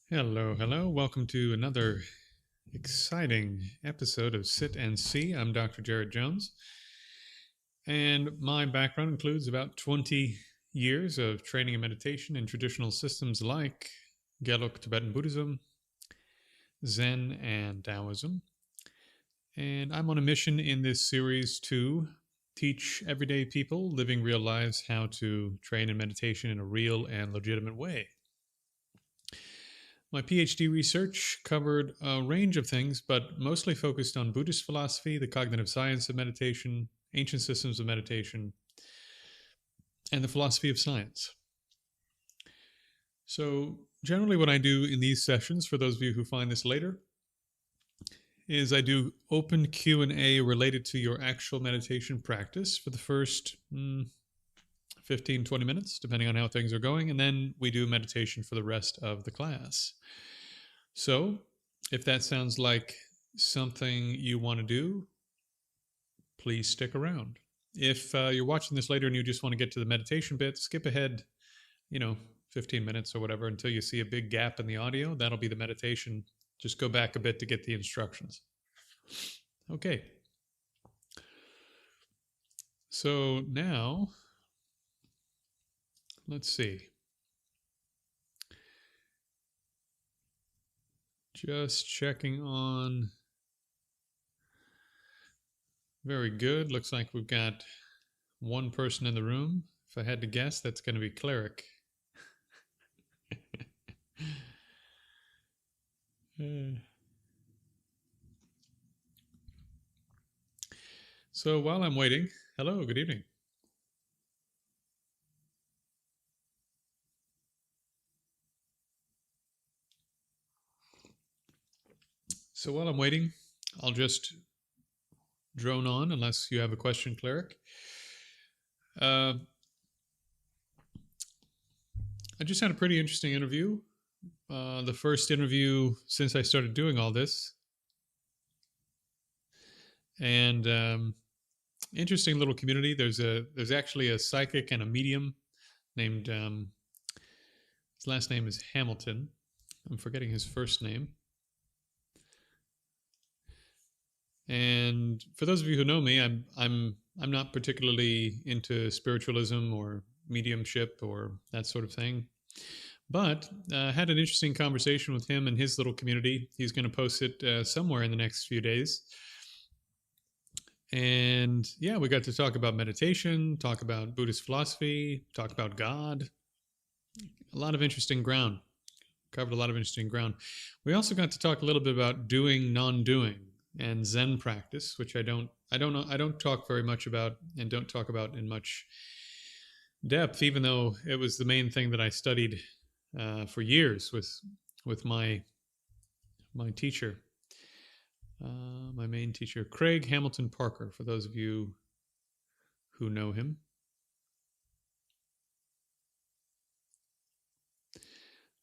Hello, hello. Welcome to another exciting episode of Sit and See. I'm Dr. Jared Jones, and my background includes about 20 years of training in meditation in traditional systems like Geluk Tibetan Buddhism, Zen, and Taoism. And I'm on a mission in this series to teach everyday people living real lives how to train in meditation in a real and legitimate way. My PhD research covered a range of things, but mostly focused on Buddhist philosophy, the cognitive science of meditation, ancient systems of meditation, and the philosophy of science. So, generally, what I do in these sessions, for those of you who find this later, is I do open Q&A related to your actual meditation practice for the first 15, 20 minutes, depending on how things are going, and then we do meditation for the rest of the class. So, if that sounds like something you want to do, please stick around. If you're watching this later and you just want to get to the meditation bit, skip ahead, 15 minutes or whatever until you see a big gap in the audio. That'll be the meditation. Just go back a bit to get the instructions. Okay. So now, let's see. Just checking on. Very good. Looks like we've got one person in the room. If I had to guess, that's going to be Cleric. So while I'm waiting, hello, good evening. So while I'm waiting, I'll just drone on unless you have a question, Cleric. I just had a pretty interesting interview. The first interview since I started doing all this. And interesting little community. There's actually a psychic and a medium named his last name is Hamilton. I'm forgetting his first name. And for those of you who know me, I'm not particularly into spiritualism or mediumship or that sort of thing. But had an interesting conversation with him and his little community. He's going to post it somewhere in the next few days. And yeah, we got to talk about meditation, talk about Buddhist philosophy, talk about God. A lot of interesting ground. Covered a lot of interesting ground. We also got to talk a little bit about doing, non-doing, and Zen practice, which I don't talk very much about and don't talk about in much depth, even though it was the main thing that I studied for years with my teacher, my main teacher, Craig Hamilton Parker, for those of you who know him.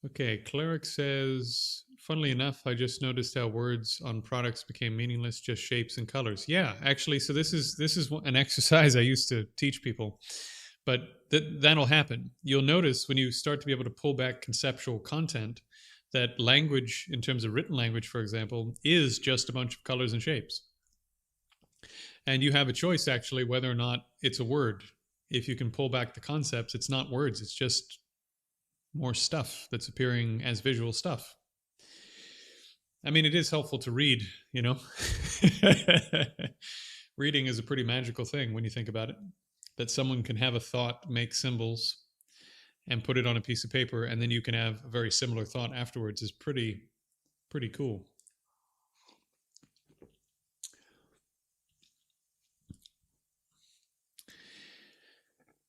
Okay, Cleric says, funnily enough, I just noticed how words on products became meaningless, just shapes and colors. Yeah, actually, so this is an exercise I used to teach people, but that'll happen. You'll notice when you start to be able to pull back conceptual content that language, in terms of written language, for example, is just a bunch of colors and shapes. And you have a choice, actually, whether or not it's a word. If you can pull back the concepts, it's not words, it's just more stuff that's appearing as visual stuff. I mean, it is helpful to read, Reading is a pretty magical thing when you think about it. That someone can have a thought, make symbols, and put it on a piece of paper, and then you can have a very similar thought afterwards is pretty cool.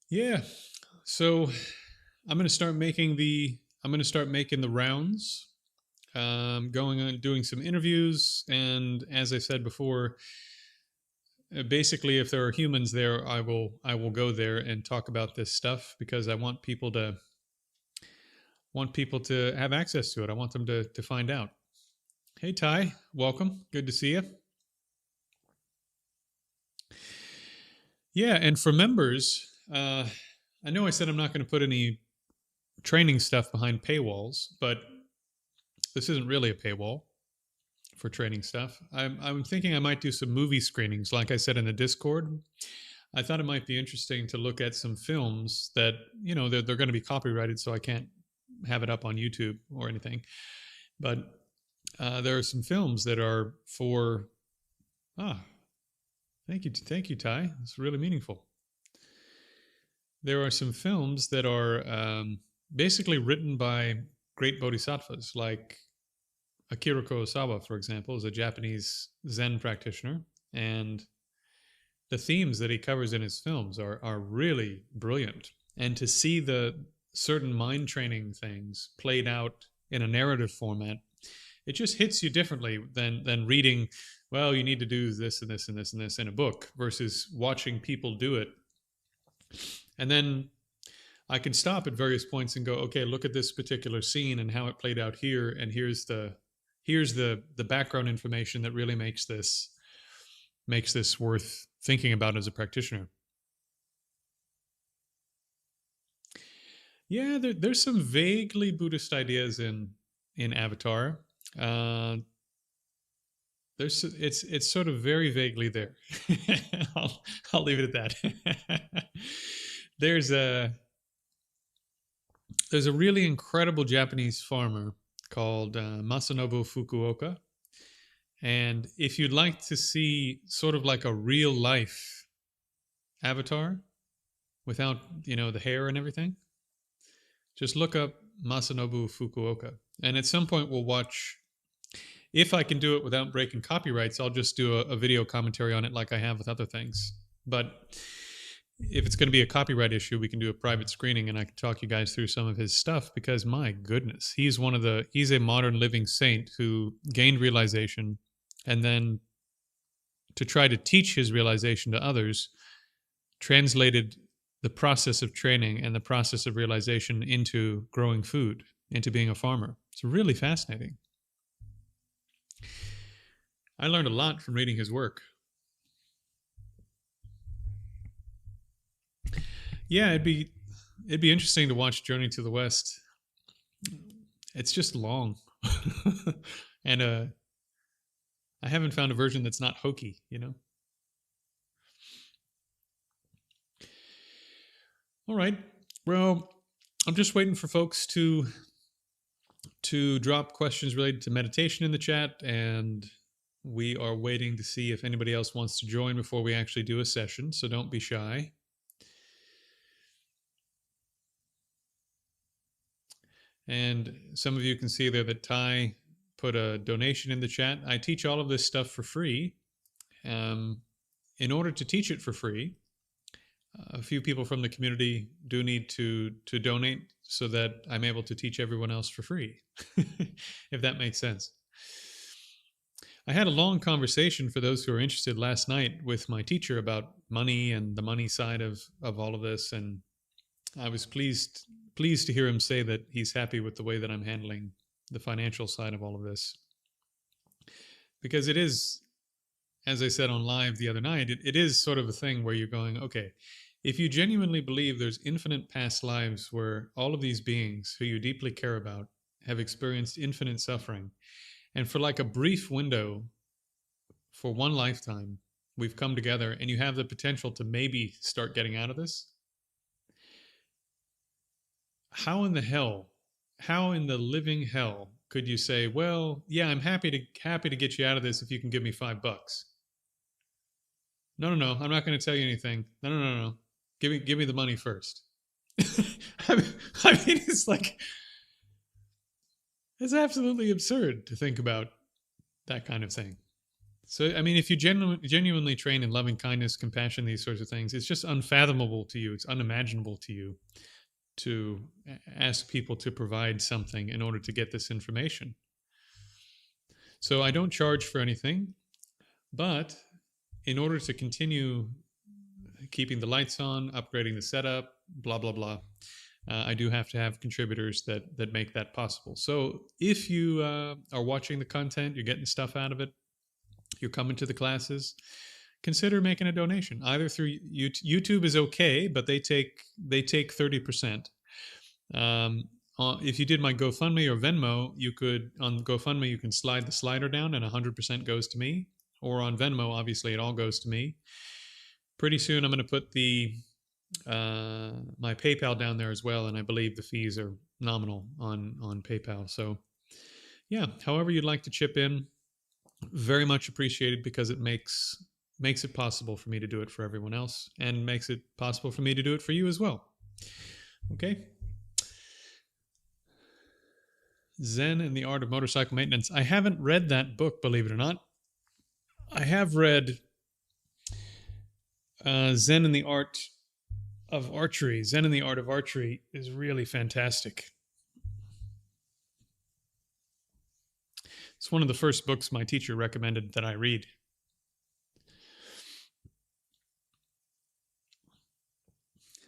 Yeah. So I'm going to start making the rounds, going on doing some interviews, and as I said before, basically, if there are humans there, I will go there and talk about this stuff because I want people to have access to it. I want them to find out. Hey Ty, welcome. Good to see you. Yeah, and for members, I know I said I'm not going to put any training stuff behind paywalls, but This isn't really a paywall for training stuff. I'm thinking I might do some movie screenings, like I said in the Discord. I thought it might be interesting to look at some films that, they're going to be copyrighted, so I can't have it up on YouTube or anything. But there are some films that are for. Thank you, Ty. It's really meaningful. There are some films that are basically written by great bodhisattvas, like Akira Kurosawa, for example, is a Japanese Zen practitioner, and the themes that he covers in his films are really brilliant. And to see the certain mind training things played out in a narrative format, it just hits you differently than reading, well, you need to do this and this and this and this in a book, versus watching people do it. And then I can stop at various points and go, okay, look at this particular scene and how it played out here, and here's the background information that really makes this worth thinking about as a practitioner. Yeah, there's some vaguely Buddhist ideas in Avatar. It's sort of very vaguely there. I'll leave it at that. There's a really incredible Japanese farmer called Masanobu Fukuoka. And if you'd like to see sort of like a real life Avatar without, the hair and everything, just look up Masanobu Fukuoka. And at some point we'll watch, if I can do it without breaking copyrights, I'll just do a video commentary on it like I have with other things. But if it's going to be a copyright issue, we can do a private screening and I can talk you guys through some of his stuff, because my goodness, he's a modern living saint who gained realization, and then to try to teach his realization to others, translated the process of training and the process of realization into growing food, into being a farmer. It's really fascinating. I learned a lot from reading his work. Yeah, it'd be interesting to watch Journey to the West. It's just long. And I haven't found a version that's not hokey, All right. Well, I'm just waiting for folks to drop questions related to meditation in the chat, and we are waiting to see if anybody else wants to join before we actually do a session, so don't be shy. And some of you can see there that Ty put a donation in the chat. I teach all of this stuff for free. In order to teach it for free, a few people from the community do need to donate so that I'm able to teach everyone else for free, if that makes sense. I had a long conversation, for those who are interested, last night with my teacher about money and the money side of all of this, and I was pleased to hear him say that he's happy with the way that I'm handling the financial side of all of this. Because it is, as I said on live the other night, it is sort of a thing where you're going, okay, if you genuinely believe there's infinite past lives where all of these beings who you deeply care about have experienced infinite suffering, and for like a brief window, for one lifetime, we've come together, and you have the potential to maybe start getting out of this, how in the living hell could you say, well, yeah, I'm happy to get you out of this if you can give me $5? No, I'm not going to tell you anything. No. Give me the money first. I mean, it's like, it's absolutely absurd to think about that kind of thing. So, I mean, if you genuinely train in loving kindness, compassion, these sorts of things, it's just unfathomable to you. It's unimaginable to you to ask people to provide something in order to get this information. So I don't charge for anything, but in order to continue keeping the lights on, upgrading the setup, blah, blah, blah, I do have to have contributors that make that possible. So if you are watching the content, you're getting stuff out of it, you're coming to the classes, consider making a donation. Either through YouTube is okay, but they take 30%. if you did my GoFundMe or Venmo, you could, on GoFundMe, you can slide the slider down and 100% goes to me. Or on Venmo, obviously, it all goes to me. Pretty soon, I'm going to put my PayPal down there as well, and I believe the fees are nominal on PayPal. So, yeah, however you'd like to chip in, very much appreciated, because it makes it possible for me to do it for everyone else, and makes it possible for me to do it for you as well. Okay. Zen and the Art of Motorcycle Maintenance. I haven't read that book, believe it or not. I have read Zen and the Art of Archery. Zen and the Art of Archery is really fantastic. It's one of the first books my teacher recommended that I read.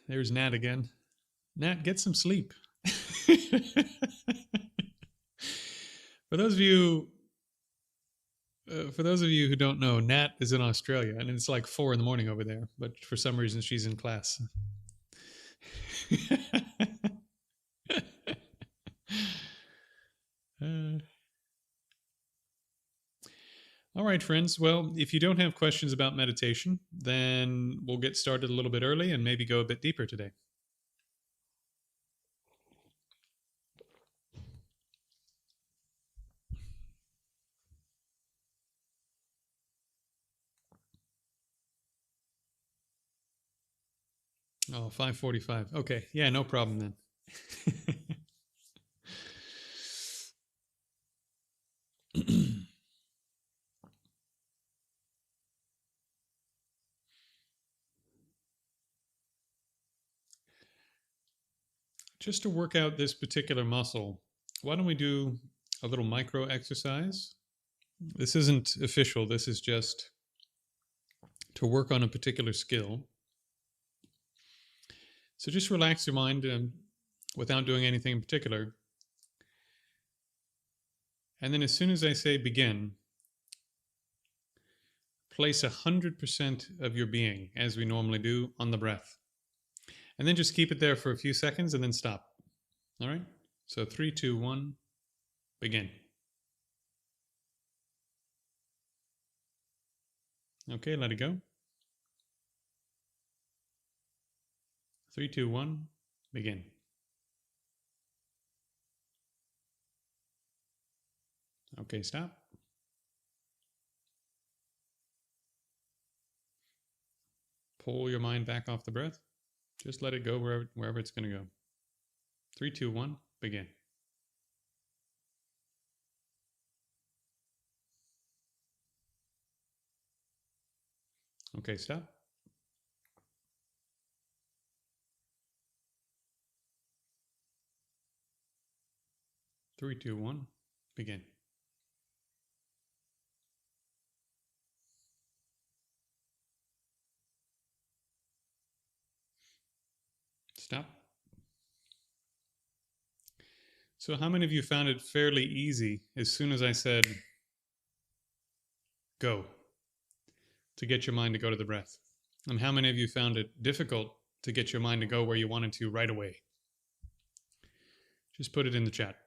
There's Nat again. Nat, get some sleep. For those of you who don't know, Nat is in Australia, and it's like 4 a.m. over there. But for some reason, she's in class. All right, friends. Well, if you don't have questions about meditation, then we'll get started a little bit early and maybe go a bit deeper today. Oh, 5:45. Okay. Yeah, no problem then. Just to work out this particular muscle, why don't we do a little micro exercise? This isn't official. This is just to work on a particular skill. So just relax your mind without doing anything in particular. And then as soon as I say begin, place 100% of your being, as we normally do, on the breath. And then just keep it there for a few seconds and then stop. All right? So 3, 2, 1, begin. Okay, let it go. 3, 2, 1, begin. Okay, stop. Pull your mind back off the breath. Just let it go wherever it's going to go. 3, 2, 1, begin. Okay, stop. Three, two, one, begin. Stop. So how many of you found it fairly easy as soon as I said go to get your mind to go to the breath? And how many of you found it difficult to get your mind to go where you wanted to right away? Just put it in the chat.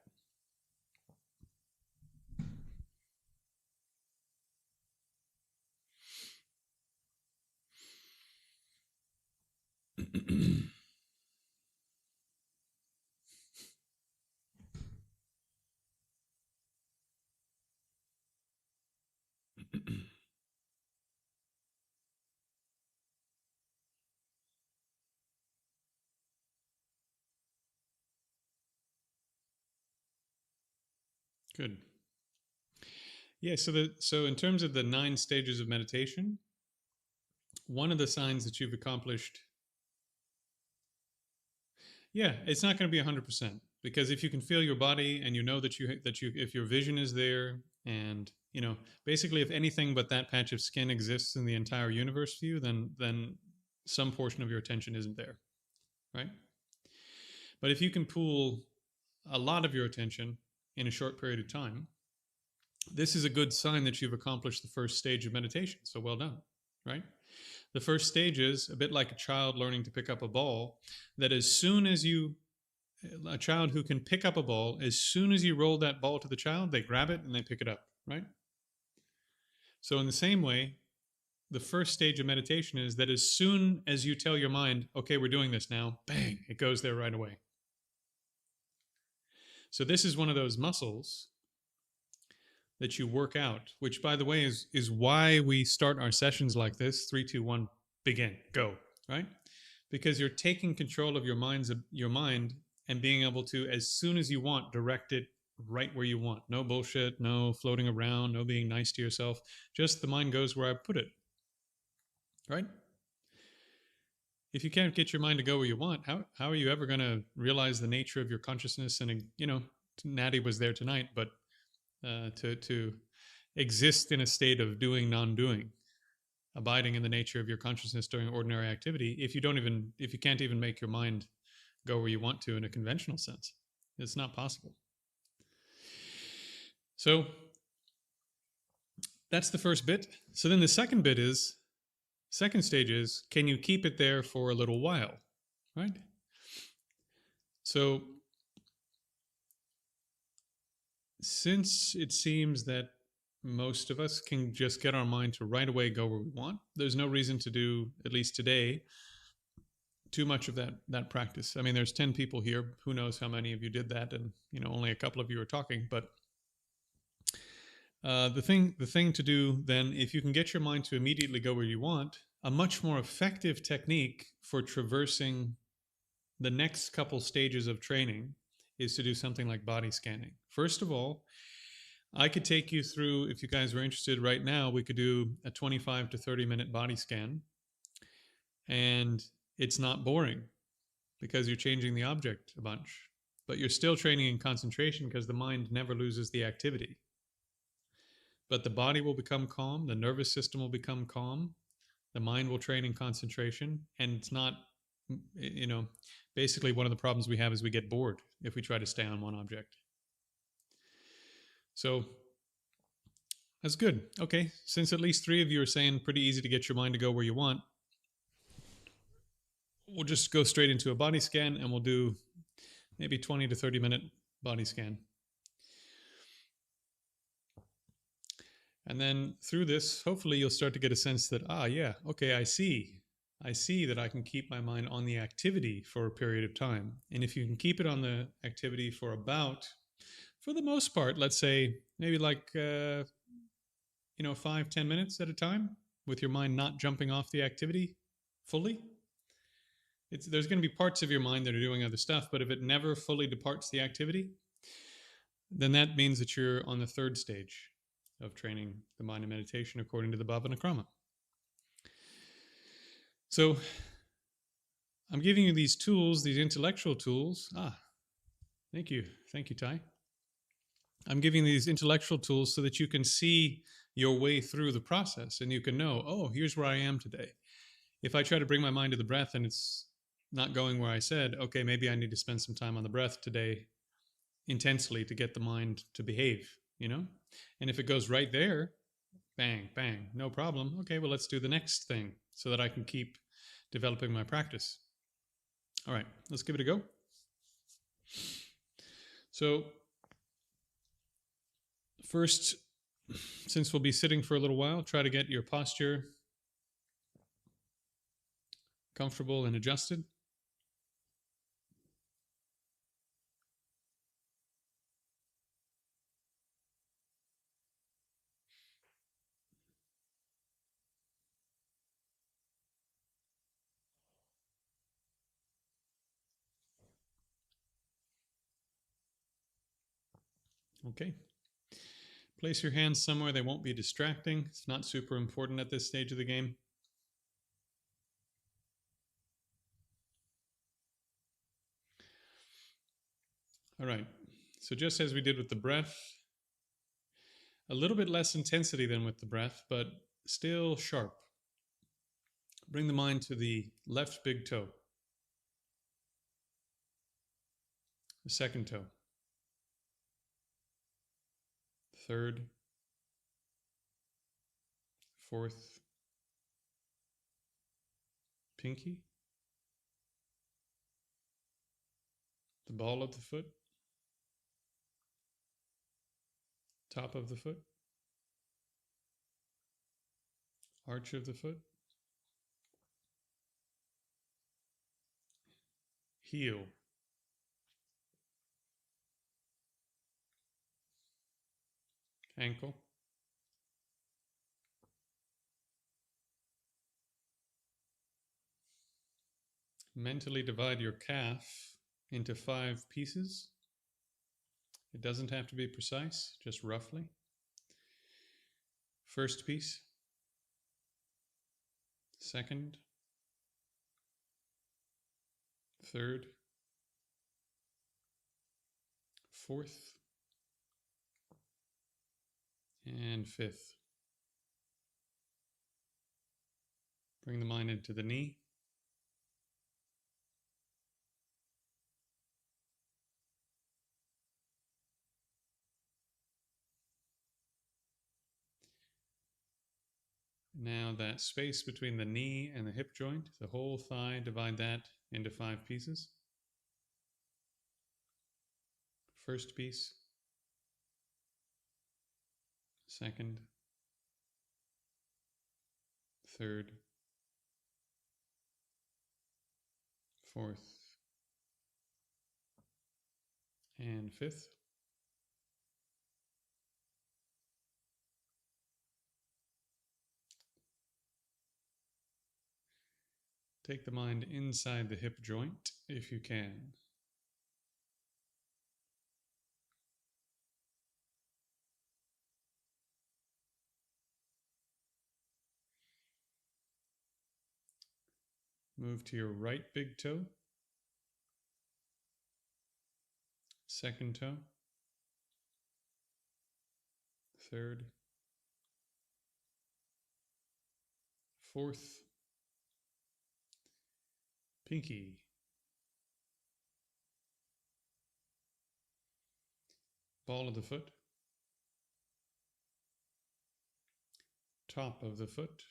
Good. Yeah, so in terms of the 9 stages of meditation, one of the signs that you've accomplished, yeah, it's not going to be 100%, because if you can feel your body and you know that you if your vision is there, and basically if anything but that patch of skin exists in the entire universe for you, then some portion of your attention isn't there, right? But if you can pool a lot of your attention in a short period of time, this is a good sign that you've accomplished the first stage of meditation. So well done, right? The first stage is a bit like a child learning to pick up a ball, that as soon as you a child who can pick up a ball, as soon as you roll that ball to the child, they grab it and they pick it up, right? So, in the same way, the first stage of meditation is that as soon as you tell your mind, okay, we're doing this now, bang, it goes there right away. So, this is one of those muscles that you work out, which, by the way, is why we start our sessions like this: 3, 2, 1, begin, go, right? Because you're taking control of your mind and being able to, as soon as you want, direct it right where you want. No bullshit, no floating around, no being nice to yourself. Just the mind goes where I put it, right? If you can't get your mind to go where you want, how are you ever going to realize the nature of your consciousness? And Natty was there tonight, but to exist in a state of doing non-doing, abiding in the nature of your consciousness during ordinary activity, if you can't even make your mind go where you want to in a conventional sense, it's not possible. So that's the first bit. So then the second stage is, can you keep it there for a little while, right? So since it seems that most of us can just get our mind to right away go where we want, there's no reason to do, at least today, too much of that practice. I mean, there's 10 people here. Who knows how many of you did that? And only a couple of you are talking. But the thing to do then, if you can get your mind to immediately go where you want, a much more effective technique for traversing the next couple stages of training is to do something like body scanning. First of all, I could take you through, if you guys were interested right now, we could do a 25 to 30-minute body scan. And it's not boring because you're changing the object a bunch, but you're still training in concentration because the mind never loses the activity. But the body will become calm, the nervous system will become calm, the mind will train in concentration, and it's not, basically one of the problems we have is we get bored if we try to stay on one object. So that's good. Okay, since at least 3 of you are saying pretty easy to get your mind to go where you want, we'll just go straight into a body scan and we'll do maybe 20 to 30-minute body scan. And then through this, hopefully you'll start to get a sense that, yeah, okay, I see that I can keep my mind on the activity for a period of time. And if you can keep it on the activity for the most part, let's say maybe like 5-10 minutes at a time, with your mind not jumping off the activity fully. There's going to be parts of your mind that are doing other stuff, but if it never fully departs the activity, then that means that you're on the third stage of training the mind in meditation according to the Bhavanakrama. So I'm giving you these tools, these intellectual tools. Thank you, Ty. I'm giving these intellectual tools so that you can see your way through the process and you can know, here's where I am today. If I try to bring my mind to the breath and it's not going where I said, okay, maybe I need to spend some time on the breath today intensely to get the mind to behave, And if it goes right there, bang, bang, no problem. Okay, well, let's do the next thing so that I can keep developing my practice. All right, let's give it a go. So first, since we'll be sitting for a little while, try to get your posture comfortable and adjusted. Okay. Place your hands somewhere they won't be distracting. It's not super important at this stage of the game. All right. So just as we did with the breath, a little bit less intensity than with the breath, but still sharp. Bring the mind to the left big toe, the second toe, third, fourth, pinky, the ball of the foot, top of the foot, arch of the foot, heel, ankle, mentally divide your calf into 5 pieces. It doesn't have to be precise, just roughly. First piece, second, third, fourth, and fifth. Bring the mind into the knee. Now that space between the knee and the hip joint, the whole thigh, divide that into 5 pieces. First piece, second, third, fourth, and fifth. Take the mind inside the hip joint if you can. Move to your right big toe, second toe, third, fourth, pinky, ball of the foot, top of the foot,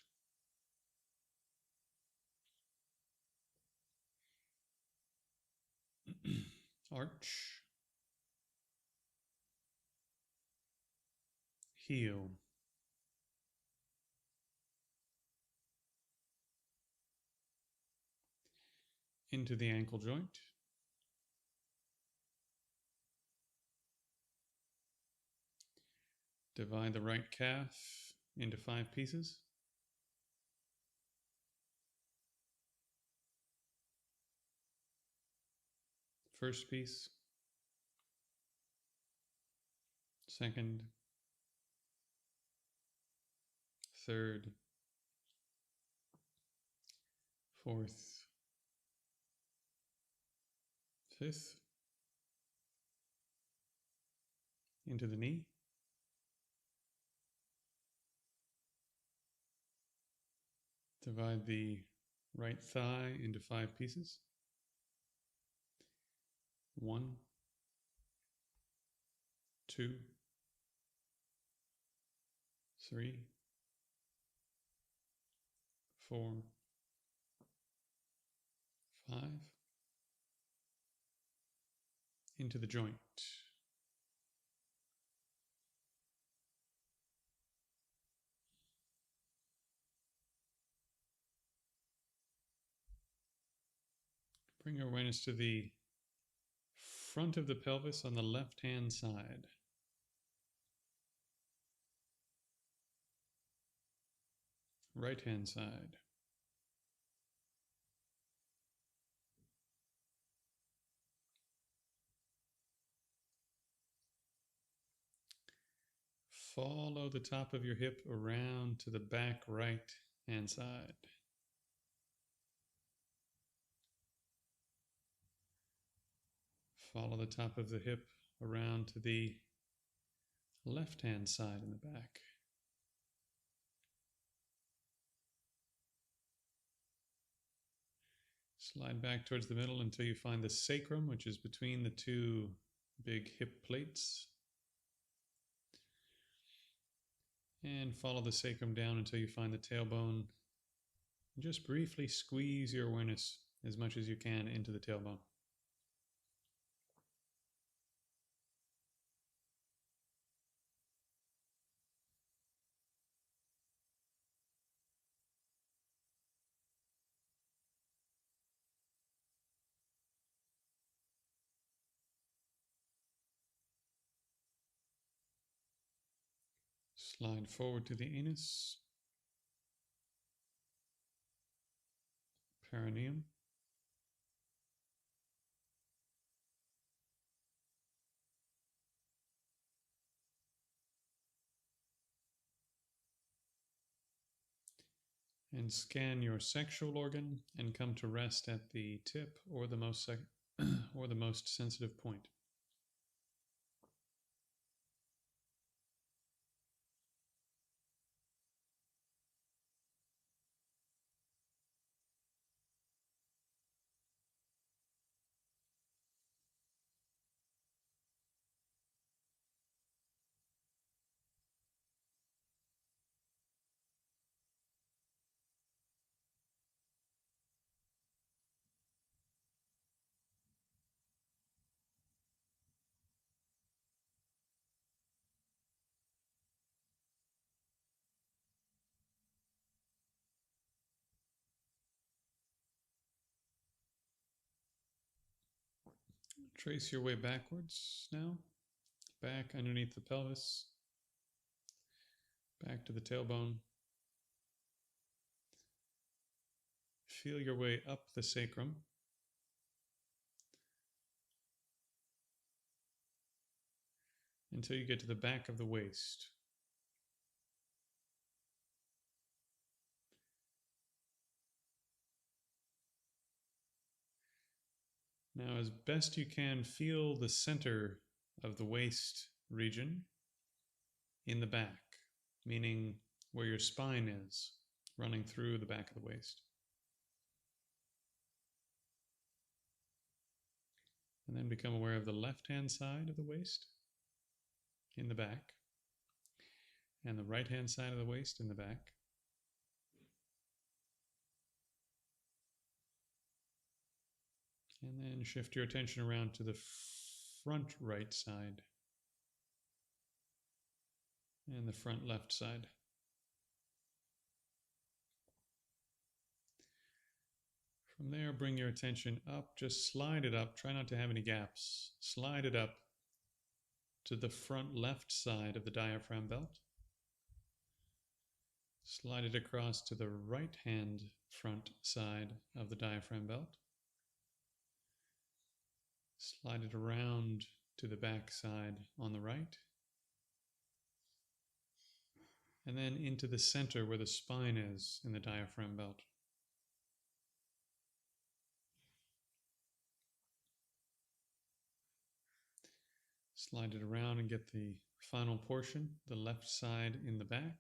arch, heel, into the ankle joint, divide the right calf into 5 pieces. First piece, second, third, fourth, fifth, into the knee, divide the right thigh into 5 pieces. 1, 2, 3, 4, 5, into the joint. Bring your awareness to the front of the pelvis on the left-hand side. Right-hand side. Follow the top of your hip around to the back right-hand side. Follow the top of the hip around to the left-hand side in the back. Slide back towards the middle until you find the sacrum, which is between the 2 big hip plates. And follow the sacrum down until you find the tailbone. Just briefly squeeze your awareness as much as you can into the tailbone. Slide forward to the anus, perineum, and scan your sexual organ and come to rest at the tip or the most or the most sensitive point. Trace your way backwards now, back underneath the pelvis, back to the tailbone. Feel your way up the sacrum until you get to the back of the waist. Now, as best you can, feel the center of the waist region in the back, meaning where your spine is, running through the back of the waist. And then become aware of the left-hand side of the waist in the back, and the right-hand side of the waist in the back. And then shift your attention around to the front right side and the front left side. From there, bring your attention up, just slide it up, try not to have any gaps. Slide it up to the front left side of the diaphragm belt. Slide it across to the right hand front side of the diaphragm belt. Slide it around to the back side on the right. And then into the center where the spine is in the diaphragm belt. Slide it around and get the final portion, the left side in the back.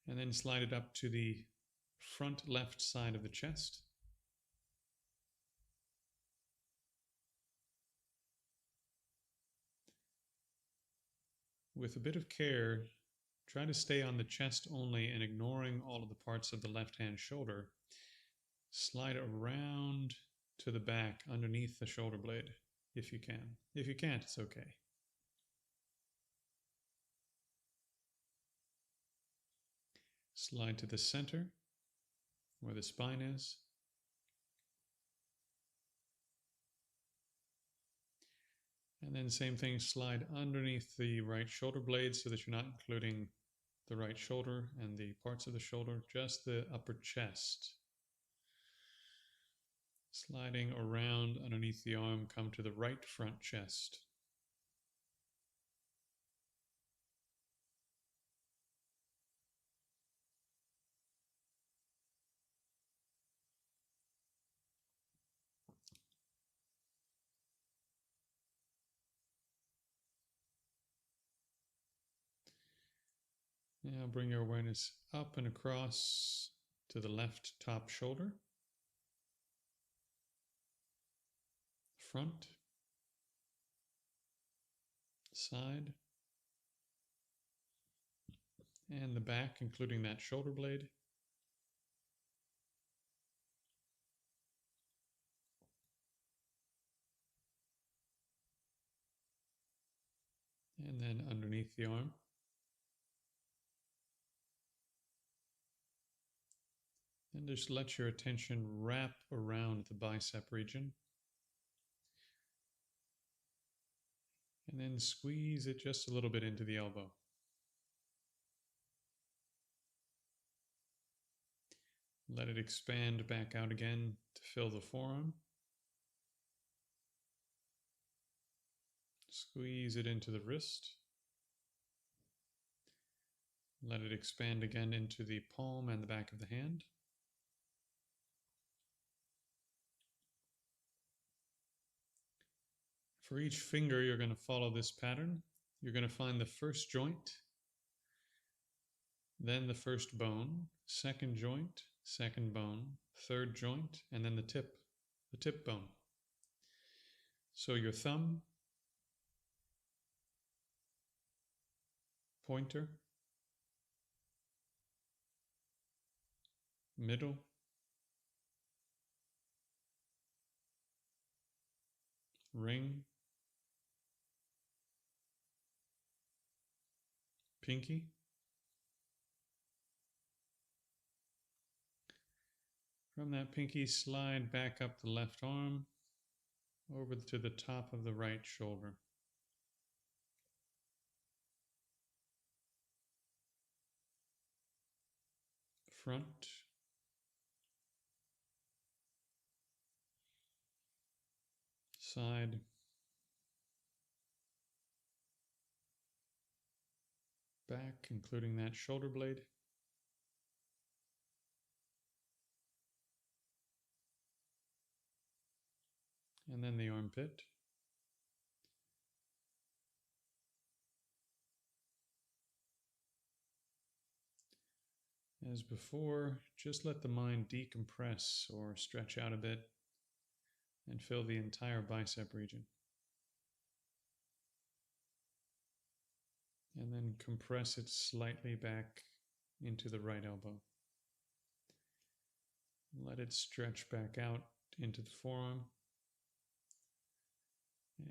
And then slide it up to the front left side of the chest. With a bit of care, try to stay on the chest only and ignoring all of the parts of the left-hand shoulder. Slide around to the back underneath the shoulder blade, if you can. If you can't, it's okay. Slide to the center, where the spine is. And then same thing, slide underneath the right shoulder blade so that you're not including the right shoulder and the parts of the shoulder, just the upper chest. Sliding around underneath the arm, come to the right front chest. Now bring your awareness up and across to the left top shoulder, front, side, and the back, including that shoulder blade. And then underneath the arm. And just let your attention wrap around the bicep region. And then squeeze it just a little bit into the elbow. Let it expand back out again to fill the forearm. Squeeze it into the wrist. Let it expand again into the palm and the back of the hand. For each finger, you're going to follow this pattern. You're going to find the first joint, then the first bone, second joint, second bone, third joint, and then the tip bone. So your thumb, pointer, middle, ring, pinky, from that pinky, slide back up the left arm over to the top of the right shoulder. Front, side, back, including that shoulder blade. And then the armpit. As before, just let the mind decompress or stretch out a bit and fill the entire bicep region. And then compress it slightly back into the right elbow. Let it stretch back out into the forearm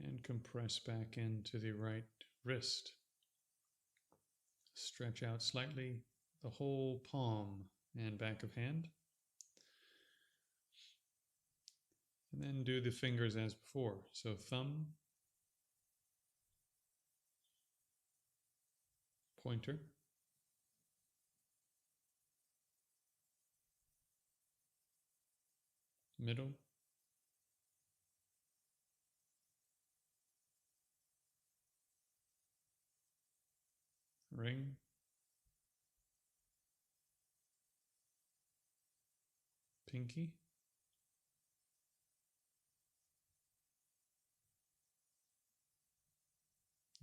and compress back into the right wrist. Stretch out slightly the whole palm and back of hand. And then do the fingers as before. So thumb, pointer, middle, ring, pinky,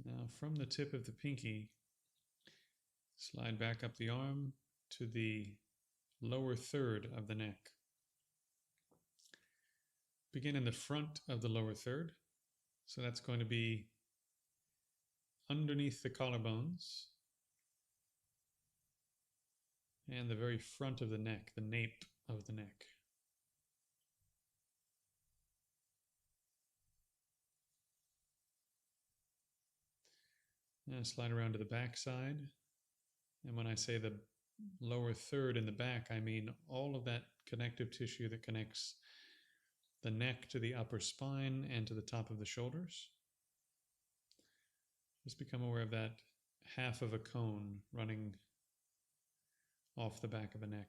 now from the tip of the pinky, slide back up the arm to the lower third of the neck. Begin in the front of the lower third. So that's going to be underneath the collarbones and the very front of the neck, the nape of the neck. Now slide around to the back side. And when I say the lower third in the back, I mean all of that connective tissue that connects the neck to the upper spine and to the top of the shoulders. Just become aware of that half of a cone running off the back of the neck.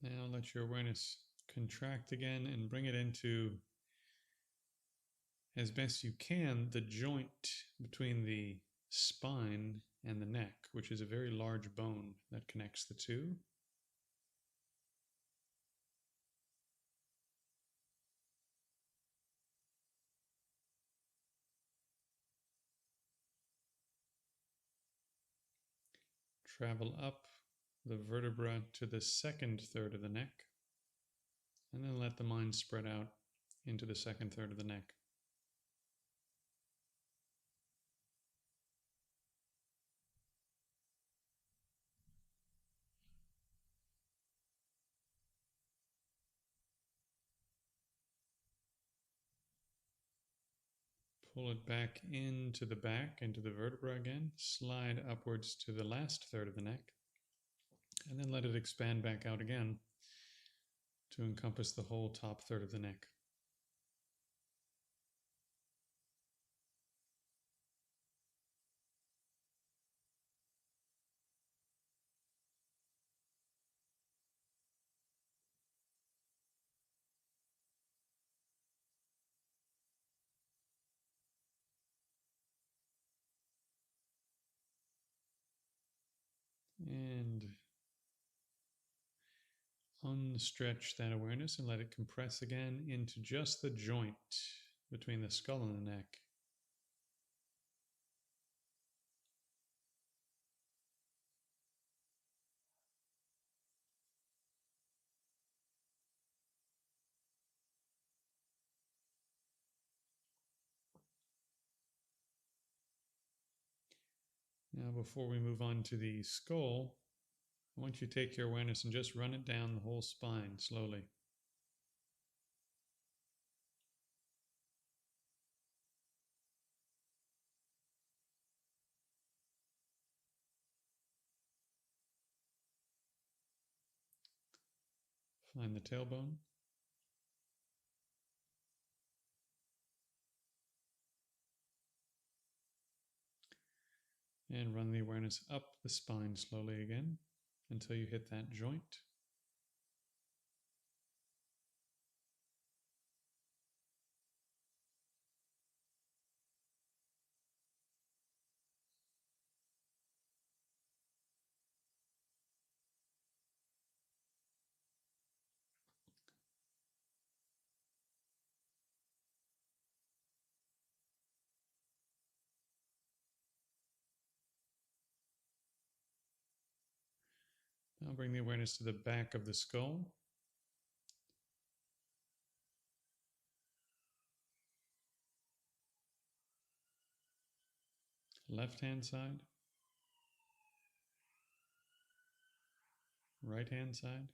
Now let your awareness contract again and bring it into, as best you can, the joint between the spine and the neck, which is a very large bone that connects the two. Travel up the vertebra to the second third of the neck, and then let the mind spread out into the second third of the neck. Pull it back into the back, into the vertebra again. Slide upwards to the last third of the neck. And then let it expand back out again to encompass the whole top third of the neck. And unstretch that awareness and let it compress again into just the joint between the skull and the neck. Now, before we move on to the skull, I want you to take your awareness and just run it down the whole spine slowly. Find the tailbone. And run the awareness up the spine slowly again until you hit that joint. Now bring the awareness to the back of the skull. Left hand side. Right hand side.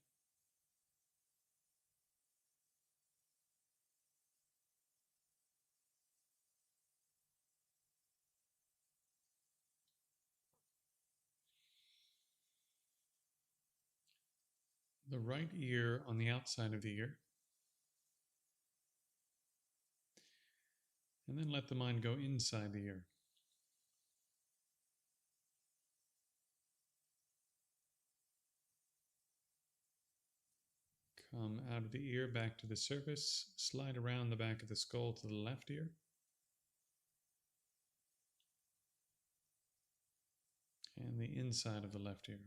The right ear on the outside of the ear. And then let the mind go inside the ear. Come out of the ear back to the surface. Slide around the back of the skull to the left ear. And the inside of the left ear.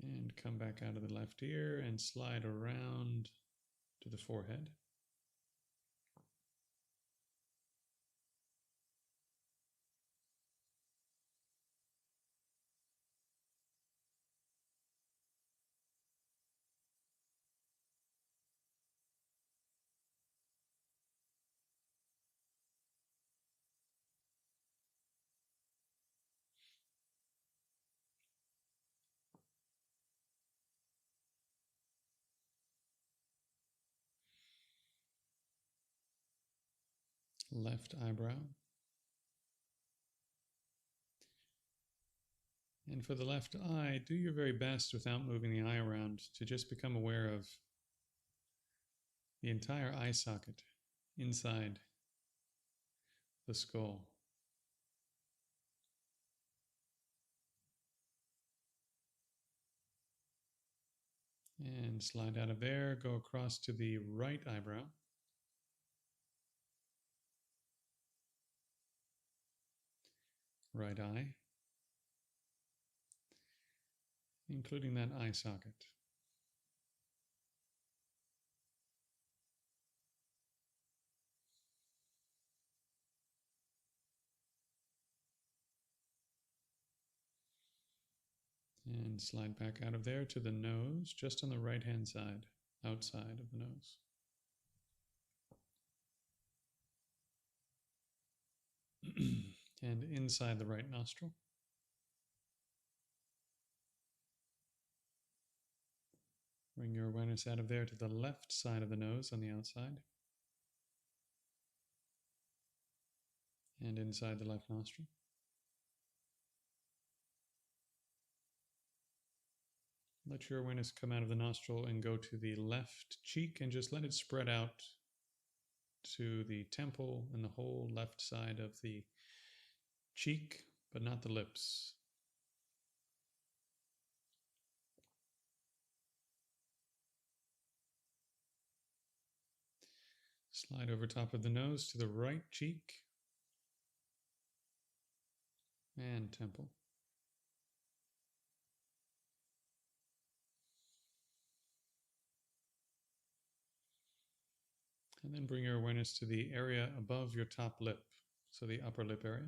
And come back out of the left ear and slide around to the forehead. Left eyebrow. And for the left eye, do your very best without moving the eye around to just become aware of the entire eye socket inside the skull. And slide out of there, go across to the right eyebrow. Right eye, including that eye socket. And slide back out of there to the nose, just on the right-hand side, outside of the nose. And inside the right nostril. Bring your awareness out of there to the left side of the nose on the outside and inside the left nostril. Let your awareness come out of the nostril and go to the left cheek and just let it spread out to the temple and the whole left side of the cheek, but not the lips. Slide over top of the nose to the right cheek and temple. And then bring your awareness to the area above your top lip, so the upper lip area.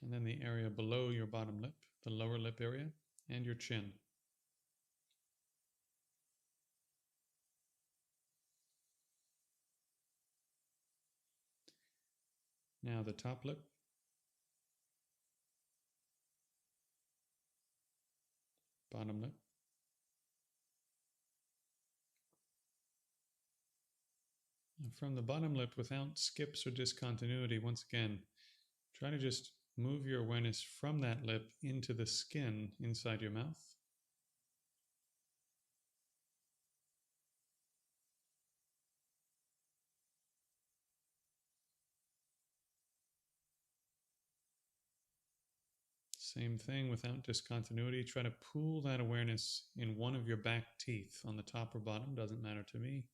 And then the area below your bottom lip, the lower lip area, and your chin. Now the top lip, bottom lip, and from the bottom lip, without skips or discontinuity, once again, try to just move your awareness from that lip into the skin inside your mouth. Same thing, without discontinuity, try to pool that awareness in one of your back teeth, on the top or bottom, doesn't matter to me.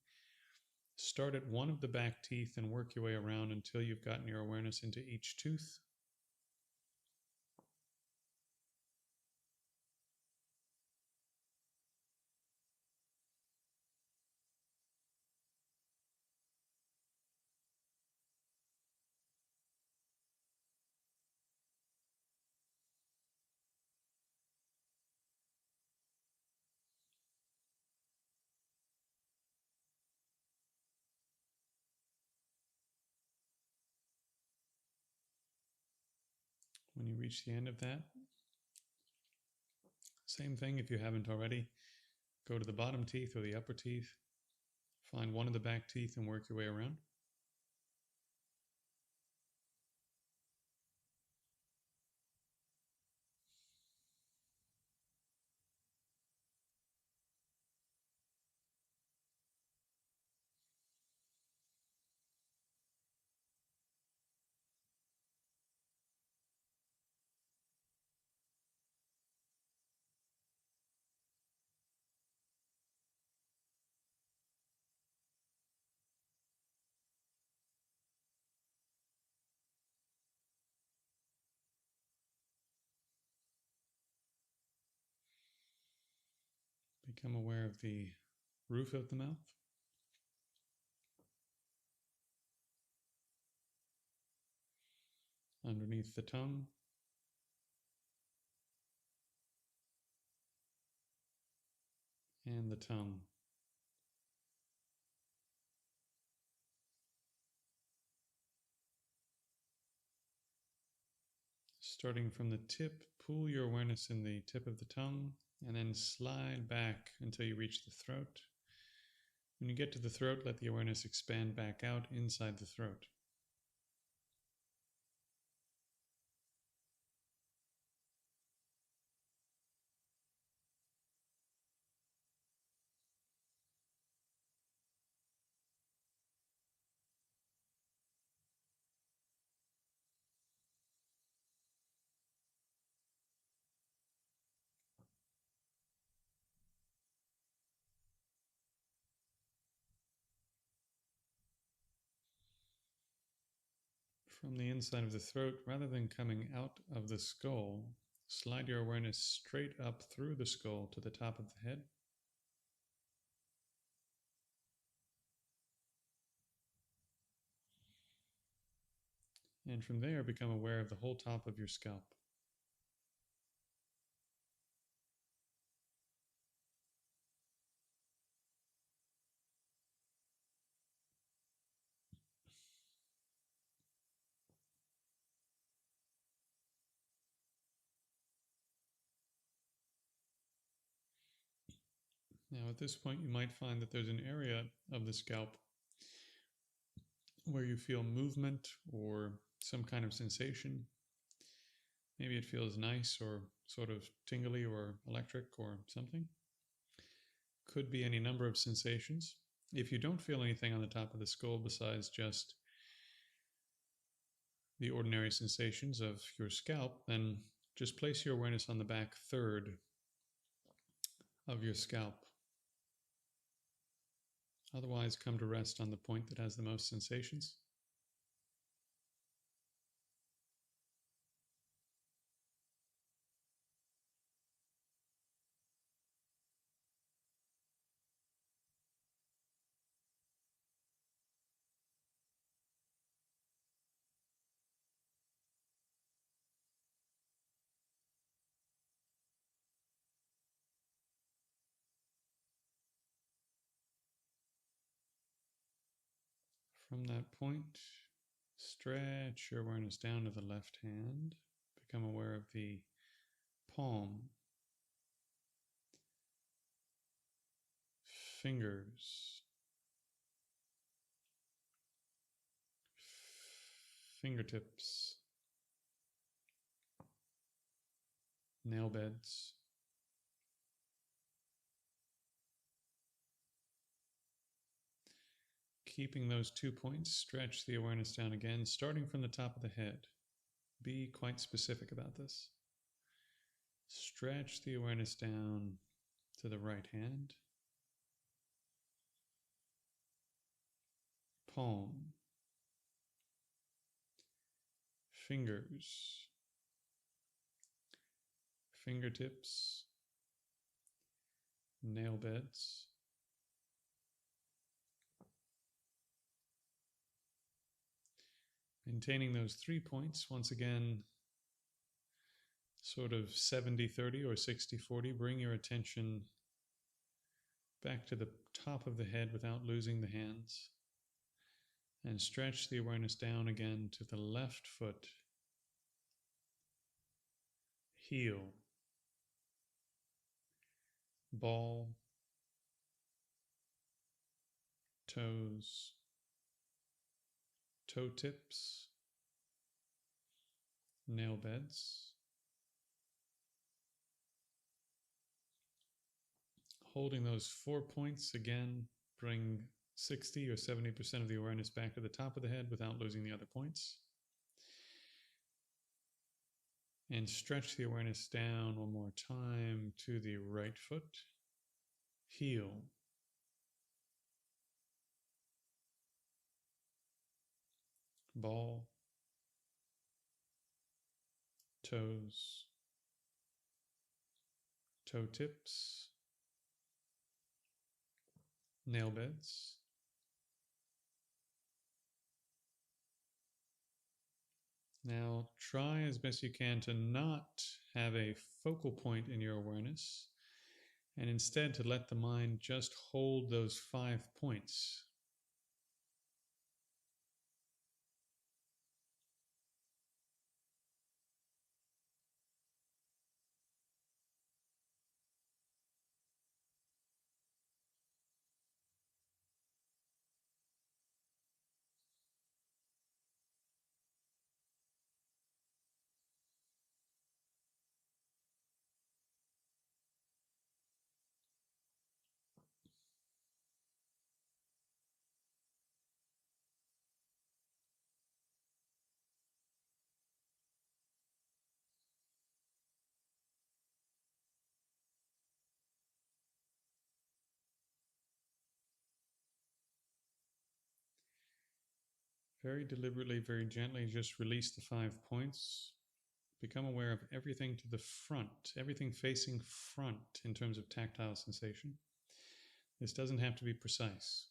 Start at one of the back teeth and work your way around until you've gotten your awareness into each tooth. When you reach the end of that, same thing if you haven't already, go to the bottom teeth or the upper teeth, find one of the back teeth and work your way around. Become aware of the roof of the mouth. Underneath the tongue. And the tongue. Starting from the tip, pull your awareness in the tip of the tongue and then slide back until you reach the throat. When you get to the throat, let the awareness expand back out inside the throat. From the inside of the throat, rather than coming out of the skull, slide your awareness straight up through the skull to the top of the head. And from there, become aware of the whole top of your scalp. Now, at this point, you might find that there's an area of the scalp where you feel movement or some kind of sensation. Maybe it feels nice or sort of tingly or electric or something. Could be any number of sensations. If you don't feel anything on the top of the skull besides just the ordinary sensations of your scalp, then just place your awareness on the back third of your scalp. Otherwise, come to rest on the point that has the most sensations. From that point, stretch your awareness down to the left hand. Become aware of the palm, fingers, fingertips, nail beds, keeping those 2 points. Stretch the awareness down again, starting from the top of the head. Be quite specific about this. Stretch the awareness down to the right hand, palm, fingers, fingertips, nail beds, maintaining those 3 points. Once again, sort of 70-30 or 60-40. Bring your attention back to the top of the head without losing the hands. And stretch the awareness down again to the left foot, heel, ball, toes, toe tips, nail beds. Holding those 4 points again, bring 60 or 70% of the awareness back to the top of the head without losing the other points. And stretch the awareness down one more time to the right foot, heel, ball, toes, toe tips, nail beds. Now try as best you can to not have a focal point in your awareness, and instead to let the mind just hold those 5 points. Very deliberately, very gently, just release the 5 points. Become aware of everything to the front, everything facing front in terms of tactile sensation. This doesn't have to be precise.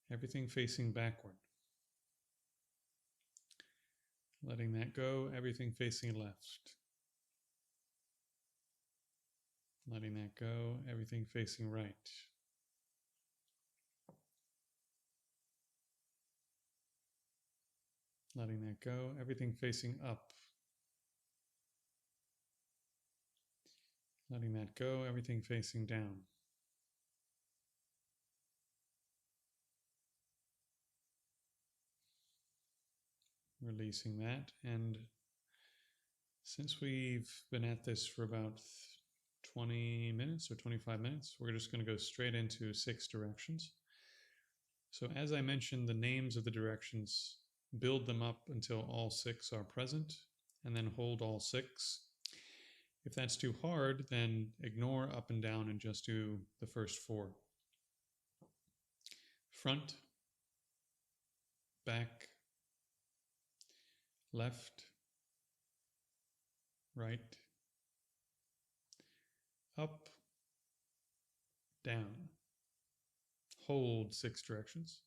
Everything facing backward. Letting that go, everything facing left. Letting that go, everything facing right. Letting that go, everything facing up. Letting that go, everything facing down. Releasing that. And since we've been at this for about 20 minutes or 25 minutes, we're just going to go straight into 6 directions. So as I mentioned, the names of the directions, build them up until all 6 are present, and then hold all 6. If that's too hard, then ignore up and down and just do the first 4. Front, back, left, right, up, down. Hold 6 directions.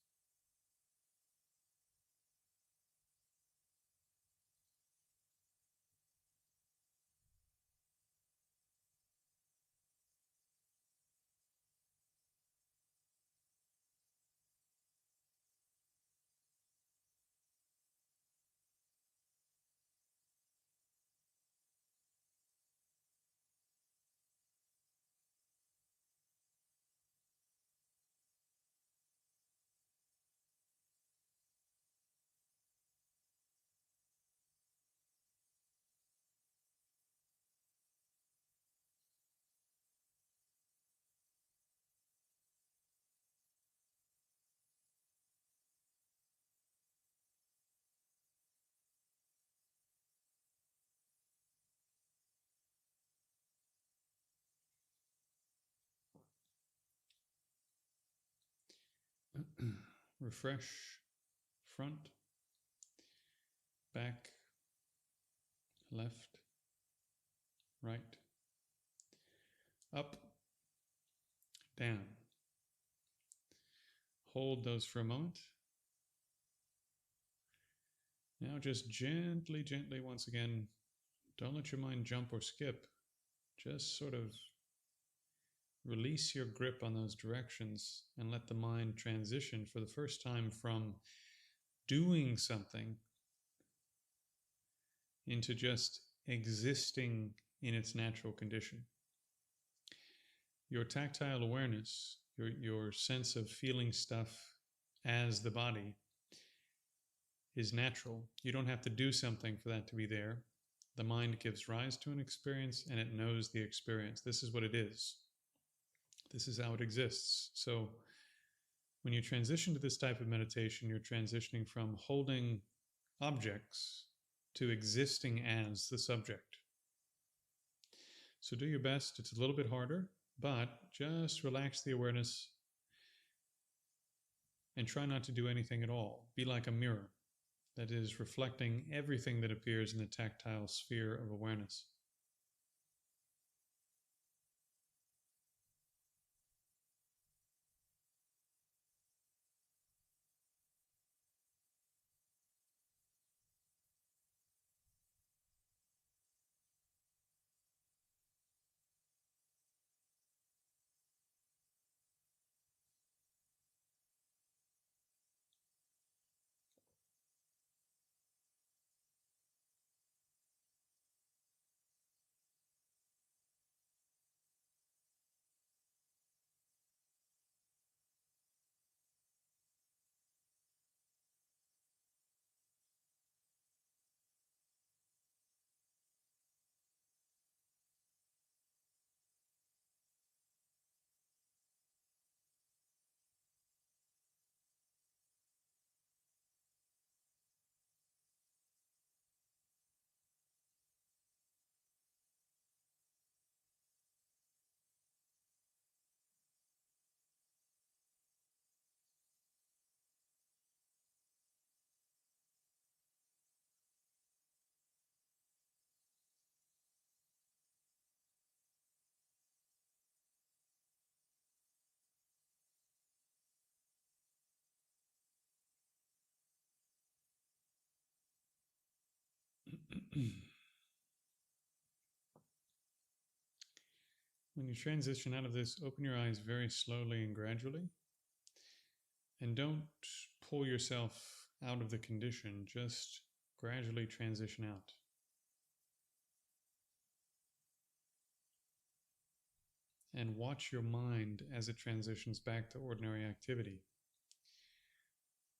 Refresh, front, back, left, right, up, down. Hold those for a moment. Now just gently, gently, once again, don't let your mind jump or skip. Just sort of release your grip on those directions and let the mind transition for the first time from doing something into just existing in its natural condition. Your tactile awareness, your sense of feeling stuff as the body is natural. You don't have to do something for that to be there. The mind gives rise to an experience and it knows the experience. This is what it is. This is how it exists. So when you transition to this type of meditation, you're transitioning from holding objects to existing as the subject. So do your best. It's a little bit harder, but just relax the awareness and try not to do anything at all. Be like a mirror that is reflecting everything that appears in the tactile sphere of awareness. When you transition out of this, open your eyes very slowly and gradually. And don't pull yourself out of the condition, just gradually transition out. and watch your mind as it transitions back to ordinary activity.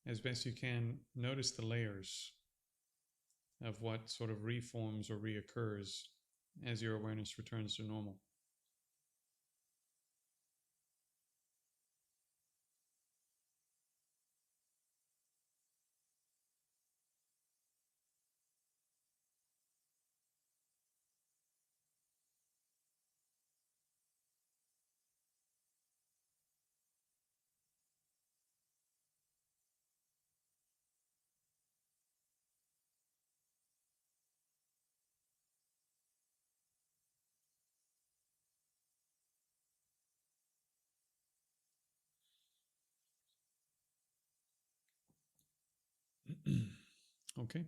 As best you can, notice the layers of what sort of reforms or reoccurs as your awareness returns to normal. Okay.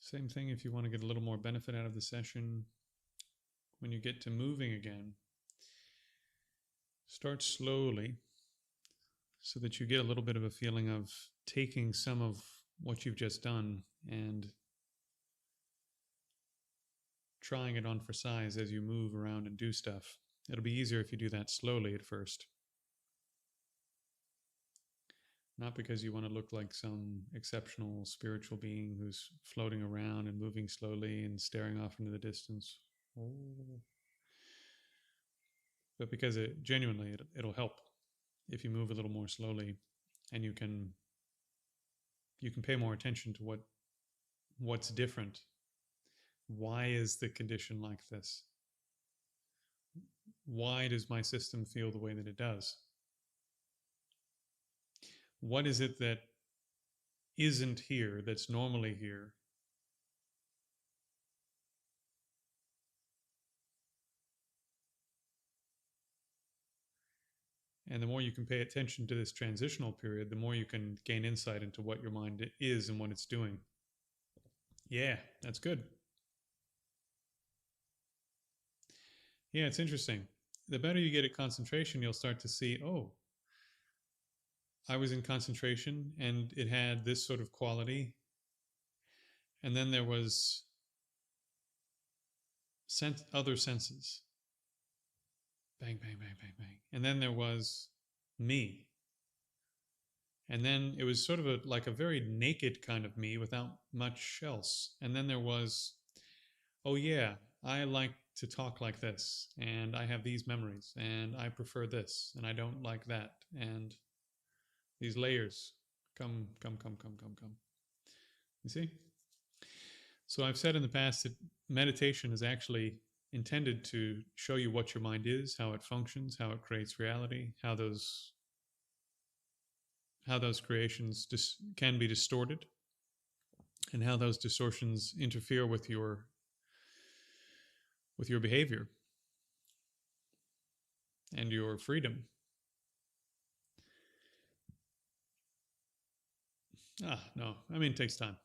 Same thing if you want to get a little more benefit out of the session. When you get to moving again, start slowly so that you get a little bit of a feeling of taking some of what you've just done and trying it on for size as you move around and do stuff. It'll be easier if you do that slowly at first. Not because you want to look like some exceptional spiritual being who's floating around and moving slowly and staring off into the distance. Oh. But because it'll help if you move a little more slowly, and you can pay more attention to what's different. Why is the condition like this? Why does my system feel the way that it does? What is it that isn't here that's normally here? And the more you can pay attention to this transitional period, the more you can gain insight into what your mind is and what it's doing. Yeah, that's good. Yeah, it's interesting. The better you get at concentration, you'll start to see, oh, I was in concentration and it had this sort of quality. And then there was other senses. Bang, bang, bang, bang, bang. And then there was me. And then it was sort of like a very naked kind of me without much else. And then there was, oh yeah, I like to talk like this, and I have these memories, and I prefer this, and I don't like that. And these layers come. You see? So I've said in the past that meditation is actually intended to show you what your mind is, how it functions, how it creates reality, how those creations can be distorted, and how those distortions interfere with your behavior and your freedom. No, I mean, it takes time.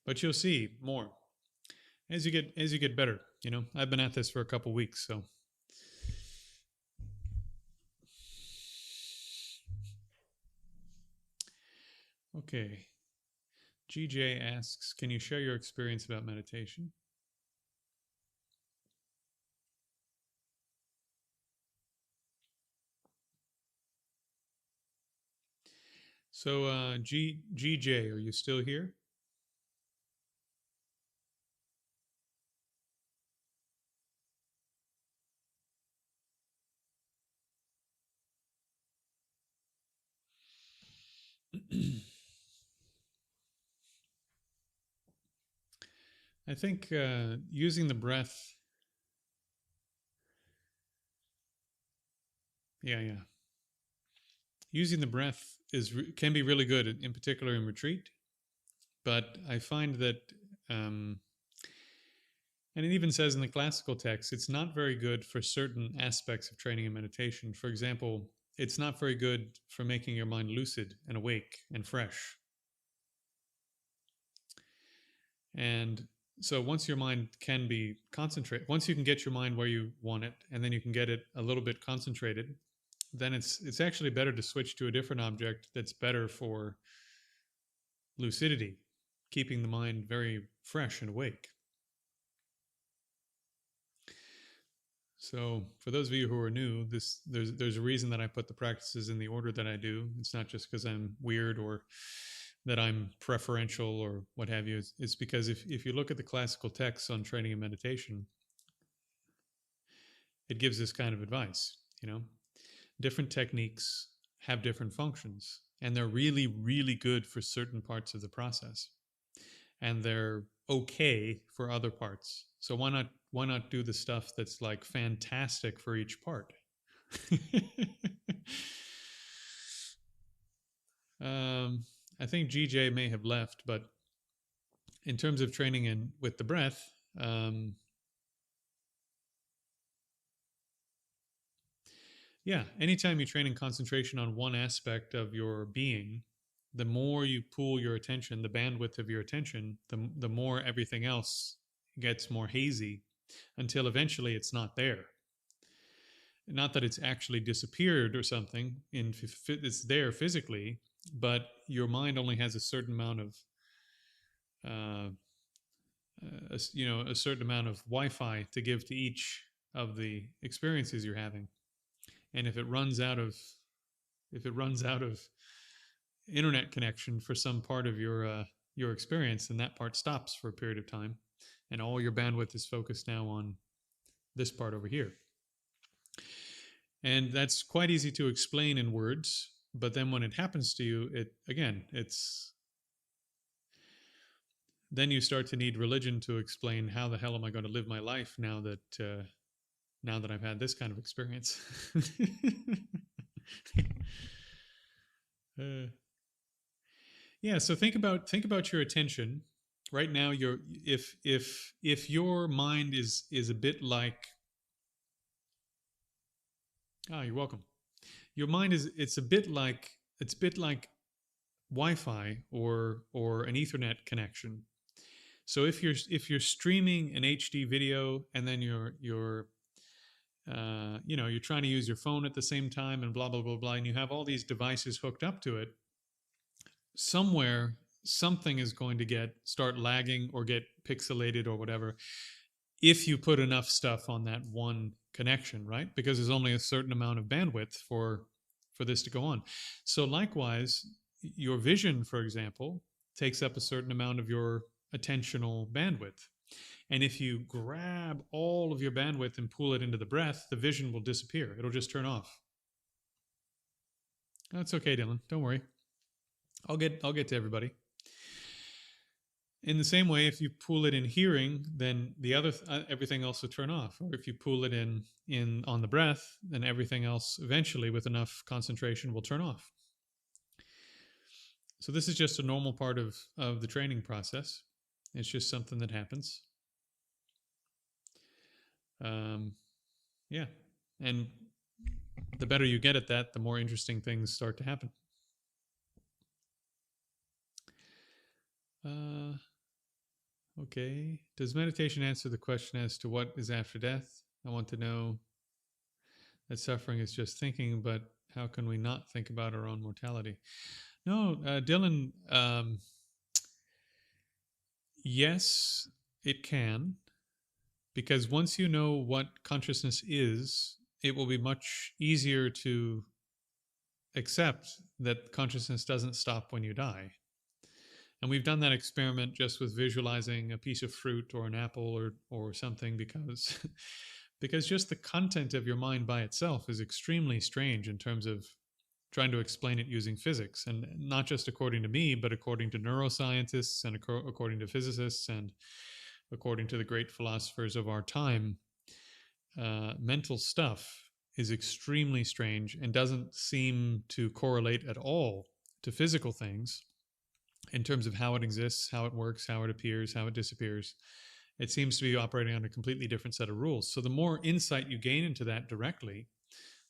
But you'll see more as you get better. You know, I've been at this for a couple weeks, so. Okay. GJ asks, can you share your experience about meditation? So, GJ, are you still here? I think using the breath. Yeah. Using the breath can be really good, in particular in retreat. But I find that, and it even says in the classical text, it's not very good for certain aspects of training and meditation. For example, it's not very good for making your mind lucid and awake and fresh. And so once your mind can be concentrated, once you can get your mind where you want it, and then you can get it a little bit concentrated, then it's actually better to switch to a different object that's better for lucidity, keeping the mind very fresh and awake. So for those of you who are new, there's a reason that I put the practices in the order that I do. It's not just because I'm weird or that I'm preferential or what have you. It's because if you look at the classical texts on training and meditation, it gives this kind of advice. Different techniques have different functions, and they're really, really good for certain parts of the process, and they're okay for other parts. So why not do the stuff that's like fantastic for each part? I think GJ may have left, but in terms of training in with the breath, yeah, anytime you train in concentration on one aspect of your being, the more you pool your attention, the bandwidth of your attention, the more everything else gets more hazy until eventually it's not there. Not that it's actually disappeared or something, it's there physically, but your mind only has a certain amount of uh, a certain amount of Wi-Fi to give to each of the experiences you're having. And if it runs out of internet connection for some part of your experience, then that part stops for a period of time, and all your bandwidth is focused now on this part over here. And that's quite easy to explain in words, but then when it happens to you, then you start to need religion to explain how the hell am I going to live my life now that I've had this kind of experience. Yeah, so think about your attention right now. If your mind is a bit like, you're welcome. Your mind it's a bit like Wi-Fi or an Ethernet connection. So if you're streaming an HD video and then you're trying to use your phone at the same time and blah blah blah blah, and you have all these devices hooked up to it, somewhere something is going to start lagging or get pixelated or whatever if you put enough stuff on that one connection, right? Because there's only a certain amount of bandwidth for this to go on. So likewise, your vision, for example, takes up a certain amount of your attentional bandwidth. And if you grab all of your bandwidth and pull it into the breath, the vision will disappear. It'll just turn off. That's okay, Dylan. Don't worry. I'll get to everybody. In the same way, if you pull it in hearing, then the other everything else will turn off. Or if you pull it in on the breath, then everything else eventually, with enough concentration, will turn off. So this is just a normal part of the training process. It's just something that happens. Yeah, and the better you get at that, the more interesting things start to happen. Okay. Does meditation answer the question as to what is after death? I want to know that suffering is just thinking, but how can we not think about our own mortality? No, Dylan, yes, it can. Because once you know what consciousness is, it will be much easier to accept that consciousness doesn't stop when you die. And we've done that experiment just with visualizing a piece of fruit or an apple or something, because just the content of your mind by itself is extremely strange in terms of trying to explain it using physics. And not just according to me, but according to neuroscientists and according to physicists and according to the great philosophers of our time, mental stuff is extremely strange and doesn't seem to correlate at all to physical things. In terms of how it exists, how it works, how it appears, how it disappears, it seems to be operating on a completely different set of rules. So the more insight you gain into that directly,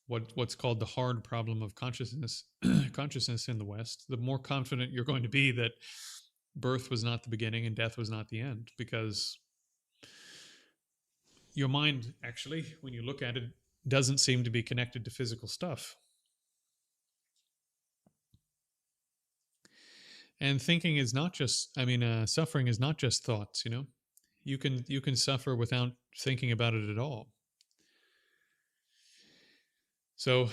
what's called the hard problem of consciousness in the West, the more confident you're going to be that birth was not the beginning and death was not the end, because your mind, actually, when you look at it, doesn't seem to be connected to physical stuff. And thinking is not just, suffering is not just thoughts, you can suffer without thinking about it at all. So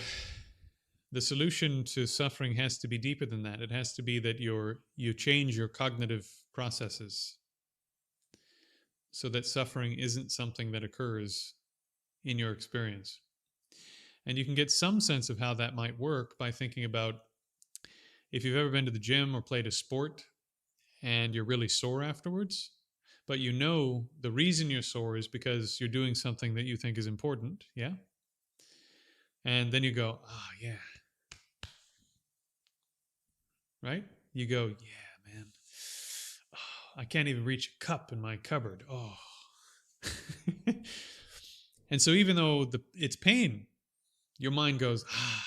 the solution to suffering has to be deeper than that. It has to be that you change your cognitive processes so that suffering isn't something that occurs in your experience. And you can get some sense of how that might work by thinking about if you've ever been to the gym or played a sport and you're really sore afterwards, but you know the reason you're sore is because you're doing something that you think is important, yeah? And then you go, oh, yeah, right? You go, yeah, man. Oh, I can't even reach a cup in my cupboard. Oh. And so even though it's pain, your mind goes, ah,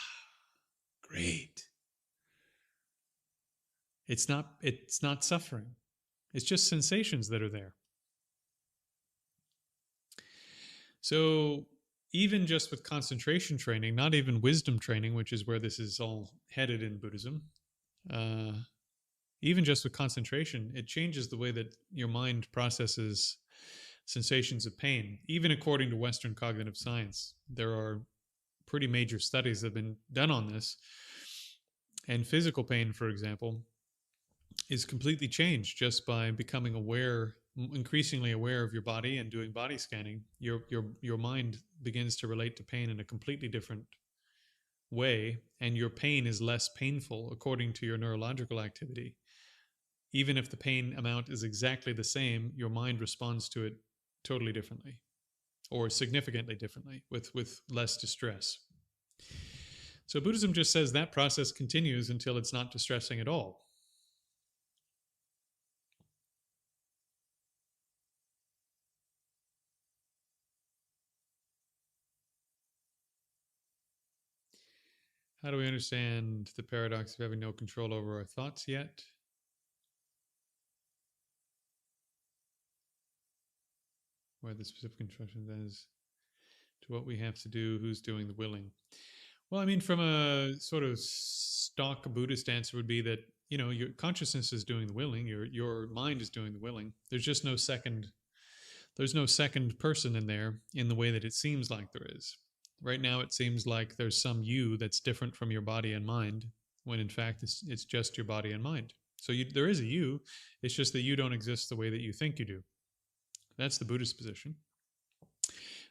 great. It's not suffering. It's just sensations that are there. So even just with concentration training, not even wisdom training, which is where this is all headed in Buddhism, uh, even just with concentration, it changes the way that your mind processes sensations of pain. Even according to Western cognitive science, there are pretty major studies that have been done on this. And physical pain, for example, is completely changed just by becoming aware, increasingly aware of your body and doing body scanning. Your mind begins to relate to pain in a completely different way, and your pain is less painful according to your neurological activity. Even if the pain amount is exactly the same, your mind responds to it totally differently or significantly differently with less distress. So Buddhism just says that process continues until it's not distressing at all. How do we understand the paradox of having no control over our thoughts yet? Where the specific instruction is to what we have to do, who's doing the willing. Well, I mean, from a sort of stock Buddhist answer would be that, your consciousness is doing the willing, your mind is doing the willing. There's no second person in there in the way that it seems like there is. Right now it seems like there's some you that's different from your body and mind, when in fact it's just your body and mind. So there is a you, it's just that you don't exist the way that you think you do. That's the Buddhist position.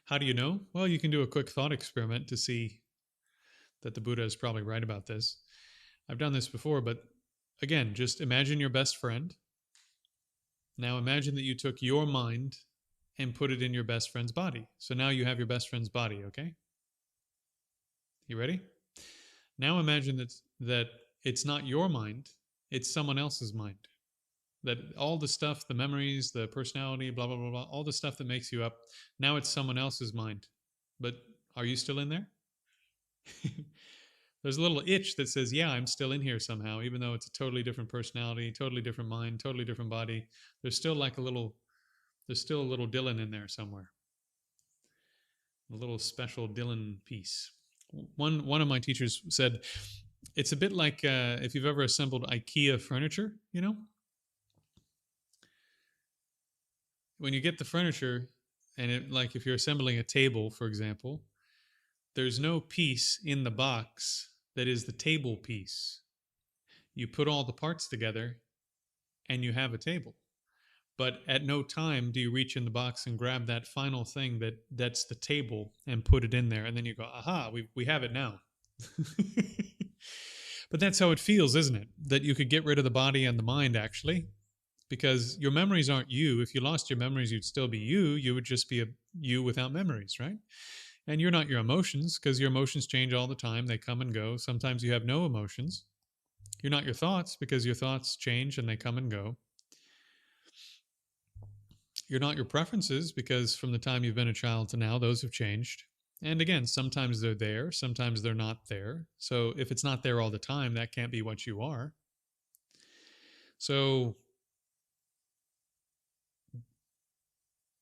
How do you know? Well, you can do a quick thought experiment to see that the Buddha is probably right about this. I've done this before, but again, just imagine your best friend. Now imagine that you took your mind and put it in your best friend's body. So now you have your best friend's body, okay? You ready? Now imagine that it's not your mind, it's someone else's mind. That all the stuff, the memories, the personality, blah, blah, blah, blah, all the stuff that makes you up, now it's someone else's mind. But are you still in there? There's a little itch that says, yeah, I'm still in here somehow, even though it's a totally different personality, totally different mind, totally different body. There's still a little Dylan in there somewhere. A little special Dylan piece. One of my teachers said, it's a bit like if you've ever assembled IKEA furniture, when you get the furniture, and like if you're assembling a table, for example, there's no piece in the box that is the table piece. You put all the parts together and you have a table. But at no time do you reach in the box and grab that final thing that's the table and put it in there. And then you go, aha, we have it now. But that's how it feels, isn't it? That you could get rid of the body and the mind, actually, because your memories aren't you. If you lost your memories, you'd still be you. You would just be a you without memories, right? And you're not your emotions, because your emotions change all the time. They come and go. Sometimes you have no emotions. You're not your thoughts, because your thoughts change and they come and go. You're not your preferences, because from the time you've been a child to now, those have changed. And again, sometimes they're there, sometimes they're not there. So if it's not there all the time, that can't be what you are. So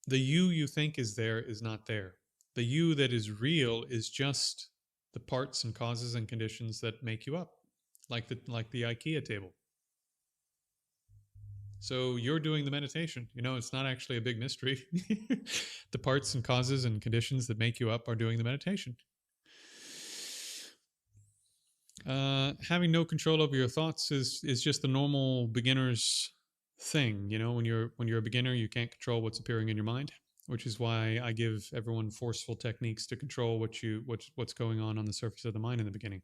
the you think is there is not there. The you that is real is just the parts and causes and conditions that make you up, like the IKEA table. So you're doing the meditation. It's not actually a big mystery. The parts and causes and conditions that make you up are doing the meditation. Having no control over your thoughts is just the normal beginner's thing. You know, when you're a beginner, you can't control what's appearing in your mind, which is why I give everyone forceful techniques to control what's going on the surface of the mind in the beginning.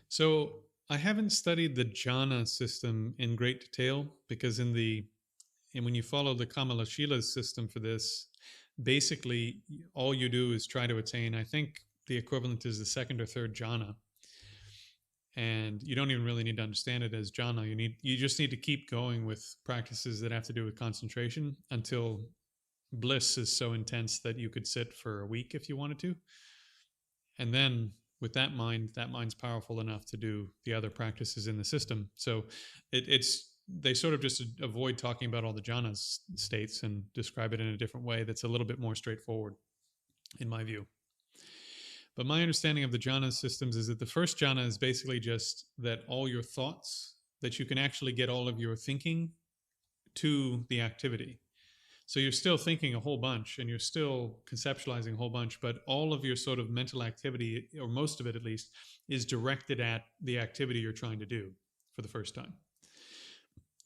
So I haven't studied the jhana system in great detail because and when you follow the Kamalashila's system for this, basically all you do is try to attain, I think the equivalent is the second or third jhana. And you don't even really need to understand it as jhana. You just need to keep going with practices that have to do with concentration until bliss is so intense that you could sit for a week if you wanted to. And then with that mind's powerful enough to do the other practices in the system. So it's they sort of just avoid talking about all the jhana states and describe it in a different way that's a little bit more straightforward, in my view. But my understanding of the jhana systems is that the first jhana is basically just that all your thoughts, that you can actually get all of your thinking to the activity. So you're still thinking a whole bunch and you're still conceptualizing a whole bunch, but all of your sort of mental activity, or most of it at least, is directed at the activity you're trying to do for the first time.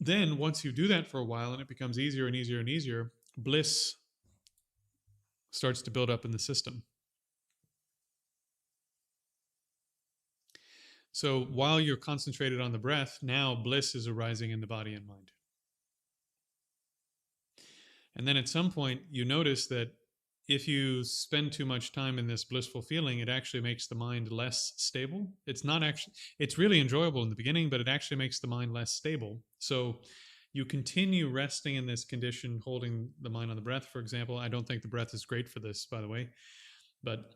Then once you do that for a while and it becomes easier and easier and easier, bliss starts to build up in the system. So while you're concentrated on the breath, now bliss is arising in the body and mind. And then at some point, you notice that if you spend too much time in this blissful feeling, it actually makes the mind less stable. It's really enjoyable in the beginning, but it actually makes the mind less stable. So you continue resting in this condition, holding the mind on the breath, for example. I don't think the breath is great for this, by the way, but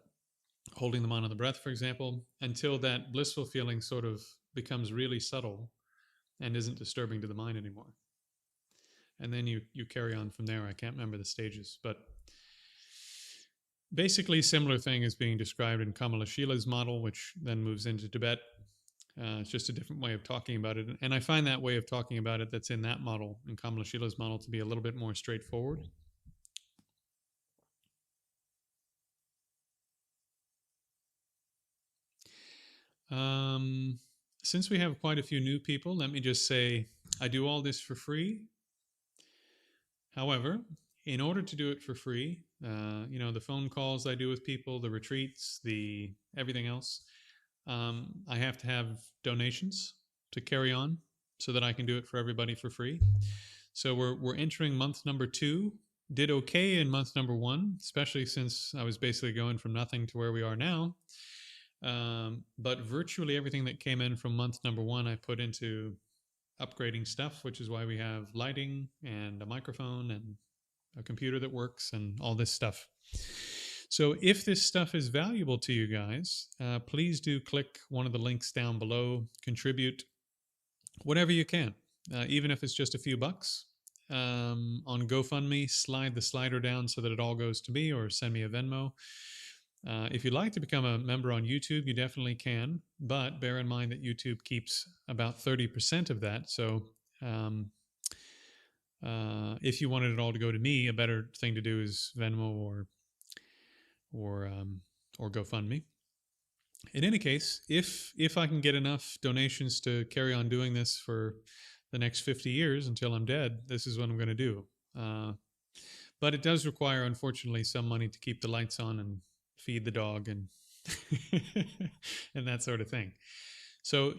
holding the mind on the breath, for example, until that blissful feeling sort of becomes really subtle and isn't disturbing to the mind anymore. And then you carry on from there. I can't remember the stages, but basically similar thing is being described in Kamalashila's model, which then moves into Tibet. It's just a different way of talking about it. And I find that way of talking about it that's in that model, in Kamalashila's model, to be a little bit more straightforward. Since we have quite a few new people, let me just say I do all this for free. However, in order to do it for free, the phone calls I do with people, the retreats, the everything else, I have to have donations to carry on so that I can do it for everybody for free. So we're entering month number 2. Did okay in month number 1, especially since I was basically going from nothing to where we are now. But virtually everything that came in from month number 1, I put into upgrading stuff, which is why we have lighting and a microphone and a computer that works and all this stuff. So if this stuff is valuable to you guys, please do click one of the links down below, contribute whatever you can, even if it's just a few bucks. On GoFundMe, slide the slider down so that it all goes to me, or send me a Venmo. If you'd like to become a member on YouTube, you definitely can, but bear in mind that YouTube keeps about 30% of that. So if you wanted it all to go to me, a better thing to do is Venmo or GoFundMe. In any case, if I can get enough donations to carry on doing this for the next 50 years until I'm dead, this is what I'm going to do. But it does require, unfortunately, some money to keep the lights on and feed the dog and and that sort of thing. So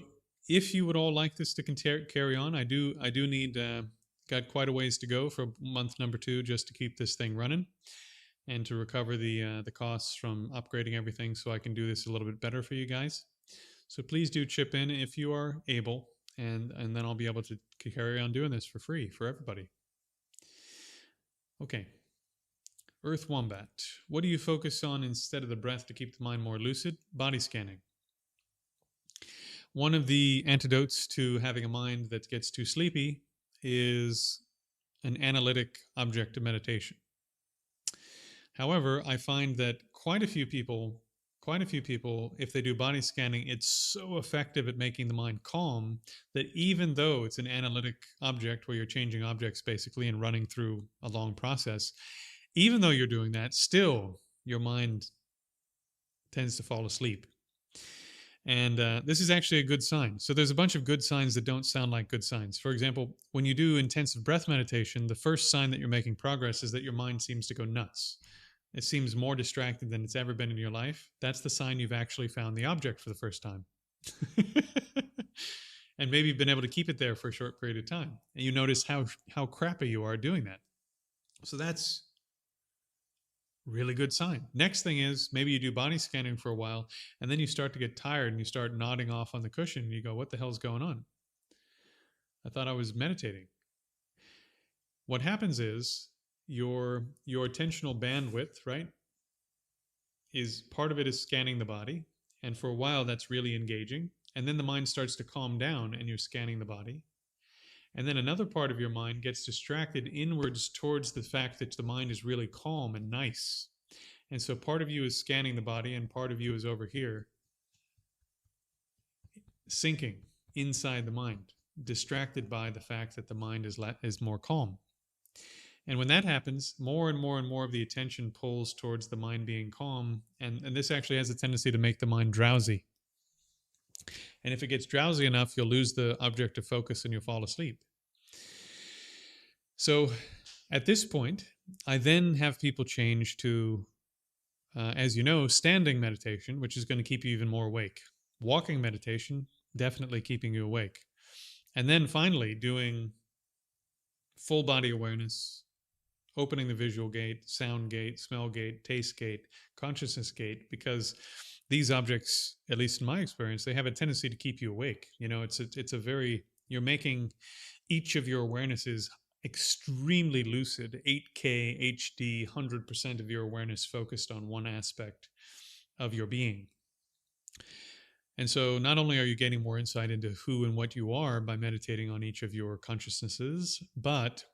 if you would all like this to carry on, I do need got quite a ways to go for month number 2 just to keep this thing running and to recover the costs from upgrading everything so I can do this a little bit better for you guys. So please do chip in if you are able, and then I'll be able to carry on doing this for free for everybody. Okay. Earth Wombat. What do you focus on instead of the breath to keep the mind more lucid? Body scanning. One of the antidotes to having a mind that gets too sleepy is an analytic object of meditation. However, I find that quite a few people, if they do body scanning, it's so effective at making the mind calm that even though it's an analytic object where you're changing objects basically and running through a long process, Even though you're doing that, still your mind tends to fall asleep. And this is actually a good sign. So there's a bunch of good signs that don't sound like good signs. For example, when you do intensive breath meditation, the first sign that you're making progress is that your mind seems to go nuts. It seems more distracted than it's ever been in your life. That's the sign you've actually found the object for the first time. And maybe you've been able to keep it there for a short period of time. And you notice how crappy you are doing that. So that's really good sign. Next thing is maybe you do body scanning for a while and then you start to get tired and you start nodding off on the cushion and you go, what the hell's going on? I thought I was meditating. What happens is your attentional bandwidth, right, is part of it is scanning the body. And for a while that's really engaging. And then the mind starts to calm down and you're scanning the body. And then another part of your mind gets distracted inwards towards the fact that the mind is really calm and nice. And so part of you is scanning the body and part of you is over here sinking inside the mind, distracted by the fact that the mind is more calm. And when that happens, more and more and more of the attention pulls towards the mind being calm. And this actually has a tendency to make the mind drowsy. And if it gets drowsy enough, you'll lose the object of focus and you'll fall asleep. So at this point, I then have people change to, as you know, standing meditation, which is going to keep you even more awake. Walking meditation, definitely keeping you awake. And then finally doing full body awareness, opening the visual gate, sound gate, smell gate, taste gate, consciousness gate, because these objects, at least in my experience, they have a tendency to keep you awake. You know, you're making each of your awarenesses extremely lucid, 8K, HD, 100% of your awareness focused on one aspect of your being. And so not only are you getting more insight into who and what you are by meditating on each of your consciousnesses, but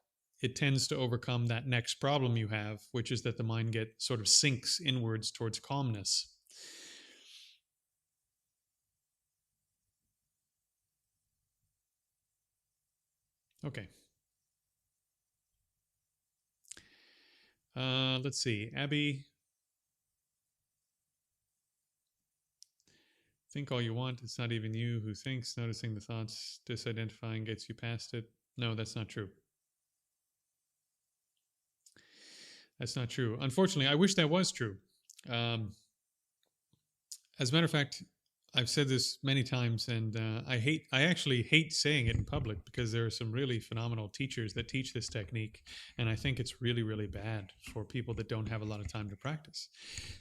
it tends to overcome that next problem you have, which is that the mind sort of sinks inwards towards calmness. Okay. Let's see. Abby, think all you want. It's not even you who thinks. Noticing the thoughts, disidentifying gets you past it. No, that's not true. That's not true. Unfortunately, I wish that was true. As a matter of fact, I've said this many times, and I actually hate saying it in public because there are some really phenomenal teachers that teach this technique, and I think it's really, really bad for people that don't have a lot of time to practice.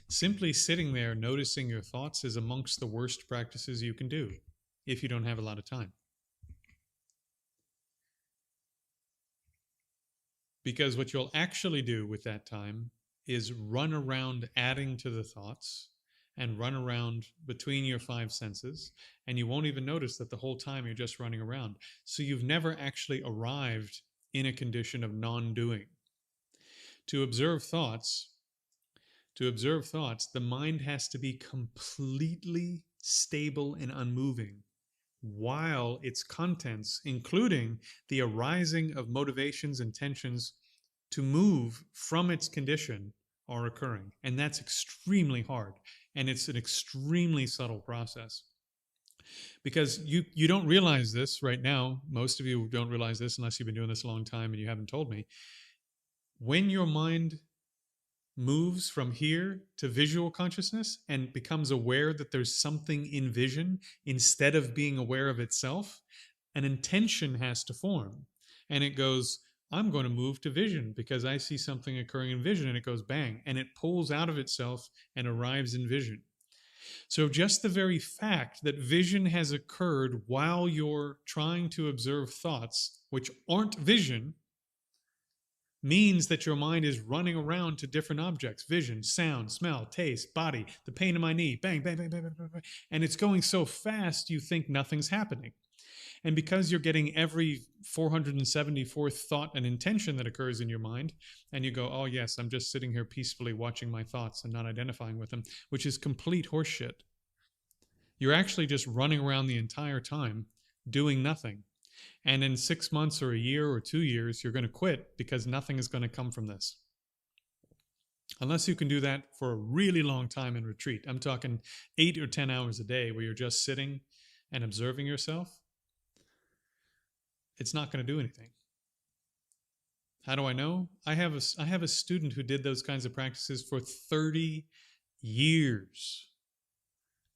Simply sitting there noticing your thoughts is amongst the worst practices you can do if you don't have a lot of time. Because what you'll actually do with that time is run around adding to the thoughts and run around between your five senses, and you won't even notice that the whole time you're just running around. So you've never actually arrived in a condition of non-doing. To observe thoughts, the mind has to be completely stable and unmoving while its contents, including the arising of motivations and tensions to move from its condition, are occurring. And that's extremely hard. And it's an extremely subtle process. Because you don't realize this right now. Most of you don't realize this unless you've been doing this a long time and you haven't told me. When your mind moves from here to visual consciousness and becomes aware that there's something in vision instead of being aware of itself, an intention has to form. And it goes, I'm going to move to vision because I see something occurring in vision, and it goes bang, and it pulls out of itself and arrives in vision. So just the very fact that vision has occurred while you're trying to observe thoughts, which aren't vision, means that your mind is running around to different objects: vision, sound, smell, taste, body, the pain in my knee, bang, bang, bang, bang, bang, bang. And it's going so fast you think nothing's happening. And because you're getting every 474th thought and intention that occurs in your mind, and you go, oh yes, I'm just sitting here peacefully watching my thoughts and not identifying with them, which is complete horseshit. You're actually just running around the entire time doing nothing. And in 6 months or a year or 2 years, you're going to quit because nothing is going to come from this. Unless you can do that for a really long time in retreat. I'm talking 8 or 10 hours a day where you're just sitting and observing yourself. It's not going to do anything. How do I know? I have a student who did those kinds of practices for 30 years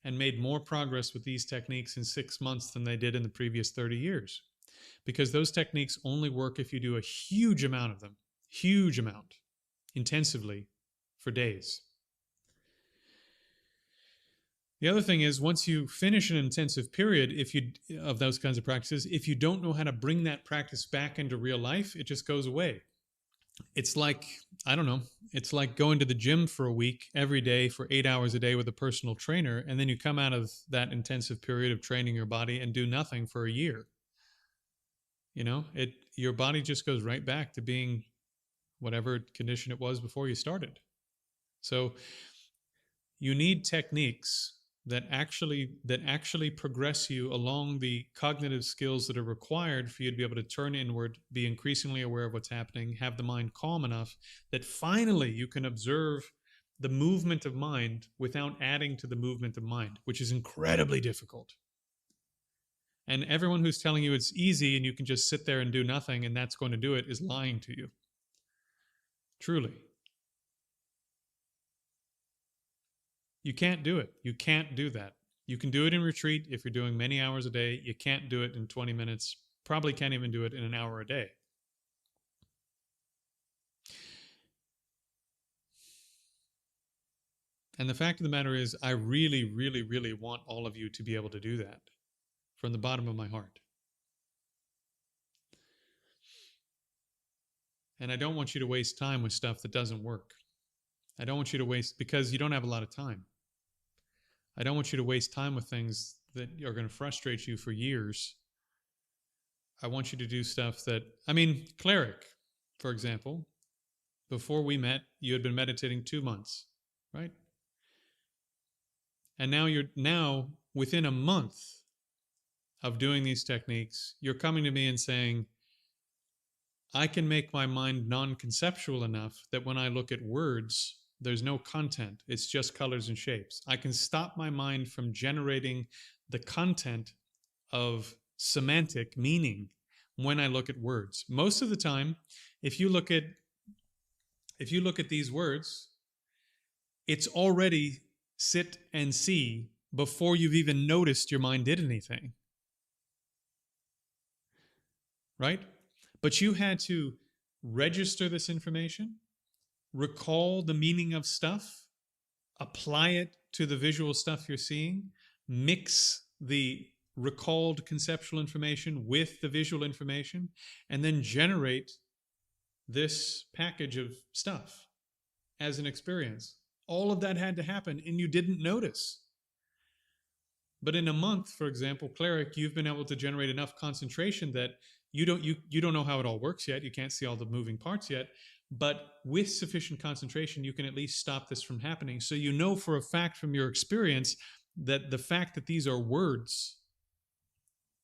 and made more progress with these techniques in 6 months than they did in the previous 30 years. Because those techniques only work if you do a huge amount of them, huge amount, intensively for days. The other thing is, once you finish an intensive period of those kinds of practices, if you don't know how to bring that practice back into real life, it just goes away. It's like, I don't know, it's like going to the gym for a week every day for 8 hours a day with a personal trainer, and then you come out of that intensive period of training your body and do nothing for a year. Your body just goes right back to being whatever condition it was before you started. So you need techniques that actually progress you along the cognitive skills that are required for you to be able to turn inward, be increasingly aware of what's happening, have the mind calm enough that finally you can observe the movement of mind without adding to the movement of mind, which is incredibly difficult. And everyone who's telling you it's easy and you can just sit there and do nothing and that's going to do it is lying to you. Truly. You can't do it. You can't do that. You can do it in retreat if you're doing many hours a day. You can't do it in 20 minutes. Probably can't even do it in an hour a day. And the fact of the matter is, I really, really, really want all of you to be able to do that from the bottom of my heart. And I don't want you to waste time with stuff that doesn't work. I don't want you to waste, because you don't have a lot of time. I don't want you to waste time with things that are going to frustrate you for years. I want you to do stuff that, cleric, for example, before we met, you had been meditating 2 months, right? And now within a month of doing these techniques, you're coming to me and saying, I can make my mind non-conceptual enough that when I look at words, there's no content. It's just colors and shapes. I can stop my mind from generating the content of semantic meaning when I look at words. Most of the time, if you look at these words, it's already sit and see before you've even noticed your mind did anything. Right? But you had to register this information, recall the meaning of stuff, apply it to the visual stuff you're seeing, mix the recalled conceptual information with the visual information, and then generate this package of stuff as an experience. All of that had to happen, and you didn't notice. But in a month, for example, cleric, you've been able to generate enough concentration that you don't know how it all works yet. You can't see all the moving parts yet. But with sufficient concentration, you can at least stop this from happening. So you know for a fact from your experience that the fact that these are words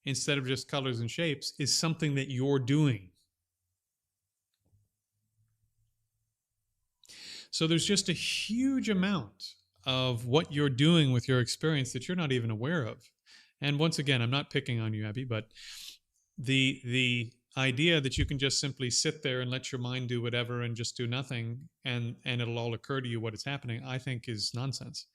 instead of just colors and shapes is something that you're doing. So there's just a huge amount of what you're doing with your experience that you're not even aware of. And once again, I'm not picking on you, Abby, but the idea that you can just simply sit there and let your mind do whatever and just do nothing and it'll all occur to you what is happening, I think is nonsense.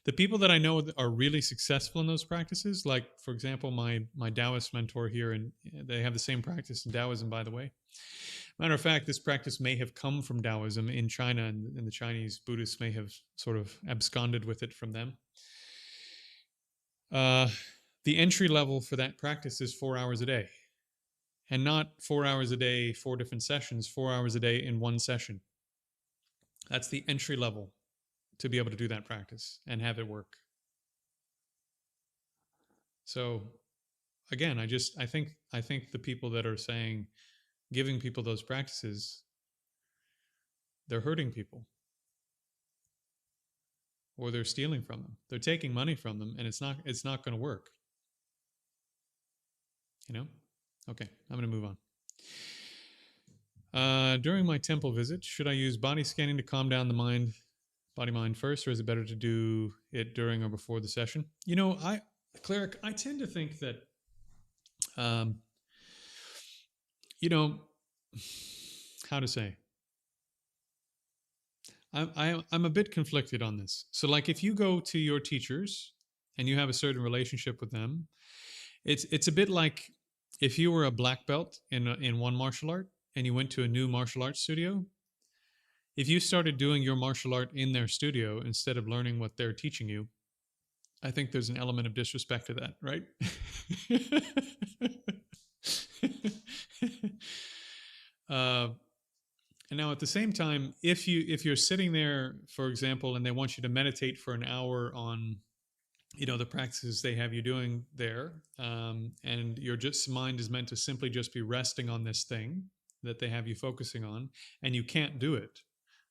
The people that I know that are really successful in those practices, like, for example, my Taoist mentor here, and they have the same practice in Taoism, by the way. Matter of fact, this practice may have come from Taoism in China, and the Chinese Buddhists may have sort of absconded with it from them. The entry level for that practice is 4 hours a day. And not 4 hours a day, 4 different sessions, 4 hours a day in one session. That's the entry level to be able to do that practice and have it work. So again, I think the people that are saying, giving people those practices, they're hurting people. Or they're stealing from them. They're taking money from them, and it's not going to work. Okay, I'm going to move During my temple visit, should I use body scanning to calm down the mind, body mind first, or is it better to do it during or before the session? Cleric, I tend to think that, um, you know, how to say, I'm a bit conflicted on this. So, like, if you go to your teachers and you have a certain relationship with them, it's a bit like if you were a black belt in one martial art and you went to a new martial arts studio. If you started doing your martial art in their studio instead of learning what they're teaching you, I think there's an element of disrespect to that, right? uh, and now at the same time, if you're sitting there, for example, and they want you to meditate for an hour on the practices they have you doing there, and your just mind is meant to simply just be resting on this thing that they have you focusing on, and you can't do it.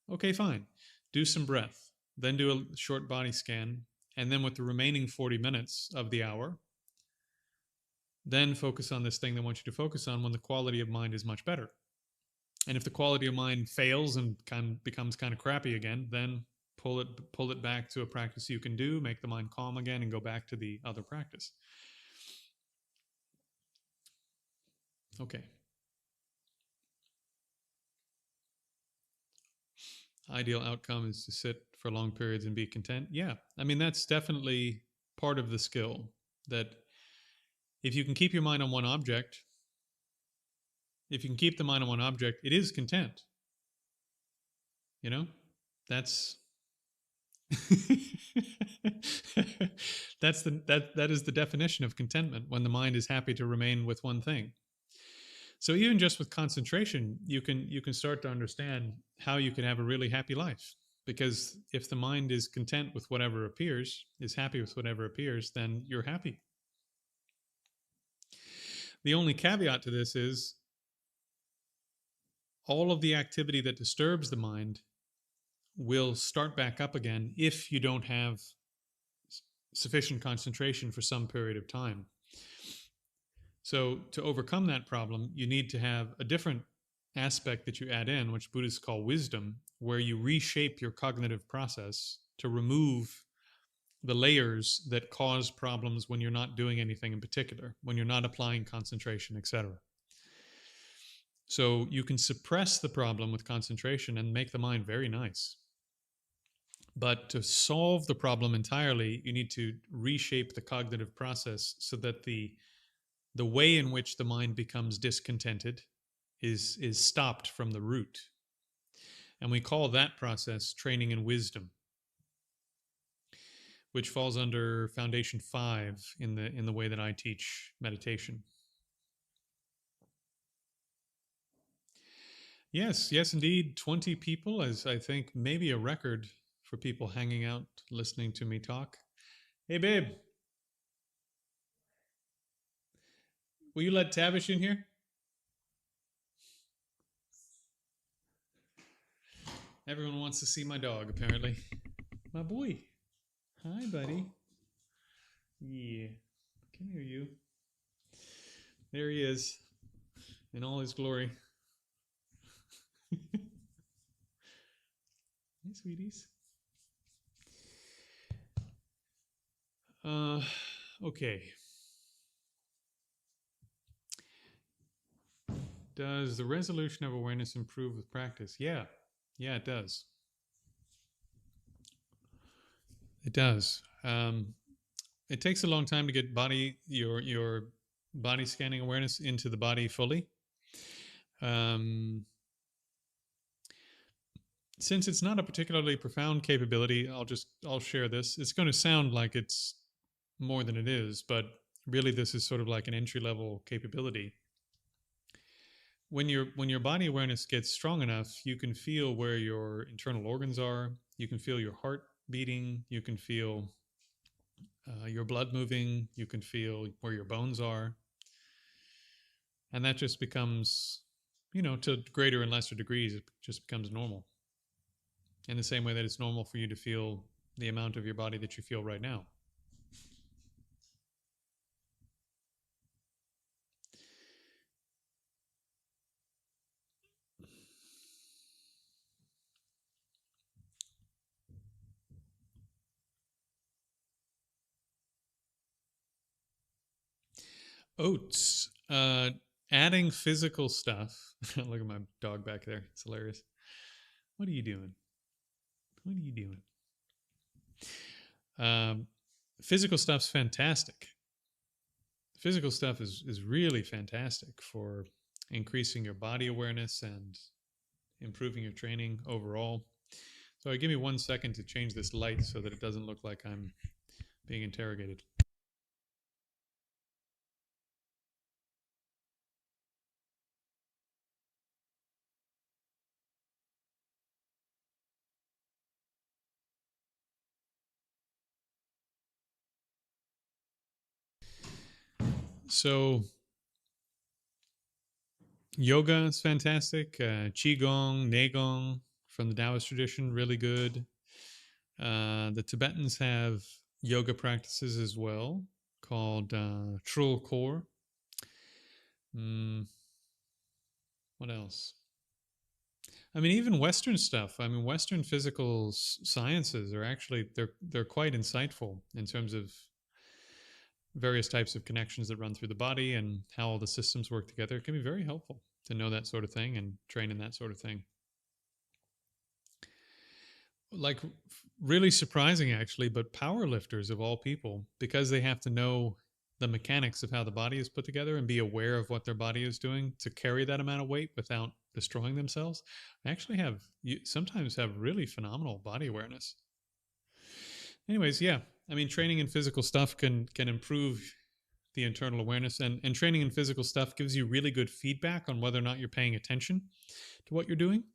Okay, fine. Do some breath, then do a short body scan, and then with the remaining 40 minutes of the hour, then focus on this thing they want you to focus on when the quality of mind is much better. And if the quality of mind fails and becomes kind of crappy again, then pull it back to a practice you can do, make the mind calm again, and go back to the other practice. Okay. Ideal outcome is to sit for long periods and be content. Yeah, I mean, that's definitely part of the skill, that if you can keep your mind on one object, if you can keep the mind on one object, it is content. That's that is the definition of contentment, when the mind is happy to remain with one thing. So even just with concentration, you can start to understand how you can have a really happy life. Because if the mind is content with whatever appears, is happy with whatever appears, then you're happy. The only caveat to this is all of the activity that disturbs the mind will start back up again if you don't have sufficient concentration for some period of time. So to overcome that problem, you need to have a different aspect that you add in, which Buddhists call wisdom, where you reshape your cognitive process to remove the layers that cause problems when you're not doing anything in particular, when you're not applying concentration, etc. So you can suppress the problem with concentration and make the mind very nice. But to solve the problem entirely, you need to reshape the cognitive process so that the way in which the mind becomes discontented is stopped from the root. And we call that process training in wisdom, which falls under Foundation 5 in the way that I teach meditation. Yes, indeed. 20 people is, I think, maybe a record for people hanging out, listening to me talk. Hey, babe. Will you let Tavish in here? Everyone wants to see my dog, apparently. My boy. Hi, buddy. Yeah. Come here, you. There he is, in all his glory. Hey, sweeties. Okay. Does the resolution of awareness improve with practice? Yeah, it does. It does. It takes a long time to get your body scanning awareness into the body fully. Since it's not a particularly profound capability, I'll share this. It's going to sound like it's more than it is, but really this is sort of like an entry-level capability. When your body awareness gets strong enough, you can feel where your internal organs are. You can feel your heart beating. You can feel your blood moving. You can feel where your bones are. And that just becomes, to greater and lesser degrees, it just becomes normal. In the same way that it's normal for you to feel the amount of your body that you feel right now. Oats. Adding physical stuff. Look at my dog back there. It's hilarious. What are you doing? What are you doing? Um, Physical stuff's fantastic. Physical stuff is really fantastic for increasing your body awareness and improving your training overall. So give me 1 second to change this light so that it doesn't look like I'm being interrogated. So yoga is fantastic. Qigong, Neigong from the Taoist tradition, really good. The Tibetans have yoga practices as well called Trul Kor. Mm, what else? I mean, even Western stuff. I mean, Western physical sciences are actually they're quite insightful in terms of various types of connections that run through the body and how all the systems work together. It can be very helpful to know that sort of thing and train in that sort of thing. Like really surprising actually, but power lifters of all people, because they have to know the mechanics of how the body is put together and be aware of what their body is doing to carry that amount of weight without destroying themselves, actually have you sometimes have really phenomenal body awareness. Anyways, yeah, I mean, training in physical stuff can improve the internal awareness, and training in physical stuff gives you really good feedback on whether or not you're paying attention to what you're doing.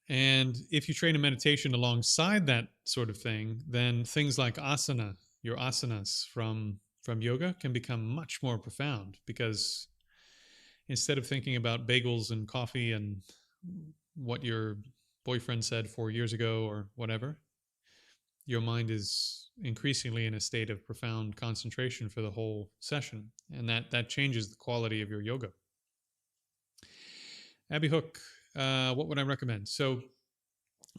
And if you train in meditation alongside that sort of thing, then things like asana, your asanas from yoga, can become much more profound, because instead of thinking about bagels and coffee and what your boyfriend said 4 years ago or whatever, your mind is increasingly in a state of profound concentration for the whole session, and that changes the quality of your yoga. Abby Hook, what would I recommend? So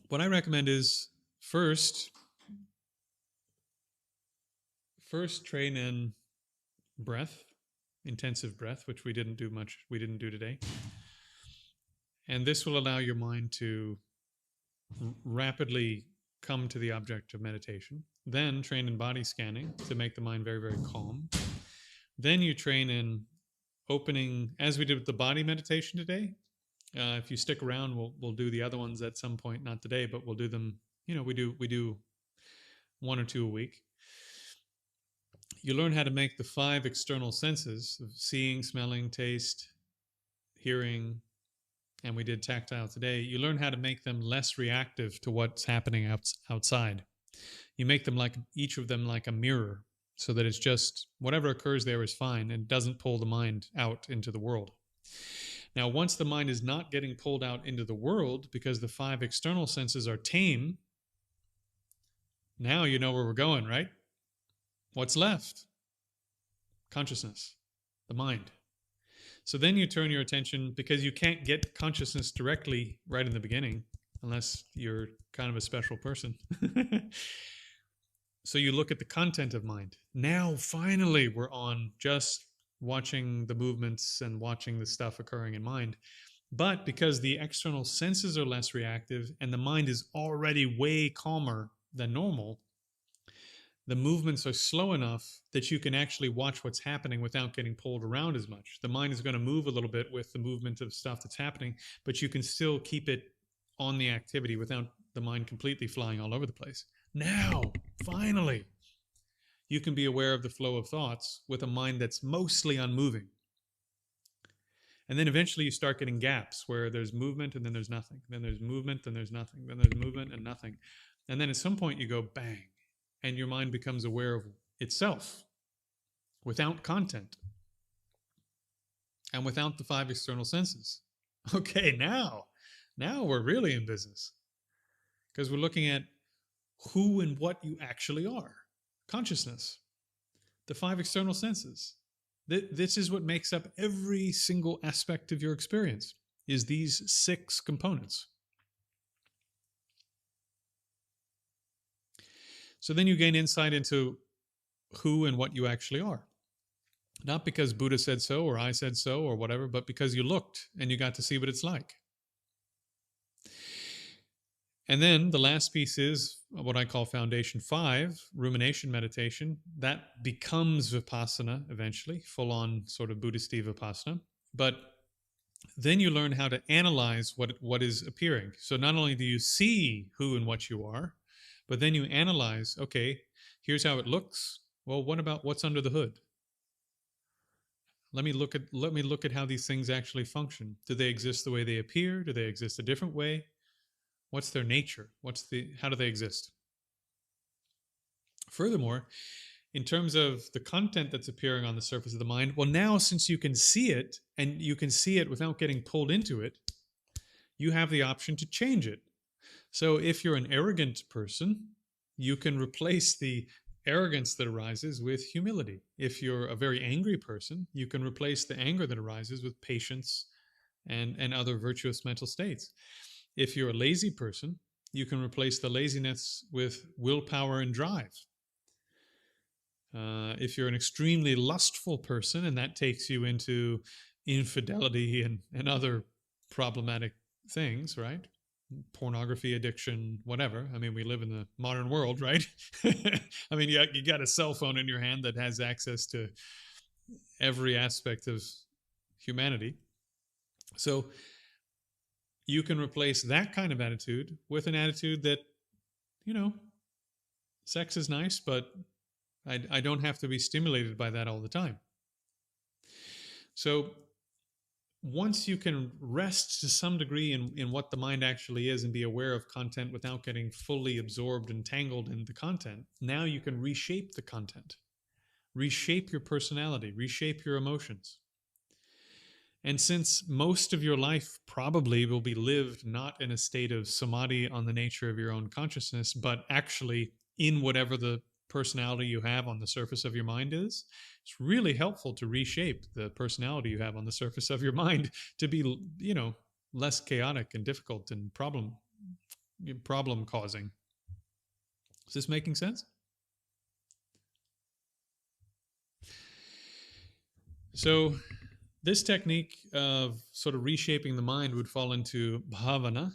what I recommend is first train in breath, intensive breath, which we didn't do today. And this will allow your mind to rapidly come to the object of meditation. Then train in body scanning to make the mind very, very calm. Then you train in opening, as we did with the body meditation today. If you stick around, we'll do the other ones at some point, not today, but we'll do them. We do 1 or 2 a week. You learn how to make the 5 external senses of seeing, smelling, taste, hearing, and we did tactile today. You learn how to make them less reactive to what's happening outside. You make them like each of them like a mirror, so that it's just whatever occurs there is fine and doesn't pull the mind out into the world. Now, once the mind is not getting pulled out into the world because the 5 external senses are tame, now you know where we're going, right? What's left? Consciousness, the mind. So then you turn your attention, because you can't get consciousness directly right in the beginning unless you're kind of a special person. So you look at the content of mind. Now, finally, we're on just watching the movements and watching the stuff occurring in mind. But because the external senses are less reactive and the mind is already way calmer than normal, the movements are slow enough that you can actually watch what's happening without getting pulled around as much. The mind is going to move a little bit with the movement of stuff that's happening, but you can still keep it on the activity without the mind completely flying all over the place. Now, finally, you can be aware of the flow of thoughts with a mind that's mostly unmoving. And then eventually you start getting gaps where there's movement and then there's nothing. Then there's movement and there's nothing. Then there's movement and nothing. And then at some point you go bang, and your mind becomes aware of itself without content and without the 5 external senses. Okay, now we're really in business, because we're looking at who and what you actually are. Consciousness, the 5 external senses. This is what makes up every single aspect of your experience, is these 6 components. So then you gain insight into who and what you actually are. Not because Buddha said so or I said so or whatever, but because you looked and you got to see what it's like. And then the last piece is what I call Foundation 5, rumination meditation. That becomes Vipassana eventually, full on sort of Buddhist Vipassana. But then you learn how to analyze what is appearing. So not only do you see who and what you are, but then you analyze, okay, here's how it looks. Well, what about what's under the hood? Let me look at how these things actually function. Do they exist the way they appear? Do they exist a different way? What's their nature? How do they exist? Furthermore, in terms of the content that's appearing on the surface of the mind, well, now since you can see it and you can see it without getting pulled into it, you have the option to change it. So if you're an arrogant person, you can replace the arrogance that arises with humility. If you're a very angry person, you can replace the anger that arises with patience and other virtuous mental states. If you're a lazy person, you can replace the laziness with willpower and drive. If you're an extremely lustful person, and that takes you into infidelity and other problematic things, right? Pornography addiction, whatever. I mean, we live in the modern world, right? I mean, you got a cell phone in your hand that has access to every aspect of humanity. So you can replace that kind of attitude with an attitude that, sex is nice, but I don't have to be stimulated by that all the time. So once you can rest to some degree in what the mind actually is and be aware of content without getting fully absorbed and tangled in the content, now you can reshape the content, reshape your personality, reshape your emotions. And since most of your life probably will be lived not in a state of samadhi on the nature of your own consciousness, but actually in whatever the personality you have on the surface of your mind is, it's really helpful to reshape the personality you have on the surface of your mind to be, less chaotic and difficult and problem causing. Is this making sense? So this technique of sort of reshaping the mind would fall into bhavana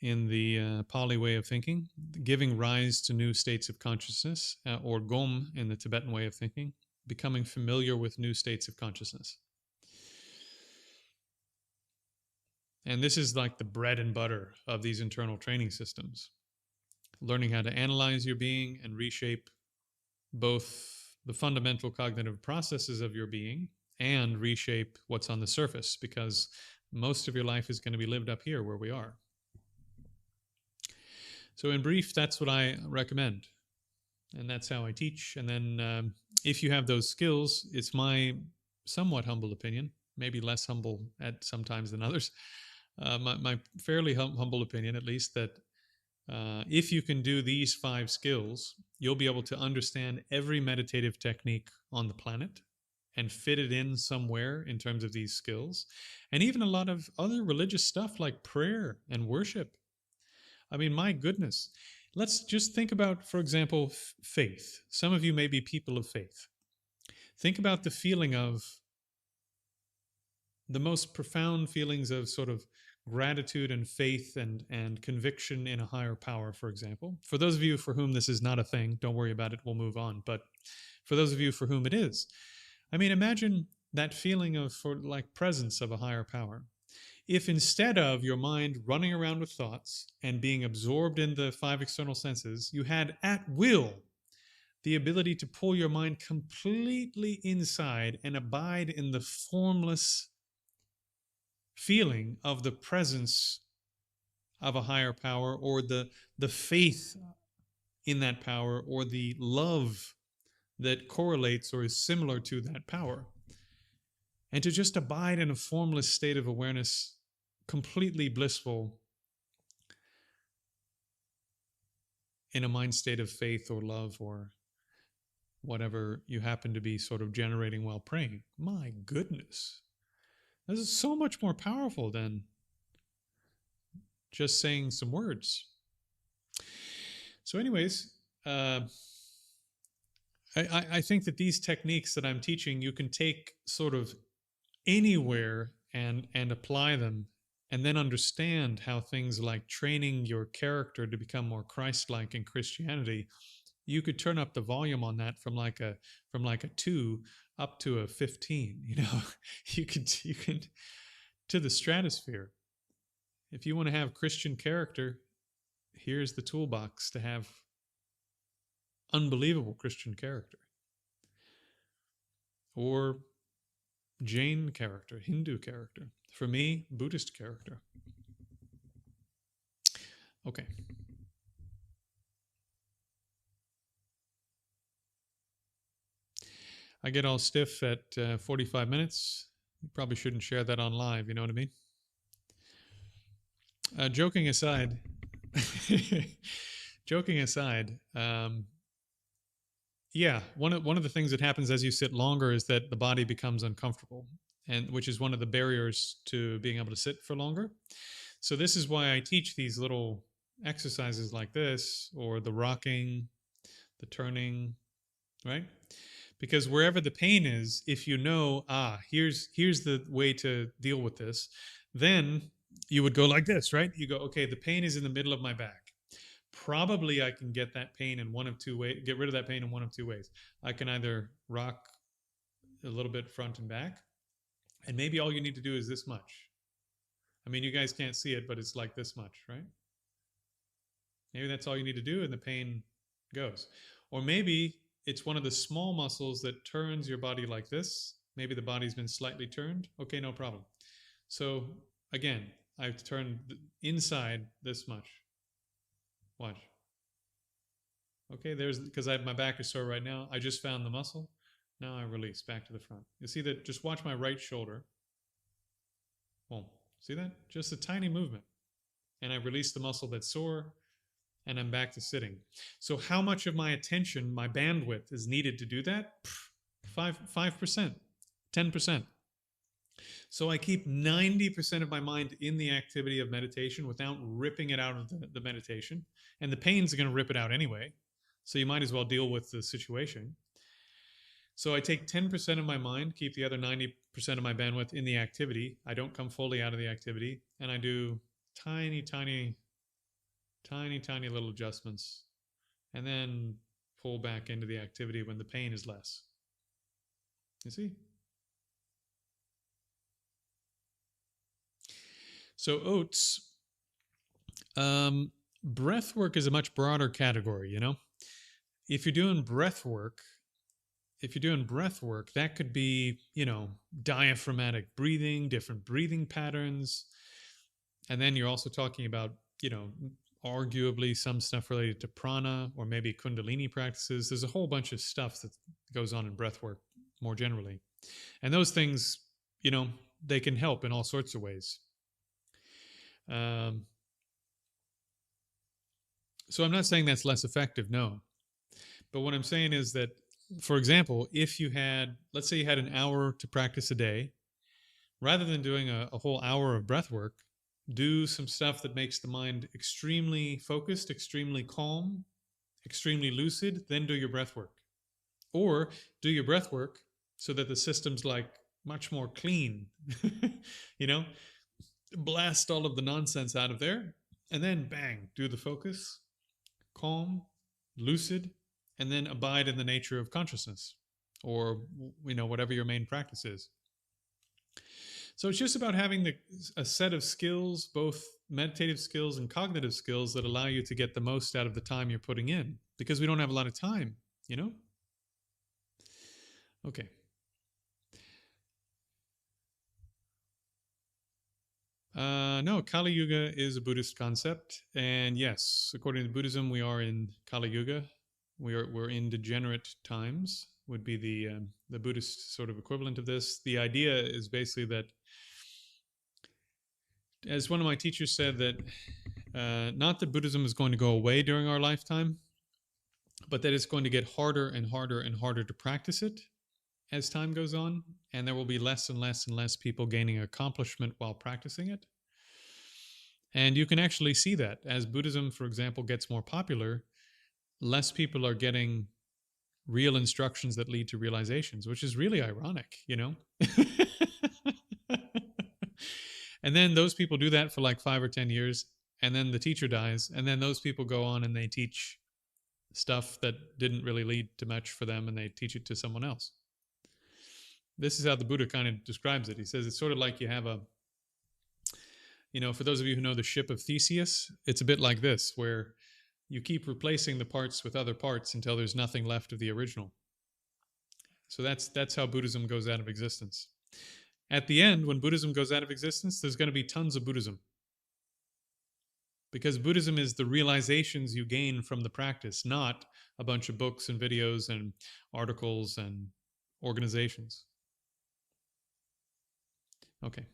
in the Pali way of thinking, giving rise to new states of consciousness, or gom in the Tibetan way of thinking, becoming familiar with new states of consciousness. And this is like the bread and butter of these internal training systems. Learning how to analyze your being and reshape both the fundamental cognitive processes of your being and reshape what's on the surface, because most of your life is going to be lived up here where we are. So in brief, that's what I recommend. And that's how I teach. And then if you have those skills, it's my somewhat humble opinion, maybe less humble at sometimes than others, my fairly humble opinion, at least, that if you can do these 5 skills, you'll be able to understand every meditative technique on the planet and fit it in somewhere in terms of these skills. And even a lot of other religious stuff like prayer and worship. I mean, my goodness. Let's just think about, for example, faith. Some of you may be people of faith. Think about the feeling of the most profound feelings of sort of gratitude and faith and conviction in a higher power, for example. For those of you for whom this is not a thing, don't worry about it, we'll move on. But for those of you for whom it is, I mean, imagine that feeling of presence of a higher power. If instead of your mind running around with thoughts and being absorbed in the 5 external senses, you had at will the ability to pull your mind completely inside and abide in the formless feeling of the presence of a higher power, or the faith in that power, or the love that correlates or is similar to that power, and to just abide in a formless state of awareness, completely blissful, in a mind state of faith or love or whatever you happen to be sort of generating while praying. My goodness. This is so much more powerful than just saying some words. So anyways, I think that these techniques that I'm teaching, you can take sort of anywhere and apply them, and then understand how things like training your character to become more Christ-like in Christianity, you could turn up the volume on that from like a 2 up to a 15. You can to the stratosphere. If you want to have Christian character, here's the toolbox to have unbelievable Christian character, or Jain character, Hindu character. For me, Buddhist character. Okay. I get all stiff at 45 minutes. You probably shouldn't share that on live, you know what I mean? Joking aside, joking aside, yeah, one of the things that happens as you sit longer is that the body becomes uncomfortable, and which is one of the barriers to being able to sit for longer. So this is why I teach these little exercises like this, or the rocking, the turning, right? Because wherever the pain is, if you know, here's the way to deal with this, then you would go like this, right? You go, okay, the pain is in the middle of my back. Probably I can get that pain in one of two ways, get rid of that pain in one of two ways. I can either rock a little bit front and back, and maybe all you need to do is this much. I mean, you guys can't see it, but it's like this much, right? Maybe that's all you need to do, and the pain goes. Or maybe it's one of the small muscles that turns your body like this. Maybe the body's been slightly turned. Okay, no problem. So again, I've turned inside this much. Watch. Okay, there's, because my back is sore right now. I just found the muscle. Now I release back to the front. You see that? Just watch my right shoulder. Boom. See that? Just a tiny movement. And I release the muscle that's sore, and I'm back to sitting. So how much of my attention, my bandwidth, is needed to do that? 5%, 10%. So I keep 90% of my mind in the activity of meditation without ripping it out of the meditation. And the pain's going to rip it out anyway. So you might as well deal with the situation. So I take 10% of my mind, keep the other 90% of my bandwidth in the activity. I don't come fully out of the activity. And I do tiny little adjustments, and then pull back into the activity when the pain is less. You see? So oats, breath work is a much broader category, you know? If you're doing breath work, that could be, diaphragmatic breathing, different breathing patterns. And then you're also talking about, arguably some stuff related to prana, or maybe kundalini practices. There's a whole bunch of stuff that goes on in breath work more generally. And those things, they can help in all sorts of ways. So I'm not saying that's less effective, no. But what I'm saying is that, for example, if you had, let's say you had an hour to practice a day, rather than doing a whole hour of breath work, do some stuff that makes the mind extremely focused, extremely calm, extremely lucid, then do your breath work. Or do your breath work so that the system's like much more clean, blast all of the nonsense out of there, and then bang, do the focus, calm, lucid, and then abide in the nature of consciousness, or whatever your main practice is. So it's just about having a set of skills, both meditative skills and cognitive skills, that allow you to get the most out of the time you're putting in, because we don't have a lot of time, Okay. No, Kali Yuga is a Buddhist concept, and yes, according to Buddhism, we are in Kali Yuga. We're in degenerate times, would be the Buddhist sort of equivalent of this. The idea is basically that, as one of my teachers said, that not that Buddhism is going to go away during our lifetime, but that it's going to get harder and harder and harder to practice it as time goes on, and there will be less and less and less people gaining accomplishment while practicing it. And you can actually see that as Buddhism, for example, gets more popular, less people are getting real instructions that lead to realizations, which is really ironic, you know? And then those people do that for like 5 or 10 years, and then the teacher dies, and then those people go on and they teach stuff that didn't really lead to much for them, and they teach it to someone else. This is how the Buddha kind of describes it. He says it's sort of like you have a, for those of you who know the ship of Theseus, it's a bit like this, where you keep replacing the parts with other parts until there's nothing left of the original. So that's how Buddhism goes out of existence. At the end, when Buddhism goes out of existence, there's going to be tons of Buddhism. Because Buddhism is the realizations you gain from the practice, not a bunch of books and videos and articles and organizations. Okay.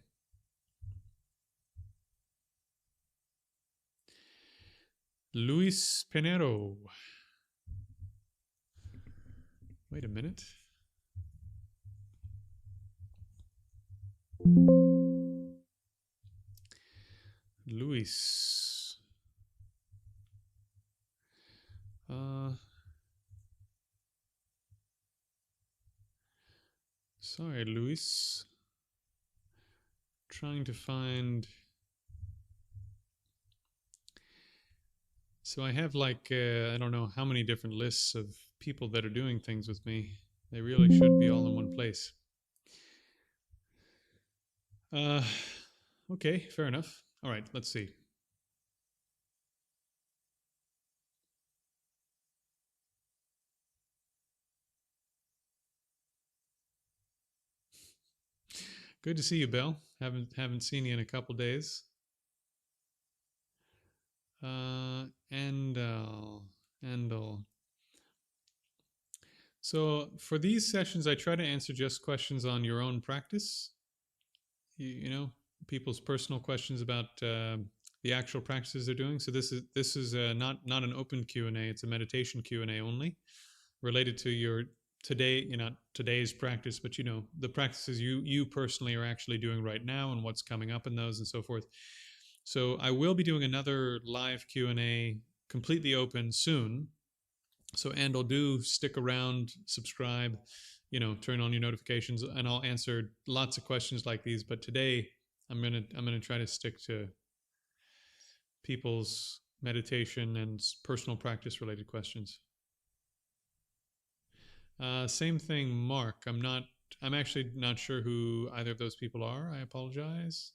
Luis Pinero. Wait a minute. Luis. Sorry, Luis. Trying to find. So I have like, I don't know how many different lists of people that are doing things with me. They really should be all in one place. Okay, fair enough. All right, let's see. Good to see you, Belle. Haven't seen you in a couple days. Endel. So for these sessions, I try to answer just questions on your own practice. You know, people's personal questions about the actual practices they're doing. So this is not an open Q&A. It's a meditation Q&A only, related to your today's practice, but the practices you personally are actually doing right now and what's coming up in those and so forth. So I will be doing another live Q&A, completely open, soon. So Andal, do stick around, subscribe, turn on your notifications, and I'll answer lots of questions like these. But today I'm gonna try to stick to people's meditation and personal practice related questions. Same thing, Mark. I'm actually not sure who either of those people are. I apologize.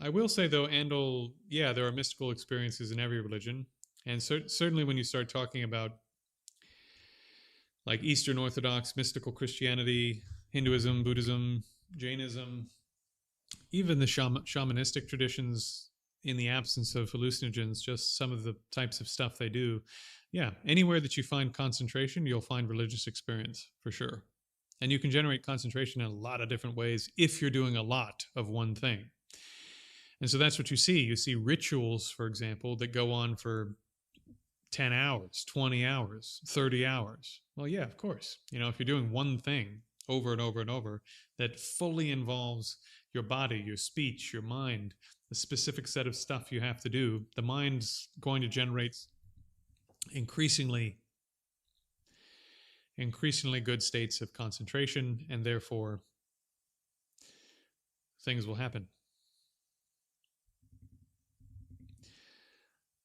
I will say though, Andal, yeah, there are mystical experiences in every religion, and certainly when you start talking about like Eastern Orthodox, mystical Christianity, Hinduism, Buddhism, Jainism, even the shamanistic traditions, in the absence of hallucinogens, just some of the types of stuff they do. Yeah, anywhere that you find concentration, you'll find religious experience for sure. And you can generate concentration in a lot of different ways if you're doing a lot of one thing. And so that's what you see. You see rituals, for example, that go on for 10 hours, 20 hours, 30 hours. Well, yeah, of course. If you're doing one thing over and over and over that fully involves your body, your speech, your mind, the specific set of stuff you have to do, the mind's going to generate increasingly good states of concentration, and therefore things will happen.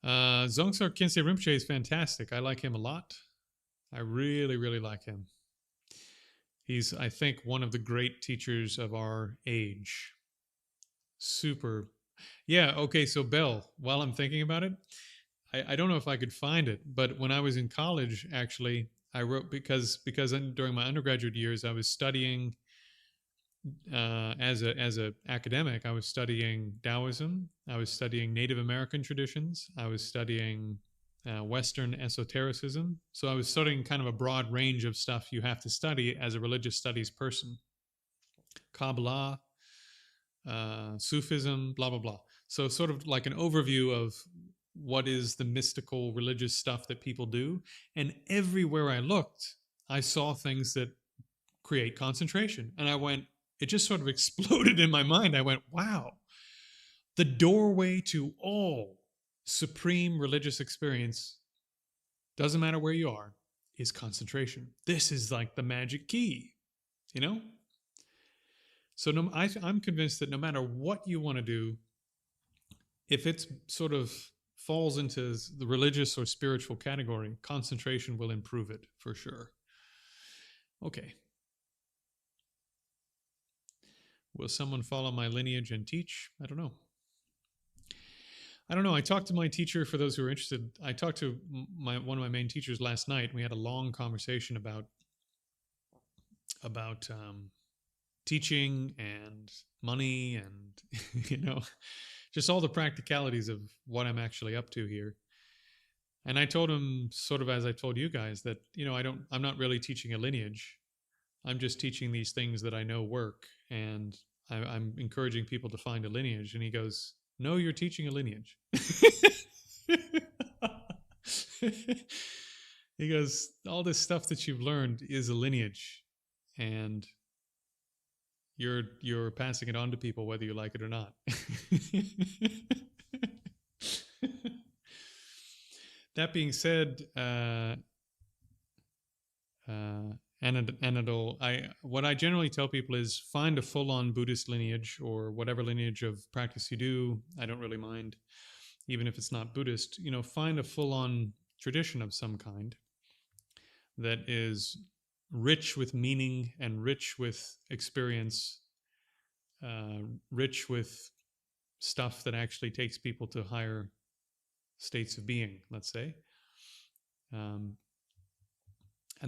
Dzongtsar Khyentse Rinpoche is fantastic. I like him a lot. I really, really like him. He's, I think, one of the great teachers of our age. Super. Yeah, okay, so Belle, while I'm thinking about it, I don't know if I could find it, but when I was in college, actually, I wrote, because during my undergraduate years, I was studying as a academic. I was studying Taoism. I was studying Native American traditions. I was studying Western esotericism. So I was studying kind of a broad range of stuff you have to study as a religious studies person. Kabbalah, Sufism, blah, blah, blah. So sort of like an overview of what is the mystical religious stuff that people do. And everywhere I looked, I saw things that create concentration. And I went, it just sort of exploded in my mind. I went, wow, the doorway to all supreme religious experience doesn't matter where you are, is concentration. This is like the magic key, you know? So I'm convinced that no matter what you want to do, if it's sort of falls into the religious or spiritual category, concentration will improve it for sure. Okay. Will someone follow my lineage and teach? I don't know. I talked to my teacher. For those who are interested, I talked to one of my main teachers last night. We had a long conversation about teaching and money and just all the practicalities of what I'm actually up to here. And I told him, sort of as I told you guys, that I'm not really teaching a lineage. I'm just teaching these things that I know work, and I'm encouraging people to find a lineage. And he goes, "No, you're teaching a lineage." He goes, "All this stuff that you've learned is a lineage, and you're passing it on to people whether you like it or not." That being said, Anadol, what I generally tell people is find a full-on Buddhist lineage or whatever lineage of practice you do. I don't really mind, even if it's not Buddhist. Find a full-on tradition of some kind that is rich with meaning and rich with experience, rich with stuff that actually takes people to higher states of being, let's say. And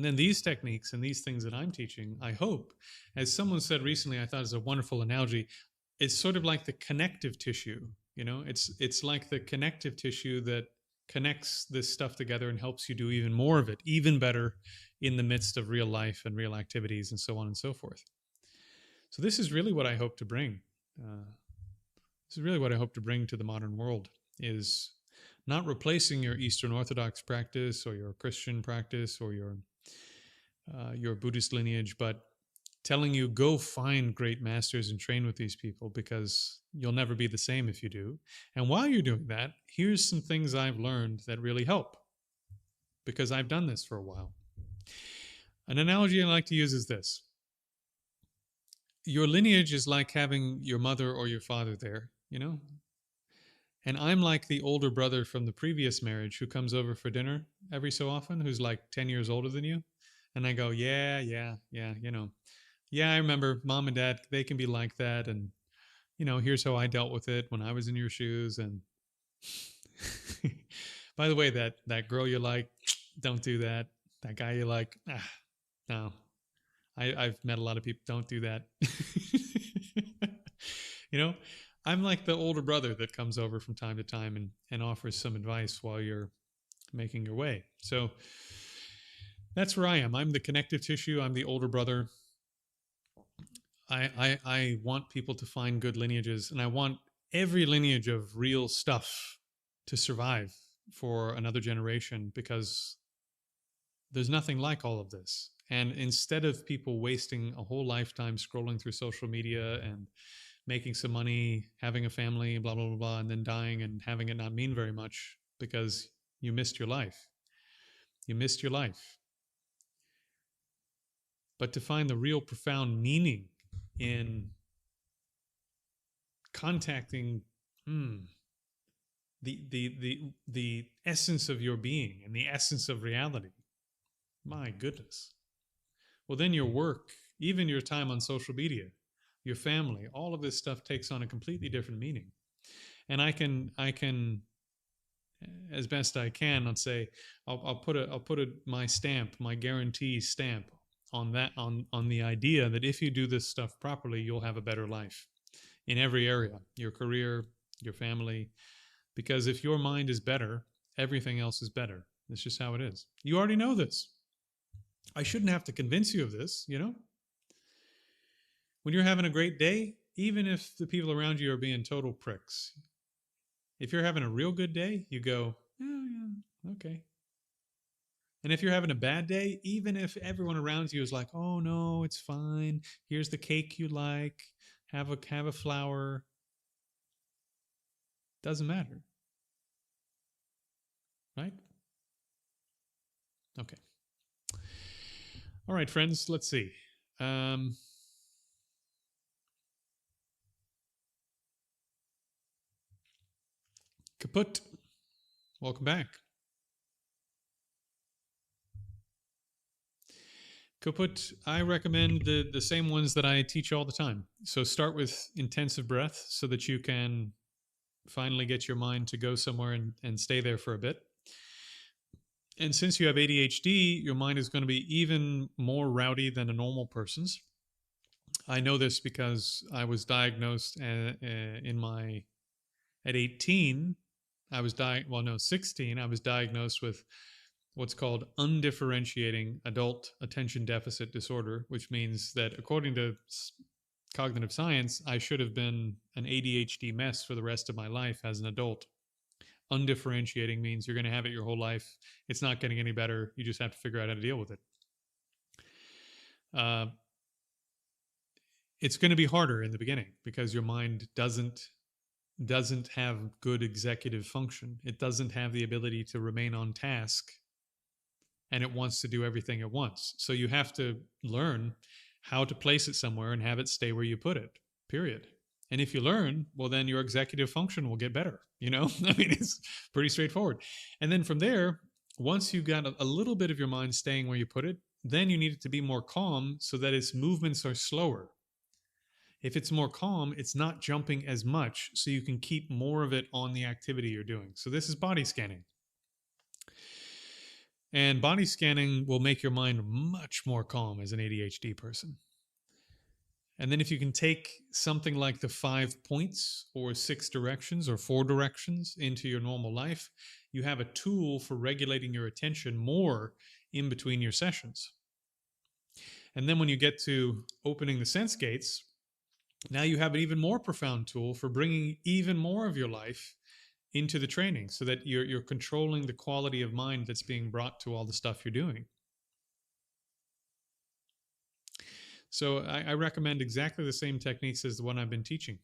then these techniques and these things that I'm teaching, I hope, as someone said recently, I thought is a wonderful analogy. It's sort of like the connective tissue. It's like the connective tissue that connects this stuff together and helps you do even more of it, even better in the midst of real life and real activities and so on and so forth. So this is really what I hope to bring. This is really what I hope to bring to the modern world, is not replacing your Eastern Orthodox practice or your Christian practice or your Buddhist lineage, but telling you go find great masters and train with these people, because you'll never be the same if you do. And while you're doing that, here's some things I've learned that really help, because I've done this for a while. An analogy I like to use is this. Your lineage is like having your mother or your father there, and I'm like the older brother from the previous marriage who comes over for dinner every so often, who's like 10 years older than you. And I go, yeah, I remember mom and dad, they can be like that. And, here's how I dealt with it when I was in your shoes. And by the way, that girl you like, don't do that. That guy you like, no. I've met a lot of people, don't do that. I'm like the older brother that comes over from time to time and offers some advice while you're making your way. So that's where I am. I'm the connective tissue. I'm the older brother. I want people to find good lineages, and I want every lineage of real stuff to survive for another generation, because there's nothing like all of this. And instead of people wasting a whole lifetime scrolling through social media and making some money, having a family, blah, blah, blah, blah, and then dying and having it not mean very much because you missed your life. You missed your life. But to find the real profound meaning in contacting the essence of your being and the essence of reality, my goodness. Well, then your work, even your time on social media, your family, all of this stuff takes on a completely different meaning. And I can, as best I can, let's say, I'll put my stamp, my guarantee stamp on that, on the idea that if you do this stuff properly, you'll have a better life in every area, your career, your family, because if your mind is better, everything else is better. That's just how it is. You already know this. I shouldn't have to convince you of this, When you're having a great day, even if the people around you are being total pricks, if you're having a real good day, you go, oh, yeah, okay. And if you're having a bad day, even if everyone around you is like, oh, no, it's fine. Here's the cake you like. Have a flower. Doesn't matter. Right? Okay. All right, friends, let's see. Kaput. Welcome back. Kaput, I recommend the same ones that I teach all the time. So start with intensive breath so that you can finally get your mind to go somewhere and stay there for a bit. And since you have ADHD, your mind is going to be even more rowdy than a normal person's. I know this because I was diagnosed at 18. I was 16. I was diagnosed with what's called undifferentiating adult attention deficit disorder, which means that according to cognitive science, I should have been an ADHD mess for the rest of my life as an adult. Undifferentiating means you're going to have it your whole life. It's not getting any better. You just have to figure out how to deal with it. Uh, it's going to be harder in the beginning because your mind doesn't have good executive function. It doesn't have the ability to remain on task, and it wants to do everything at once. So you have to learn how to place it somewhere and have it stay where you put it. Period. And if you learn, well, then your executive function will get better. I mean, it's pretty straightforward. And then from there, once you got a little bit of your mind staying where you put it, then you need it to be more calm so that its movements are slower. If it's more calm, it's not jumping as much, so you can keep more of it on the activity you're doing. So this is body scanning. And body scanning will make your mind much more calm as an ADHD person. And then if you can take something like the 5 points or 6 directions or 4 directions into your normal life, you have a tool for regulating your attention more in between your sessions. And then when you get to opening the sense gates, now you have an even more profound tool for bringing even more of your life into the training so that you're controlling the quality of mind that's being brought to all the stuff you're doing. So I recommend exactly the same techniques as the one I've been teaching.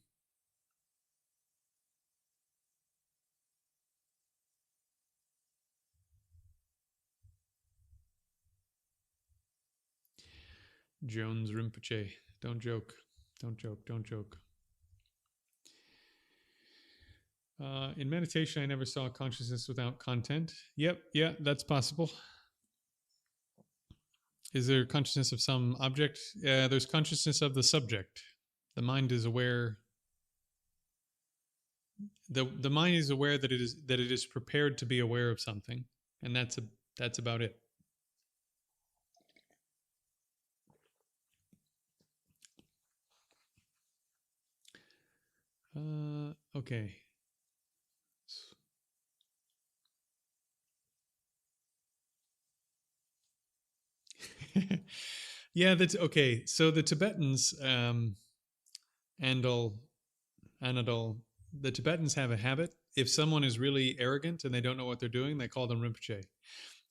Jones Rinpoche. Don't joke. Don't joke. Don't joke. In meditation, I never saw consciousness without content. Yep, yeah, that's possible. Is there consciousness of some object? There's consciousness of the subject. The mind is aware. The mind is aware that it is prepared to be aware of something, and that's about it. Okay. Yeah, that's okay. So the Tibetans, Andal, Anadol, the Tibetans have a habit. If someone is really arrogant and they don't know what they're doing, they call them Rinpoche.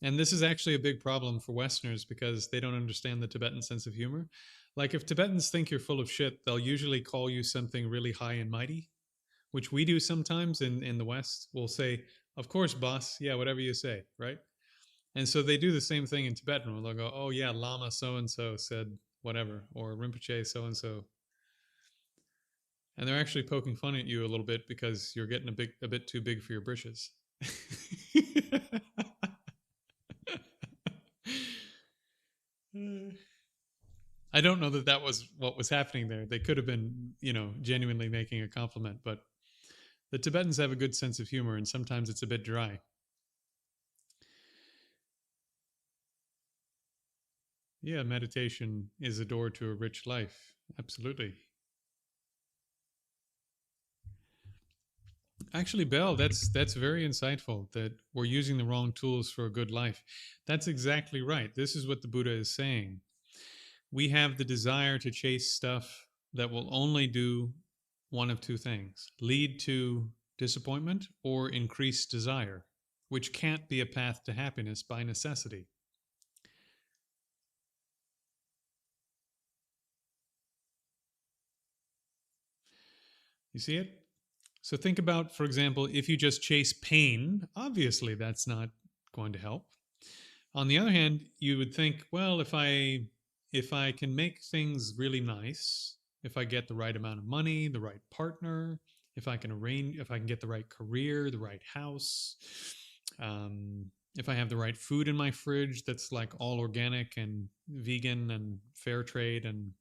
And this is actually a big problem for Westerners because they don't understand the Tibetan sense of humor. Like if Tibetans think you're full of shit, they'll usually call you something really high and mighty, which we do sometimes in the West. We'll say, of course, boss. Yeah, whatever you say, right? And so they do the same thing in Tibetan where they'll go, oh, yeah, Lama so and so said whatever, or Rinpoche so and so. And they're actually poking fun at you a little bit because you're getting a bit too big for your britches. I don't know that was what was happening there. They could have been, genuinely making a compliment, but the Tibetans have a good sense of humor, and sometimes it's a bit dry. Yeah, meditation is a door to a rich life. Absolutely. Actually, Bell, that's very insightful that we're using the wrong tools for a good life. That's exactly right. This is what the Buddha is saying. We have the desire to chase stuff that will only do one of two things: lead to disappointment or increase desire, which can't be a path to happiness by necessity. You see it? So think about, for example, if you just chase pain, obviously that's not going to help. On the other hand, you would think, well, if I can make things really nice, if I get the right amount of money, the right partner, if I can get the right career, the right house, um, if I have the right food in my fridge that's like all organic and vegan and fair trade and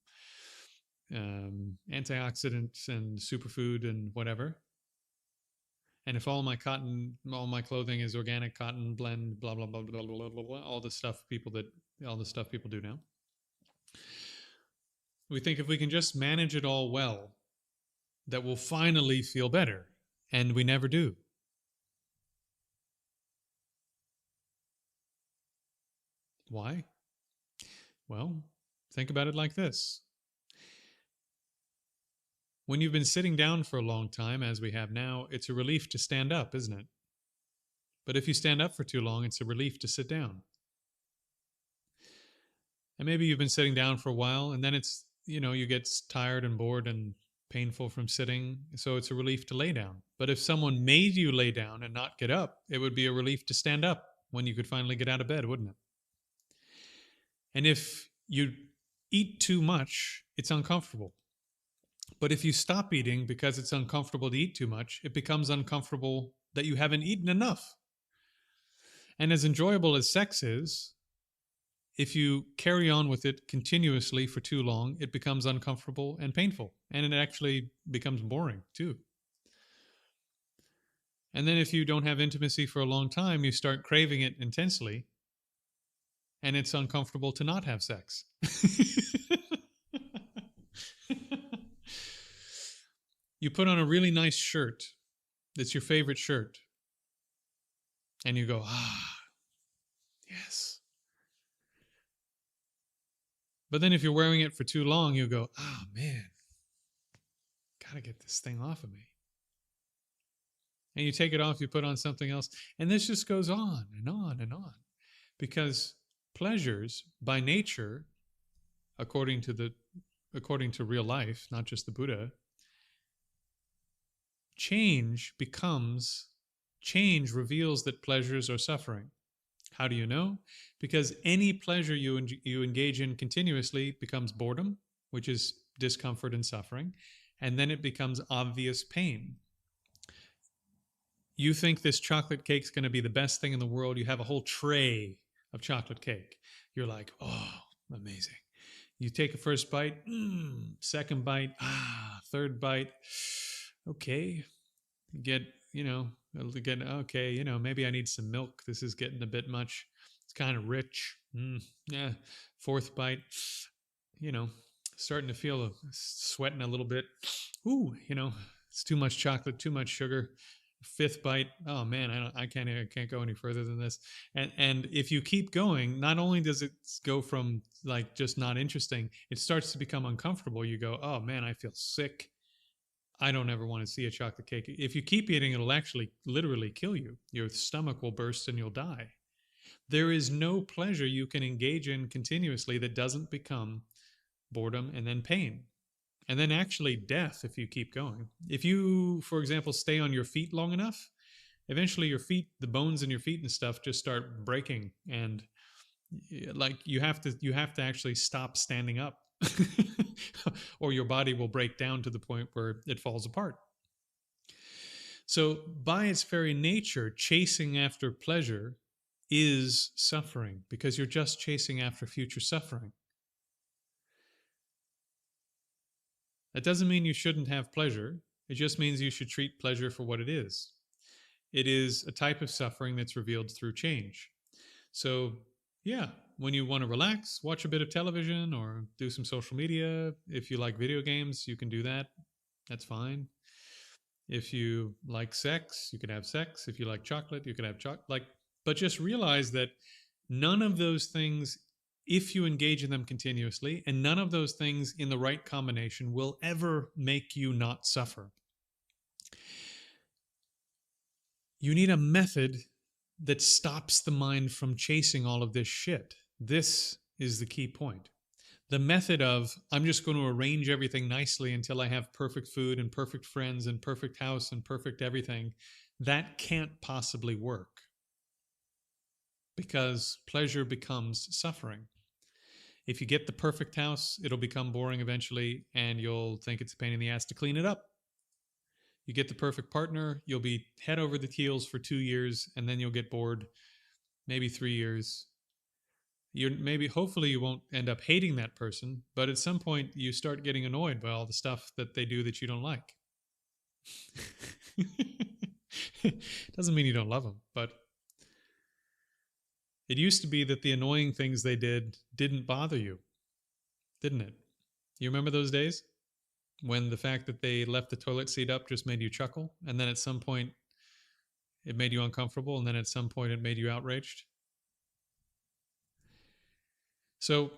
antioxidants and superfood and whatever, and if all my clothing is organic cotton blend, blah blah blah blah blah blah blah, all the stuff people do now. We think if we can just manage it all well, that we'll finally feel better, and we never do. Why? Well, think about it like this. When you've been sitting down for a long time, as we have now, it's a relief to stand up, isn't it? But if you stand up for too long, it's a relief to sit down. And maybe you've been sitting down for a while, and then you get tired and bored and painful from sitting, so it's a relief to lay down. But if someone made you lay down and not get up, it would be a relief to stand up when you could finally get out of bed, wouldn't it? And if you eat too much, it's uncomfortable. But if you stop eating because it's uncomfortable to eat too much, it becomes uncomfortable that you haven't eaten enough. And as enjoyable as sex is, if you carry on with it continuously for too long, it becomes uncomfortable and painful. And it actually becomes boring too. And then if you don't have intimacy for a long time, you start craving it intensely. And it's uncomfortable to not have sex. You put on a really nice shirt that's your favorite shirt. And you go, yes. But then if you're wearing it for too long, you go, oh man, gotta get this thing off of me. And you take it off, you put on something else, and this just goes on and on and on. Because pleasures, by nature, according to real life, not just the Buddha, change reveals that pleasures are suffering. How do you know? Because any pleasure you engage in continuously becomes boredom, which is discomfort and suffering, and then it becomes obvious pain. You think this chocolate cake's going to be the best thing in the world. You have a whole tray of chocolate cake. You're like, oh, amazing. You take a first bite, second bite, third bite, okay. Okay, maybe I need some milk. This is getting a bit much. It's kind of rich. Yeah. Fourth bite, starting to feel sweating a little bit. Ooh, it's too much chocolate, too much sugar. Fifth bite, oh man, I can't go any further than this. And if you keep going, not only does it go from like just not interesting, it starts to become uncomfortable. You go, oh man, I feel sick. I don't ever want to see a chocolate cake. If you keep eating, it'll actually literally kill you. Your stomach will burst and you'll die. There is no pleasure you can engage in continuously that doesn't become boredom and then pain. And then actually death if you keep going. If you, for example, stay on your feet long enough, eventually your feet, the bones in your feet and stuff just start breaking, and like you have to actually stop standing up or your body will break down to the point where it falls apart. So by its very nature, chasing after pleasure is suffering, because you're just chasing after future suffering. That doesn't mean you shouldn't have pleasure. It just means you should treat pleasure for what it is. It is a type of suffering that's revealed through change. So, yeah, when you want to relax, watch a bit of television or do some social media. If you like video games, you can do that. That's fine. If you like sex, you can have sex. If you like chocolate, you can have chocolate. But just realize that none of those things, if you engage in them continuously, and none of those things in the right combination will ever make you not suffer. You need a method that stops the mind from chasing all of this shit. This is the key point. The method of, I'm just going to arrange everything nicely until I have perfect food and perfect friends and perfect house and perfect everything, that can't possibly work. because pleasure becomes suffering. If you get the perfect house, it'll become boring eventually, and you'll think it's a pain in the ass to clean it up. You get the perfect partner, you'll be head over the heels for 2 years, and then you'll get bored, maybe 3 years. Hopefully, you won't end up hating that person, but at some point, you start getting annoyed by all the stuff that they do that you don't like. Doesn't mean you don't love them, but it used to be that the annoying things they didn't bother you, didn't it? You remember those days when the fact that they left the toilet seat up just made you chuckle, and then at some point it made you uncomfortable, and then at some point it made you outraged? So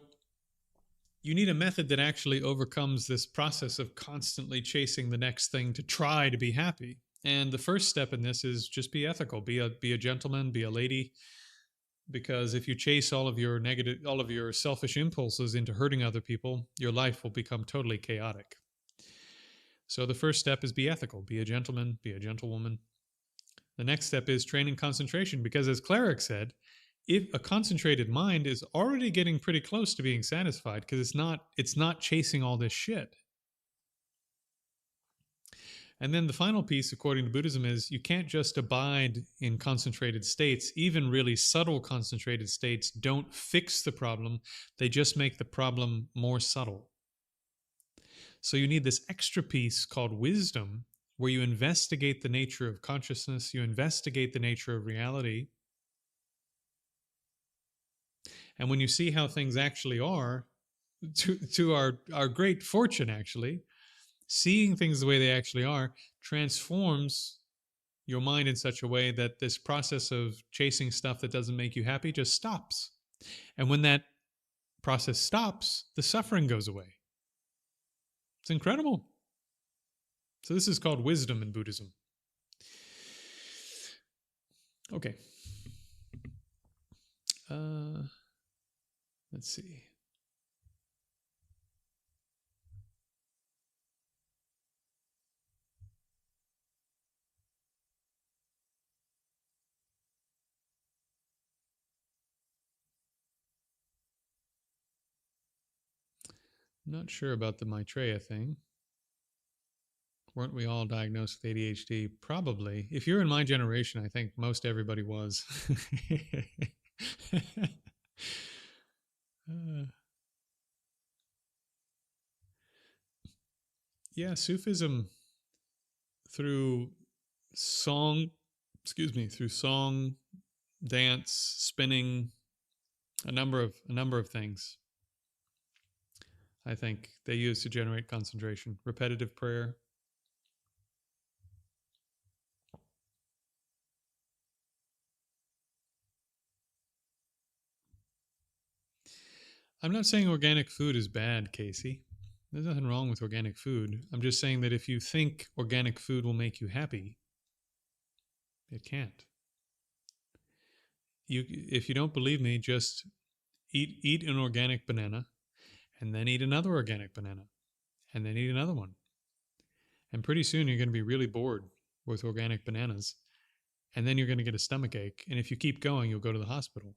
you need a method that actually overcomes this process of constantly chasing the next thing to try to be happy. And the first step in this is just be ethical, be a gentleman, be a lady. Because if you chase all of your selfish impulses into hurting other people, your life will become totally chaotic. So the first step is be ethical, be a gentleman, be a gentlewoman. The next step is training concentration, because as Cleric said, if a concentrated mind is already getting pretty close to being satisfied, because it's not chasing all this shit. And then the final piece, according to Buddhism, is you can't just abide in concentrated states. Even really subtle concentrated states don't fix the problem. They just make the problem more subtle. So you need this extra piece called wisdom, where you investigate the nature of consciousness, you investigate the nature of reality. And when you see how things actually are, to our great fortune, actually, seeing things the way they actually are transforms your mind in such a way that this process of chasing stuff that doesn't make you happy just stops. And when that process stops, the suffering goes away. It's incredible. So this is called wisdom in Buddhism. Okay. Let's see. Not sure about the Maitreya thing. Weren't we all diagnosed with ADHD? Probably. If you're in my generation, I think most everybody was. Yeah, Sufism through through song, dance, spinning, a number of things. I think they use to generate concentration. Repetitive prayer. I'm not saying organic food is bad, Casey. There's nothing wrong with organic food. I'm just saying that if you think organic food will make you happy, it can't. If you don't believe me, just eat an organic banana, and then eat another organic banana, and then eat another one. And pretty soon you're going to be really bored with organic bananas, and then you're going to get a stomach ache. And if you keep going, you'll go to the hospital.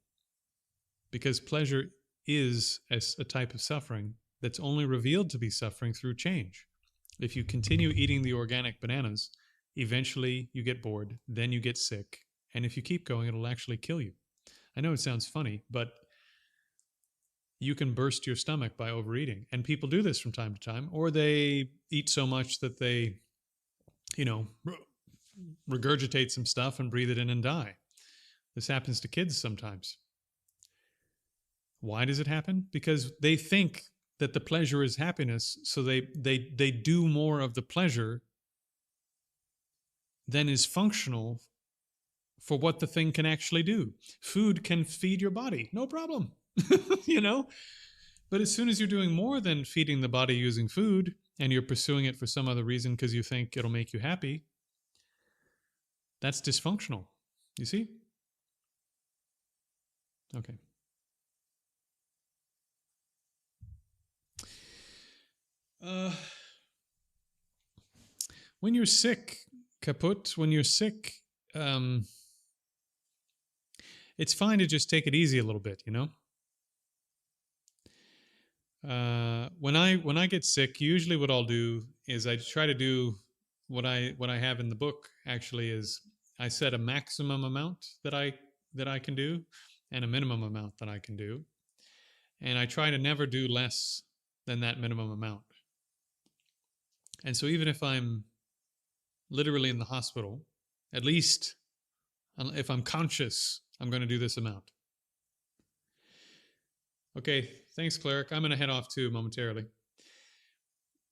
Because pleasure is a type of suffering that's only revealed to be suffering through change. If you continue eating the organic bananas, eventually you get bored, then you get sick, and if you keep going, it'll actually kill you. I know it sounds funny, but you can burst your stomach by overeating. And people do this from time to time, or they eat so much that they, regurgitate some stuff and breathe it in and die. This happens to kids sometimes. Why does it happen? Because they think that the pleasure is happiness, so they do more of the pleasure than is functional for what the thing can actually do. Food can feed your body, no problem. But as soon as you're doing more than feeding the body using food, and you're pursuing it for some other reason because you think it'll make you happy, that's dysfunctional. You see? Okay. When you're sick, when you're sick, It's fine to just take it easy a little bit, you know. When I get sick, usually what I'll do is I try to do what I have in the book. Actually, is I set a maximum amount that I can do, and a minimum amount that I can do, and I try to never do less than that minimum amount. And so even if I'm literally in the hospital, at least if I'm conscious, I'm going to do this amount. Okay, thanks, Cleric. I'm going to head off too momentarily.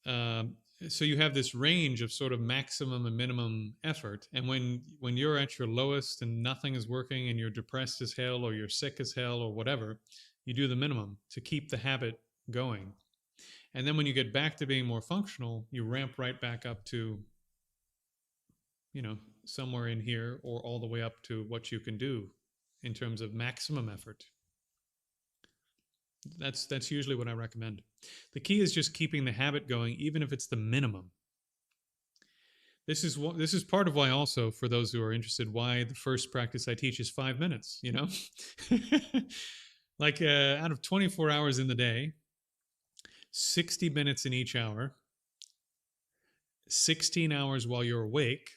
Um, so you have this range of sort of maximum and minimum effort, and when you're at your lowest and nothing is working and you're depressed as hell or you're sick as hell or whatever, you do the minimum to keep the habit going. And then when you get back to being more functional, you ramp right back up to, you know, somewhere in here or all the way up to what you can do in terms of maximum effort. That's usually what I recommend. The key is just keeping the habit going, even if it's the minimum. This is part of why also, for those who are interested, why the first practice I teach is 5 minutes. You know, like out of 24 hours in the day, 60 minutes in each hour, 16 hours while you're awake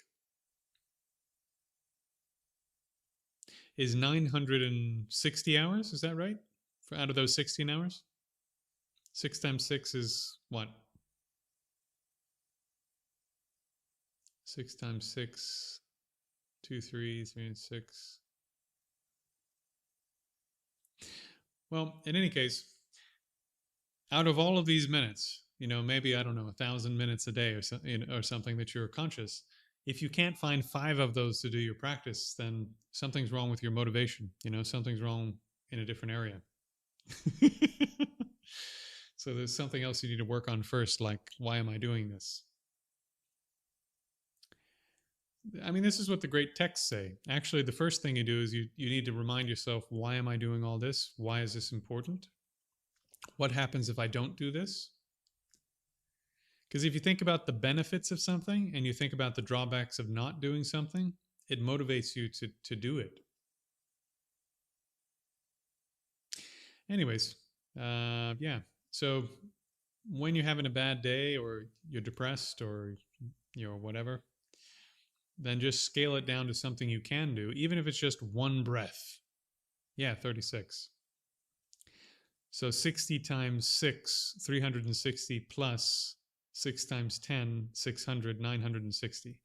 is 960 hours. Is that right? Out of those 16 hours, 6 times 6 is what? 6 times 6, 2, 3, 3 and 6. Well, in any case, out of all of these minutes, you know, maybe, I don't know, 1,000 minutes a day or, or something that you're conscious. If you can't find 5 of those to do your practice, then something's wrong with your motivation. You know, something's wrong in a different area. So there's something else you need to work on first, like, why am I doing this? I mean, this is what the great texts say. Actually, the first thing you do is you need to remind yourself, why am I doing all this? Why is this important? What happens if I don't do this? Because if you think about the benefits of something and you think about the drawbacks of not doing something, it motivates you to do it. Anyways, yeah. So when you're having a bad day or you're depressed or you're whatever, then just scale it down to something you can do, even if it's just one breath. Yeah, 36. So 60 times 6, 360 plus 6 times 10, 600, 960.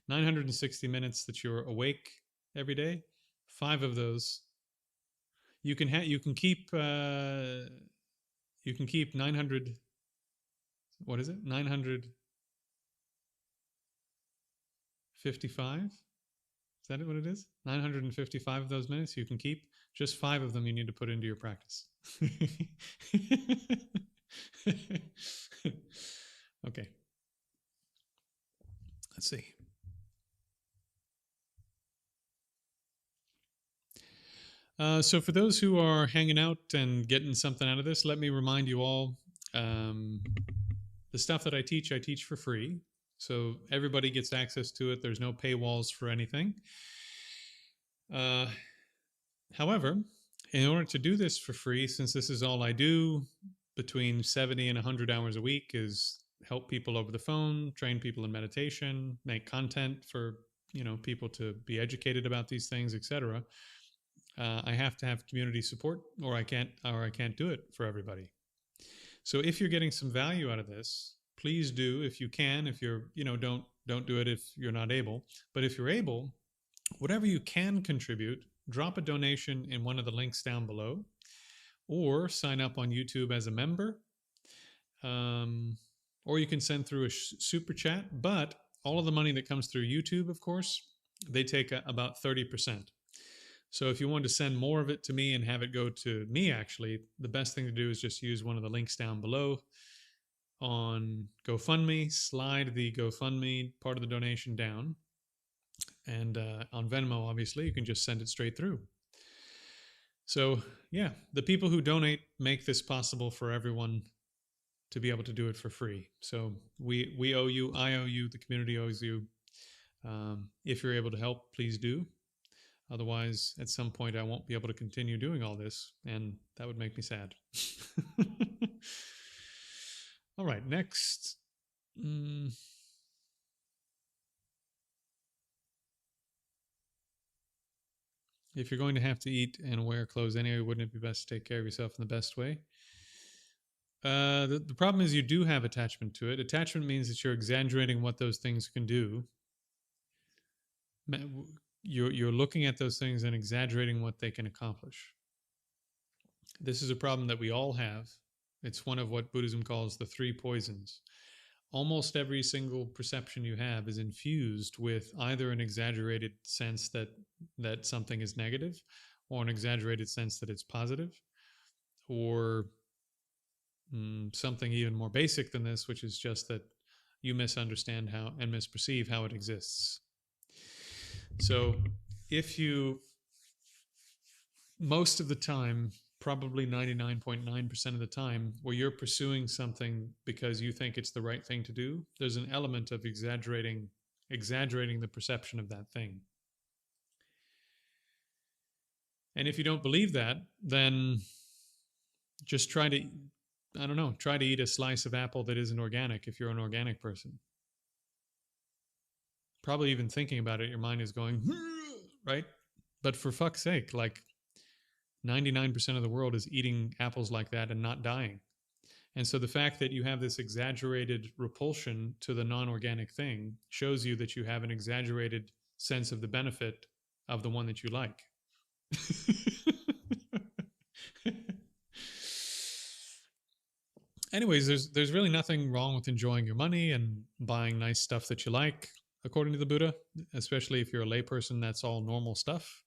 960 minutes that you're awake every day. 5 of those you can you can keep 900. What is it? 955. Is that what it is? 955 of those minutes you can keep. Just 5 of them you need to put into your practice. Okay. Let's see. So for those who are hanging out and getting something out of this, let me remind you all, the stuff that I teach for free. So everybody gets access to it. There's no paywalls for anything. However, in order to do this for free, since this is all I do, between 70 and 100 hours a week is help people over the phone, train people in meditation, make content for, you know, people to be educated about these things, etc. I have to have community support, or I can't do it for everybody. So if you're getting some value out of this, please do, if you can. If you're, you know, don't do it if you're not able. But if you're able, whatever you can contribute, drop a donation in one of the links down below, or sign up on YouTube as a member, or you can send through a super chat. But all of the money that comes through YouTube, of course, they take about 30%. So if you want to send more of it to me and have it go to me, actually, the best thing to do is just use one of the links down below on GoFundMe, slide the GoFundMe part of the donation down. And on Venmo, obviously, you can just send it straight through. So yeah, the people who donate make this possible for everyone to be able to do it for free. So we owe you, I owe you, the community owes you. If you're able to help, please do. Otherwise, at some point, I won't be able to continue doing all this, and that would make me sad. All right, next. Mm, if you're going to have to eat and wear clothes anyway, wouldn't it be best to take care of yourself in the best way? The problem is you do have attachment to it. Attachment means that you're exaggerating what those things can do. You're looking at those things and exaggerating what they can accomplish. This is a problem that we all have. It's one of what Buddhism calls the three poisons. Almost every single perception you have is infused with either an exaggerated sense that something is negative, or an exaggerated sense that it's positive, or something even more basic than this, which is just that you misunderstand how and misperceive how it exists. So if you, most of the time, probably 99.9% of the time, where you're pursuing something because you think it's the right thing to do, there's an element of exaggerating the perception of that thing. And if you don't believe that, then just try to, I don't know, try to eat a slice of apple that isn't organic if you're an organic person. Probably even thinking about it, your mind is going, right? But for fuck's sake, like 99% of the world is eating apples like that and not dying. And so the fact that you have this exaggerated repulsion to the non-organic thing shows you that you have an exaggerated sense of the benefit of the one that you like. Anyways, there's really nothing wrong with enjoying your money and buying nice stuff that you like, according to the Buddha, especially if you're a layperson, that's all normal stuff.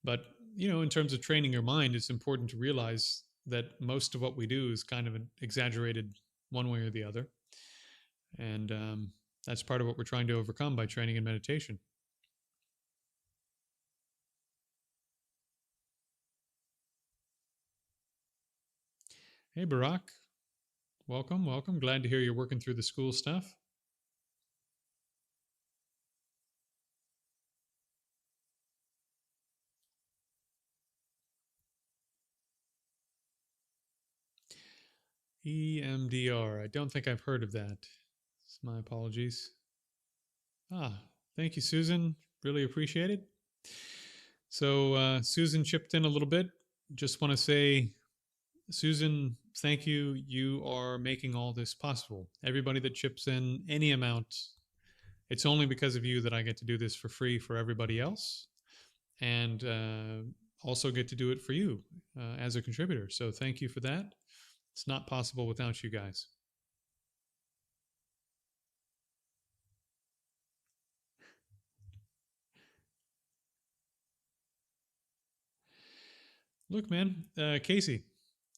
But, in terms of training your mind, it's important to realize that most of what we do is kind of exaggerated one way or the other. And that's part of what we're trying to overcome by training in meditation. Hey, Barack. Welcome, welcome. Glad to hear you're working through the school stuff. EMDR. I don't think I've heard of that. My apologies. Thank you, Susan. Really appreciate it. So Susan chipped in a little bit. Just want to say, Susan, thank you. You are making all this possible. Everybody that chips in any amount, it's only because of you that I get to do this for free for everybody else, and also get to do it for you as a contributor. So thank you for that. It's not possible without you guys. Look, man, Casey,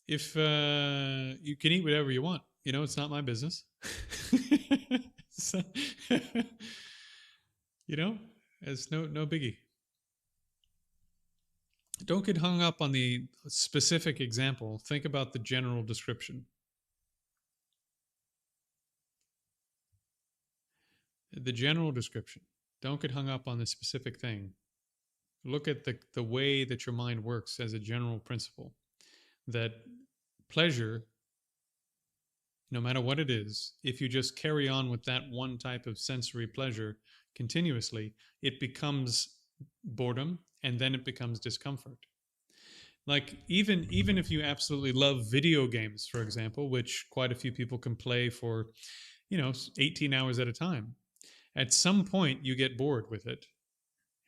if you can eat whatever you want, it's not my business. So, it's no biggie. Don't get hung up on the specific example. Think about the general description. The general description. Don't get hung up on the specific thing. Look at the way that your mind works as a general principle. That pleasure, no matter what it is, if you just carry on with that one type of sensory pleasure continuously, it becomes boredom, and then it becomes discomfort. Like even if you absolutely love video games, for example, which quite a few people can play for 18 hours at a time, at some point you get bored with it,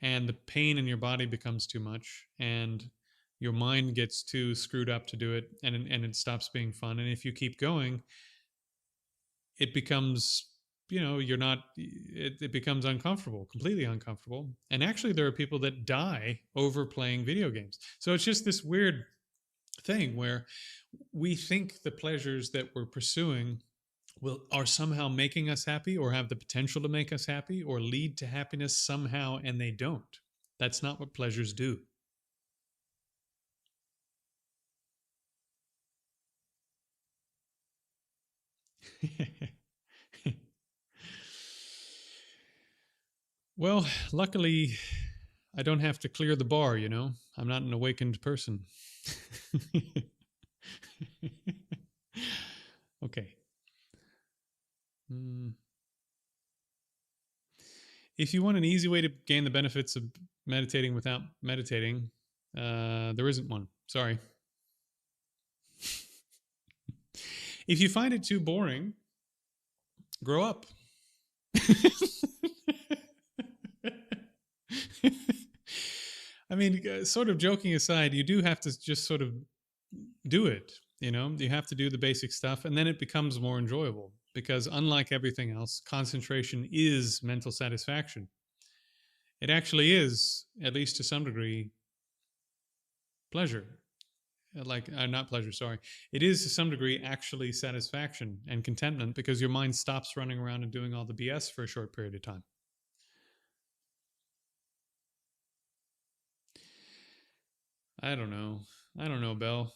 and the pain in your body becomes too much, and your mind gets too screwed up to do it, and it stops being fun. And if you keep going, it becomes it becomes uncomfortable, completely uncomfortable. And actually there are people that die over playing video games. So it's just this weird thing where we think the pleasures that we're pursuing are somehow making us happy, or have the potential to make us happy, or lead to happiness somehow, and they don't. That's not what pleasures do. Well, luckily, I don't have to clear the bar, you know. I'm not an awakened person. Okay. Mm. If you want an easy way to gain the benefits of meditating without meditating, there isn't one. Sorry. If you find it too boring, grow up. I mean, sort of joking aside, you do have to just sort of do it. You know, you have to do the basic stuff, and then it becomes more enjoyable because, unlike everything else, concentration is mental satisfaction. It actually is, at least to some degree, pleasure. Not pleasure, sorry. It is to some degree actually satisfaction and contentment because your mind stops running around and doing all the BS for a short period of time. I don't know. I don't know, Belle.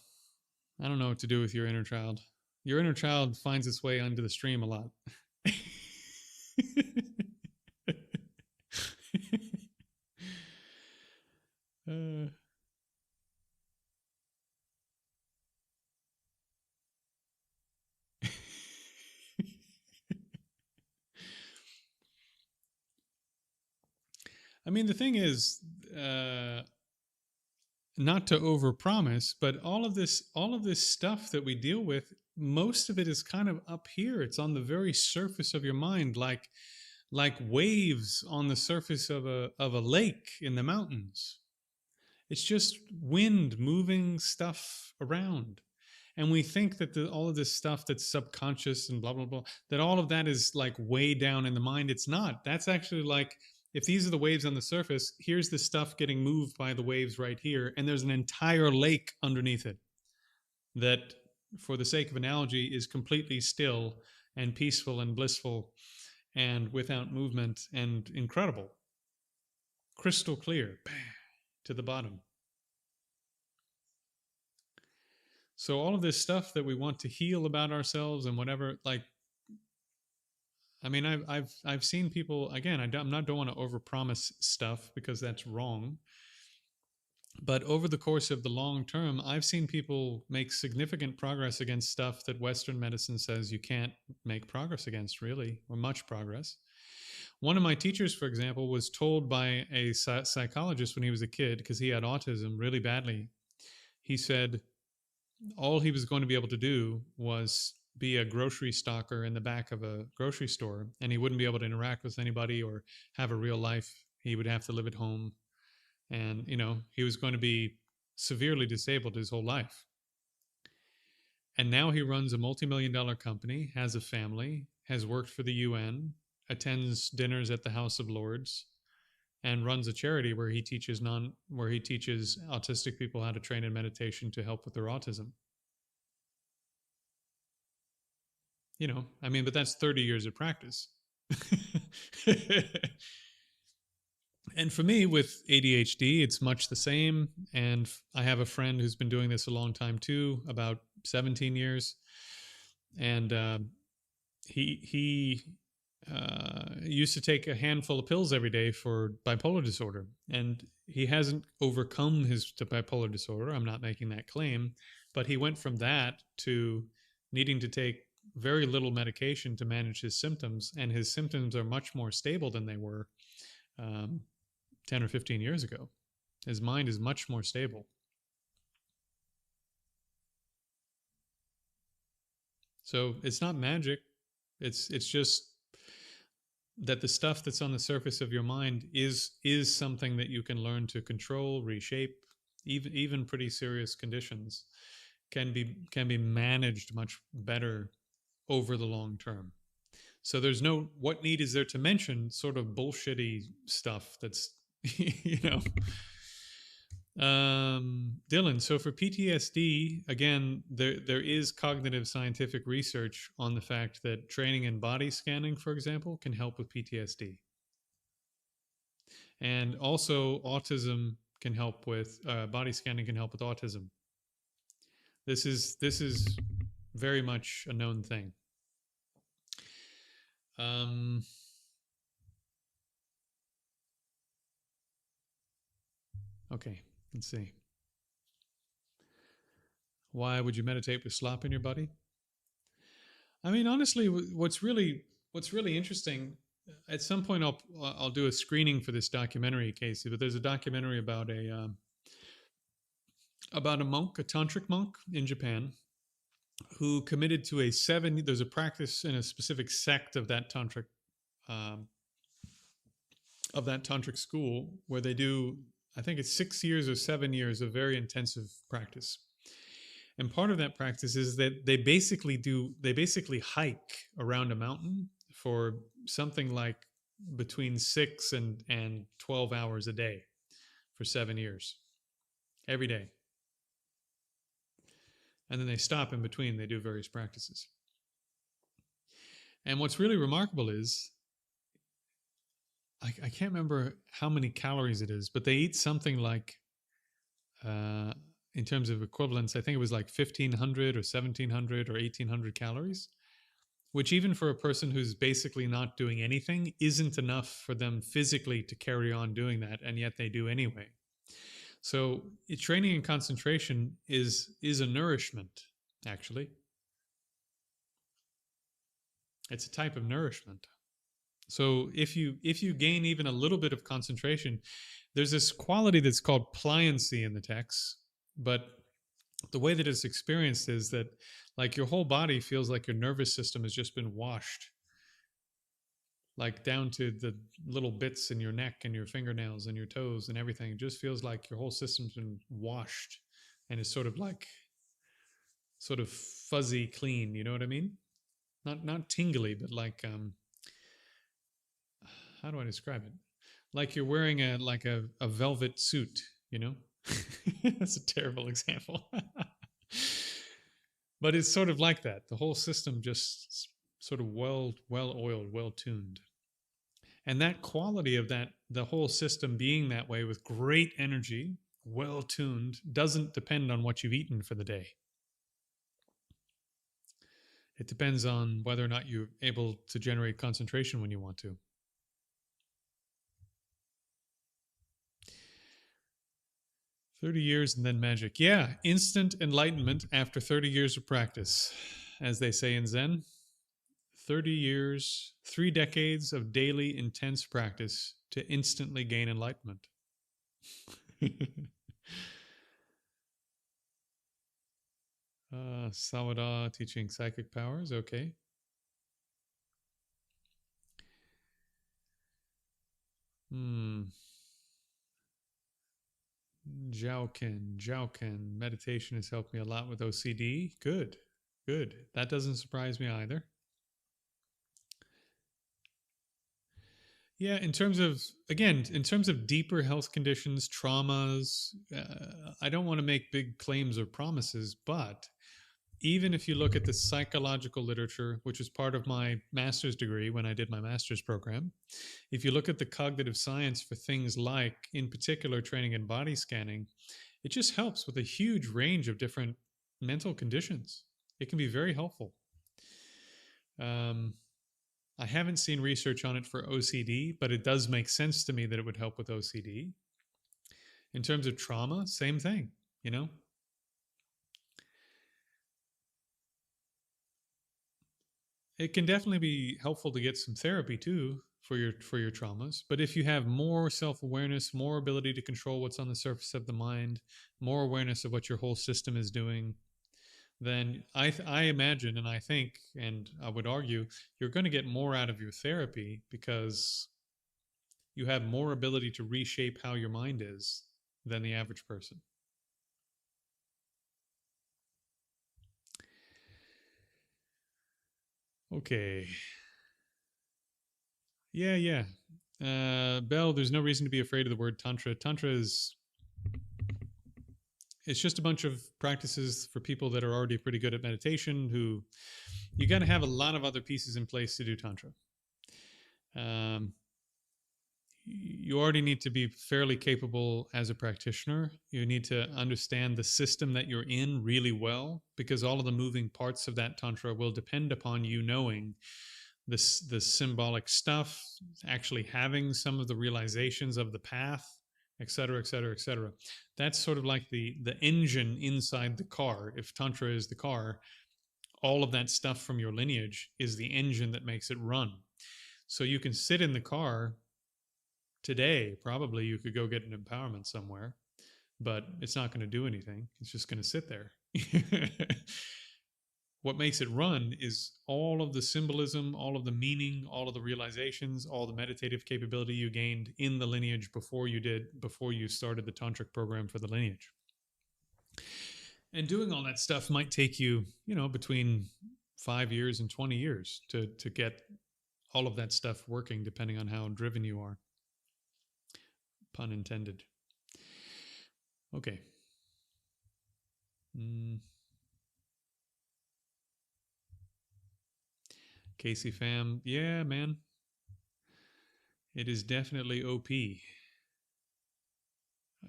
I don't know what to do with your inner child. Your inner child finds its way onto the stream a lot. uh, I mean, the thing is, uh, not to overpromise, but all of this stuff that we deal with, most of it is kind of up here. It's on the very surface of your mind, like waves on the surface of a lake in the mountains. It's just wind moving stuff around. And we think that all of this stuff that's subconscious and blah, blah, blah, that all of that is like way down in the mind. It's not. That's actually like, if these are the waves on the surface, here's the stuff getting moved by the waves right here. And there's an entire lake underneath it that, for the sake of analogy, is completely still and peaceful and blissful and without movement and incredible. Crystal clear, to the bottom. So all of this stuff that we want to heal about ourselves and whatever, like, I mean, I've seen people, again. Don't want to overpromise stuff because that's wrong. But over the course of the long term, I've seen people make significant progress against stuff that Western medicine says you can't make progress against, really, or much progress. One of my teachers, for example, was told by a psychologist when he was a kid, because he had autism really badly. He said all he was going to be able to do was be a grocery stocker in the back of a grocery store, and he wouldn't be able to interact with anybody or have a real life. He would have to live at home, and he was going to be severely disabled his whole life. And now he runs a multi-million-dollar company, has a family, has worked for the UN, attends dinners at the House of Lords, and runs a charity where he teaches autistic people how to train in meditation to help with their autism. I mean, but that's 30 years of practice. And for me, with ADHD, it's much the same. And I have a friend who's been doing this a long time too, about 17 years. And he used to take a handful of pills every day for bipolar disorder. And he hasn't overcome his bipolar disorder. I'm not making that claim. But he went from that to needing to take very little medication to manage his symptoms. And his symptoms are much more stable than they were 10 or 15 years ago. His mind is much more stable. So it's not magic. It's just that the stuff that's on the surface of your mind is something that you can learn to control, reshape. Even pretty serious conditions can be managed much better over the long term. So there's no, what need is there to mention sort of bullshitty stuff that's Dylan, so for PTSD, again, there is cognitive scientific research on the fact that training in body scanning, for example, can help with PTSD. And also autism can help with, body scanning can help with autism. This is very much a known thing. Okay, let's see. Why would you meditate with slop in your body? I mean, honestly, what's really interesting. At some point, I'll do a screening for this documentary, Casey. But there's a documentary about a monk, a tantric monk in Japan, who committed to a 7. There's a practice in a specific sect um, of that tantric school where they do. I think it's 6 years or 7 years of very intensive practice. And part of that practice is that they basically hike around a mountain for something like between 6 and 12 hours a day for 7 years, every day. And then they stop in between, they do various practices. And what's really remarkable is I can't remember how many calories it is, but they eat something like, uh, in terms of equivalence, I think it was like 1,500 or 1,700 or 1,800 calories, which even for a person who's basically not doing anything isn't enough for them physically to carry on doing that, and yet they do anyway. So training and concentration is a nourishment, actually. It's a type of nourishment. So if you gain even a little bit of concentration, there's this quality that's called pliancy in the text, but the way that it's experienced is that like your whole body feels like your nervous system has just been washed, like down to the little bits in your neck and your fingernails and your toes and everything. It just feels like your whole system's been washed and is sort of fuzzy clean, you know what I mean? Not tingly, but like how do I describe it? Like you're wearing a velvet suit, you know? That's a terrible example. But it's sort of like that. The whole system just sort of well oiled, well tuned. And that quality of that, the whole system being that way with great energy, well tuned, doesn't depend on what you've eaten for the day. It depends on whether or not you're able to generate concentration when you want to. 30 years and then magic. Yeah, instant enlightenment after 30 years of practice, as they say in Zen. 30 years, 3 decades of daily intense practice to instantly gain enlightenment. Sawada teaching psychic powers. Okay. Jauken. Meditation has helped me a lot with OCD. Good. That doesn't surprise me either. Yeah, in terms of deeper health conditions, traumas, I don't want to make big claims or promises, but even if you look at the psychological literature, which was part of my master's degree when I did my master's program, if you look at the cognitive science for things like, in particular, training and body scanning, it just helps with a huge range of different mental conditions. It can be very helpful. I haven't seen research on it for OCD, but it does make sense to me that it would help with OCD. In terms of trauma, same thing, you know? It can definitely be helpful to get some therapy too for your traumas, but if you have more self-awareness, more ability to control what's on the surface of the mind, more awareness of what your whole system is doing, then I imagine and I think and I would argue you're going to get more out of your therapy because you have more ability to reshape how your mind is than the average person. Okay. Yeah. Bell, there's no reason to be afraid of the word tantra. Tantra is it's just a bunch of practices for people that are already pretty good at meditation who you got to have a lot of other pieces in place to do tantra. You already need to be fairly capable as a practitioner. You need to understand the system that you're in really well because all of the moving parts of that tantra will depend upon you knowing the symbolic stuff, actually having some of the realizations of the path etc., etc., etc. That's sort of like the engine inside the car. If Tantra is the car, all of that stuff from your lineage is the engine that makes it run. So you can sit in the car today, probably you could go get an empowerment somewhere, but it's not going to do anything. It's just going to sit there. What makes it run is all of the symbolism, all of the meaning, all of the realizations, all the meditative capability you gained in the lineage before you started the tantric program for the lineage. And doing all that stuff might take you, between 5 years and 20 years to get all of that stuff working, depending on how driven you are. Pun intended. Okay. Casey fam, yeah, man. It is definitely OP.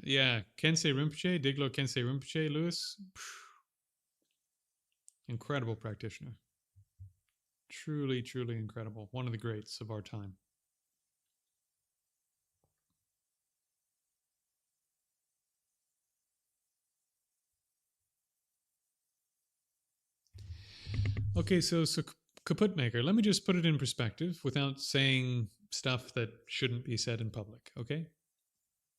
Yeah, Kensei Rinpoche, Diglo Kensei Rinpoche, Lewis. Incredible practitioner. Truly, truly incredible. One of the greats of our time. Okay, so kaput maker. Let me just put it in perspective without saying stuff that shouldn't be said in public, okay?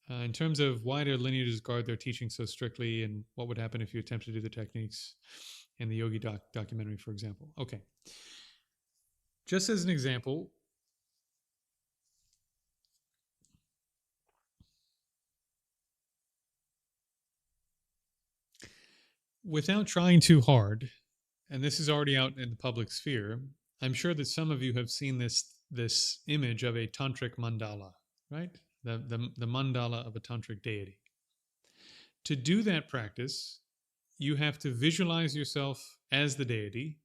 In terms of why do lineages guard their teaching so strictly and what would happen if you attempt to do the techniques in the Yogi documentary, for example. Okay. Just as an example, without trying too hard, and this is already out in the public sphere, I'm sure that some of you have seen this image of a tantric mandala, right? The mandala of a tantric deity. To do that practice, you have to visualize yourself as the deity,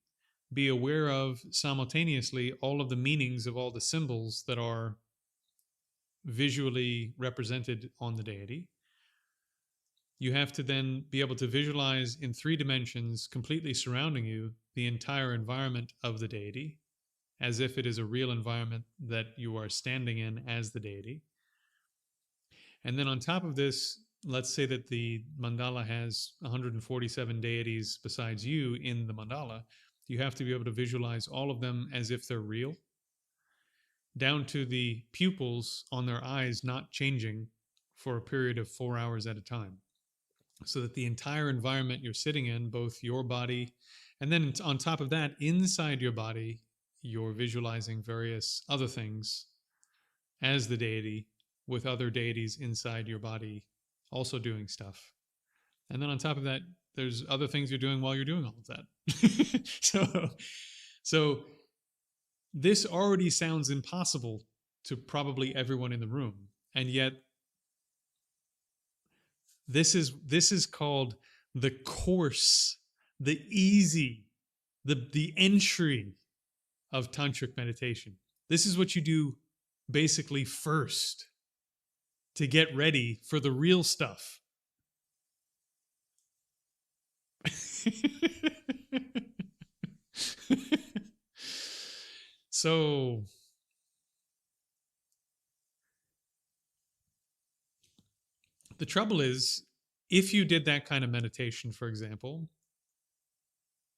be aware of simultaneously all of the meanings of all the symbols that are visually represented on the deity. You have to then be able to visualize in 3 dimensions, completely surrounding you, the entire environment of the deity, as if it is a real environment that you are standing in as the deity. And then on top of this, let's say that the mandala has 147 deities besides you in the mandala. You have to be able to visualize all of them as if they're real, down to the pupils on their eyes not changing for a period of 4 hours at a time. So that the entire environment you're sitting in, both your body, and then on top of that, inside your body, you're visualizing various other things as the deity, with other deities inside your body also doing stuff. And then on top of that, there's other things you're doing while you're doing all of that. So this already sounds impossible to probably everyone in the room. And yet this is called the course, the easy, the entry of tantric meditation. This is what you do basically first to get ready for the real stuff. So the trouble is, if you did that kind of meditation, for example,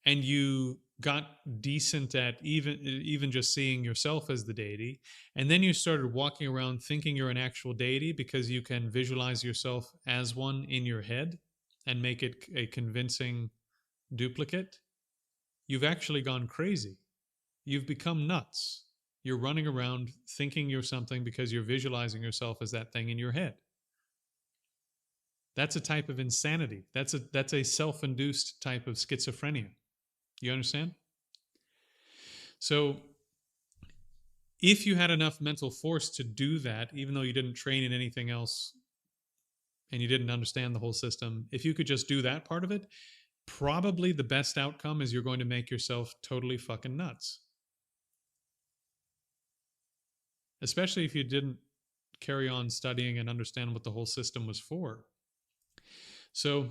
and you got decent at even just seeing yourself as the deity, and then you started walking around thinking you're an actual deity because you can visualize yourself as one in your head and make it a convincing duplicate, you've actually gone crazy. You've become nuts. You're running around thinking you're something because you're visualizing yourself as that thing in your head. That's a type of insanity. That's a self-induced type of schizophrenia. You understand? So if you had enough mental force to do that, even though you didn't train in anything else and you didn't understand the whole system, if you could just do that part of it, probably the best outcome is you're going to make yourself totally fucking nuts. Especially if you didn't carry on studying and understand what the whole system was for. So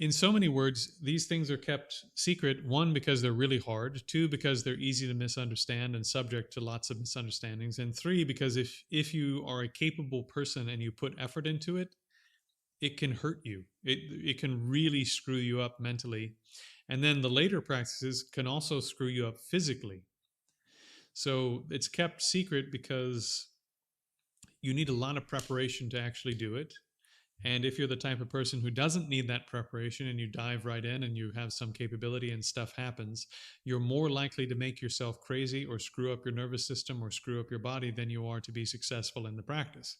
in so many words, these things are kept secret. One, because they're really hard. Two, because they're easy to misunderstand and subject to lots of misunderstandings. And three, because if you are a capable person and you put effort into it, it can hurt you. It can really screw you up mentally. And then the later practices can also screw you up physically. So it's kept secret because you need a lot of preparation to actually do it. And if you're the type of person who doesn't need that preparation and you dive right in and you have some capability and stuff happens, you're more likely to make yourself crazy or screw up your nervous system or screw up your body than you are to be successful in the practice.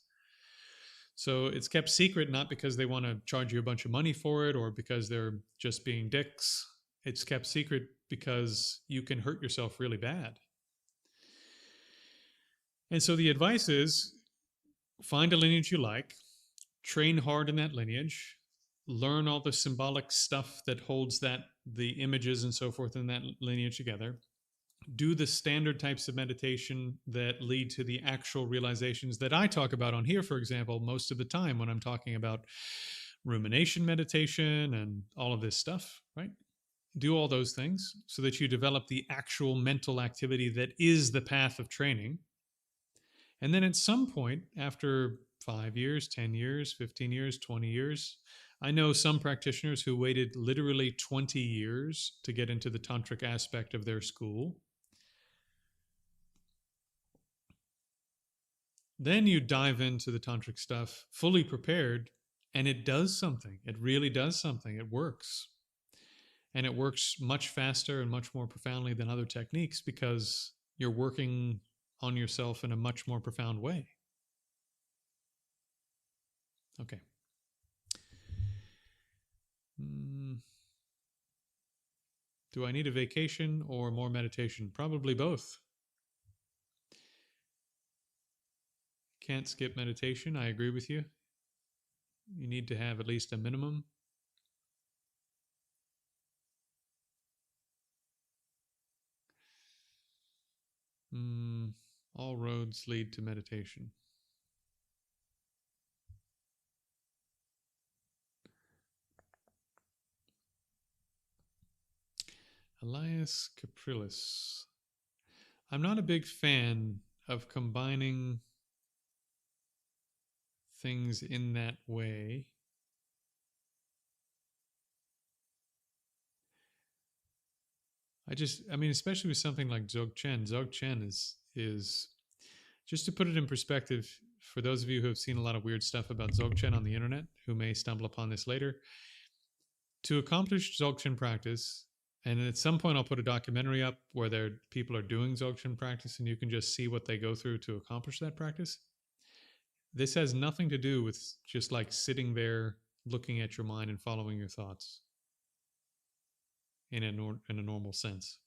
So it's kept secret not because they want to charge you a bunch of money for it or because they're just being dicks. It's kept secret because you can hurt yourself really bad. And so the advice is find a lineage you like, train hard in that lineage, learn all the symbolic stuff that holds the images and so forth in that lineage together, do the standard types of meditation that lead to the actual realizations that I talk about on here, for example, most of the time when I'm talking about rumination meditation and all of this stuff, right? Do all those things so that you develop the actual mental activity that is the path of training. And then at some point, after 5 years, 10 years, 15 years, 20 years, I know some practitioners who waited literally 20 years to get into the tantric aspect of their school. Then you dive into the tantric stuff fully prepared, and it does something. It really does something. It works. And it works much faster and much more profoundly than other techniques because you're working on yourself in a much more profound way. Okay. Do I need a vacation or more meditation? Probably both. Can't skip meditation. I agree with you. You need to have at least a minimum. All roads lead to meditation. Elias Caprilis. I'm not a big fan of combining things in that way. I mean, especially with something like Dzogchen. Dzogchen is just to put it in perspective for those of you who have seen a lot of weird stuff about Dzogchen on the internet, who may stumble upon this later. To accomplish Dzogchen practice, and at some point I'll put a documentary up where people are doing Dzogchen practice and you can just see what they go through to accomplish that practice. This has nothing to do with just like sitting there looking at your mind and following your thoughts in a normal sense.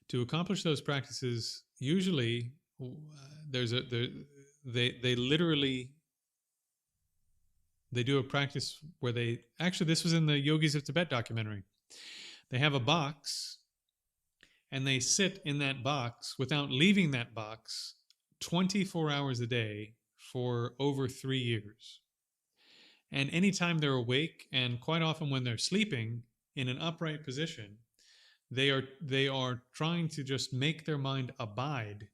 To accomplish those practices, usually they literally they do a practice where this was in the Yogis of Tibet documentary. They have a box and they sit in that box without leaving that box 24 hours a day for over 3 years. And anytime they're awake, and quite often when they're sleeping in an upright position, they are trying to just make their mind abide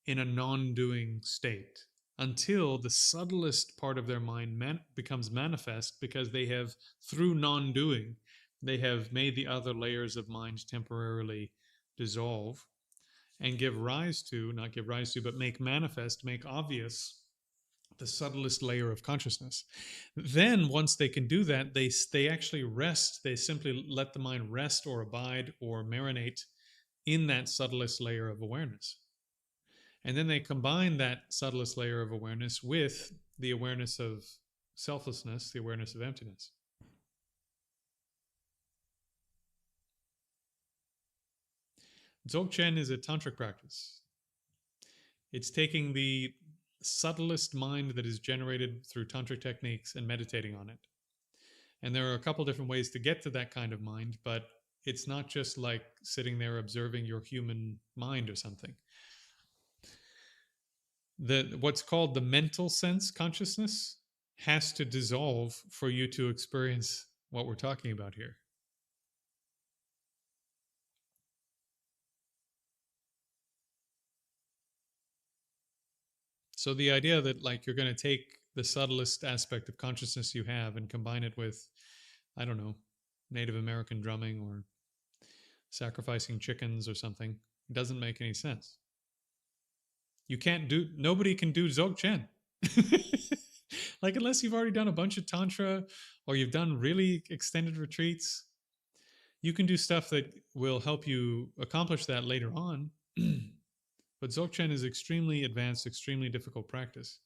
in a non-doing state until the subtlest part of their mind becomes manifest, because they have, through non-doing, they have made the other layers of mind temporarily dissolve and make manifest, make obvious the subtlest layer of consciousness. Then once they can do that, they actually rest. They simply let the mind rest or abide or marinate in that subtlest layer of awareness. And then they combine that subtlest layer of awareness with the awareness of selflessness, the awareness of emptiness. Dzogchen is a tantric practice. It's taking the subtlest mind that is generated through tantric techniques and meditating on it. And there are a couple different ways to get to that kind of mind, but it's not just like sitting there observing your human mind or something. What's called the mental sense consciousness has to dissolve for you to experience what we're talking about here. So the idea that like you're going to take the subtlest aspect of consciousness you have and combine it with, I don't know, Native American drumming or sacrificing chickens or something, doesn't make any sense. You can't do, nobody can do Dzogchen. Like, unless you've already done a bunch of Tantra or you've done really extended retreats, you can do stuff that will help you accomplish that later on. But Dzogchen is extremely advanced, extremely difficult practice.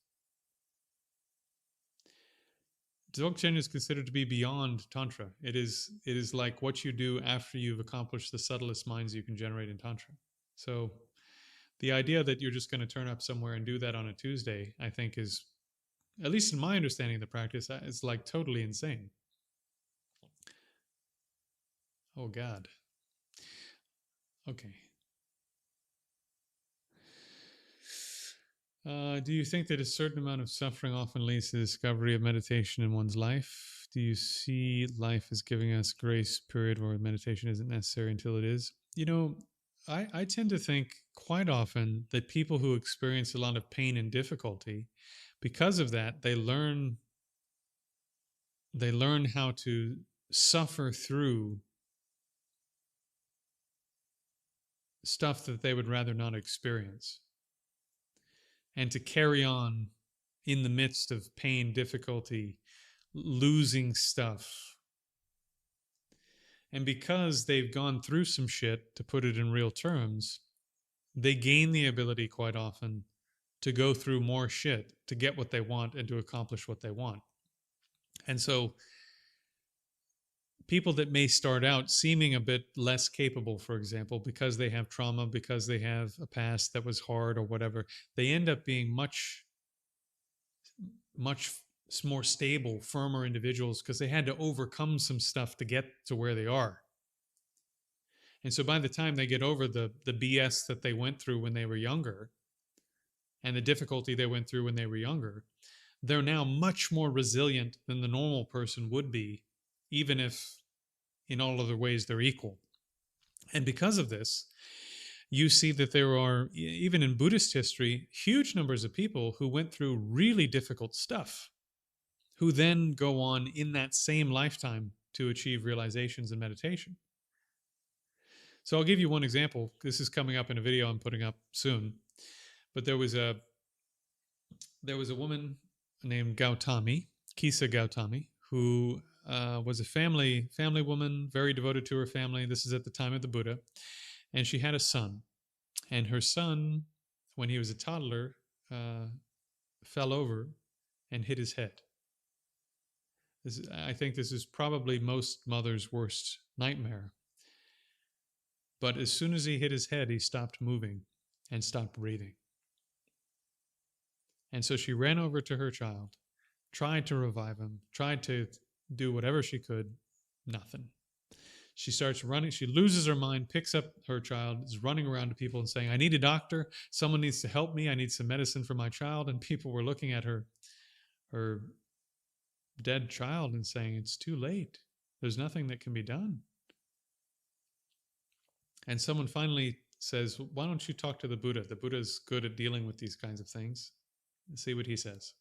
Dzogchen is considered to be beyond Tantra. It is like what you do after you've accomplished the subtlest minds you can generate in Tantra. So the idea that you're just going to turn up somewhere and do that on a Tuesday, I think is, at least in my understanding of the practice, is like totally insane. Oh God. Okay. Do you think that a certain amount of suffering often leads to the discovery of meditation in one's life? Do you see life as giving us grace period where meditation isn't necessary until it is? You know, I tend to think quite often that people who experience a lot of pain and difficulty, because of that, they learn how to suffer through stuff that they would rather not experience, and to carry on in the midst of pain, difficulty, losing stuff. And because they've gone through some shit, to put it in real terms, they gain the ability quite often to go through more shit to get what they want and to accomplish what they want. And so people that may start out seeming a bit less capable, for example, because they have trauma, because they have a past that was hard or whatever, they end up being much more stable, firmer individuals because they had to overcome some stuff to get to where they are. And so by the time they get over the BS that they went through when they were younger and the difficulty they went through when they were younger, they're now much more resilient than the normal person would be, even if in all other ways they're equal. And because of this, you see that there are, even in Buddhist history, huge numbers of people who went through really difficult stuff, who then go on in that same lifetime to achieve realizations in meditation. So I'll give you one example. This is coming up in a video I'm putting up soon. But there was a woman named Gautami, Kisa Gautami, who was a family woman, very devoted to her family. This is at the time of the Buddha. And she had a son. And her son, when he was a toddler, fell over and hit his head. I think this is probably most mothers' worst nightmare. But as soon as he hit his head, he stopped moving and stopped breathing. And so she ran over to her child, tried to revive him, tried to do whatever she could, nothing. She starts running. She loses her mind, picks up her child, is running around to people and saying, I need a doctor. Someone needs to help me. I need some medicine for my child. And people were looking at her dead child and saying, it's too late. There's nothing that can be done. And someone finally says, why don't you talk to the Buddha? The Buddha is good at dealing with these kinds of things. And see what he says.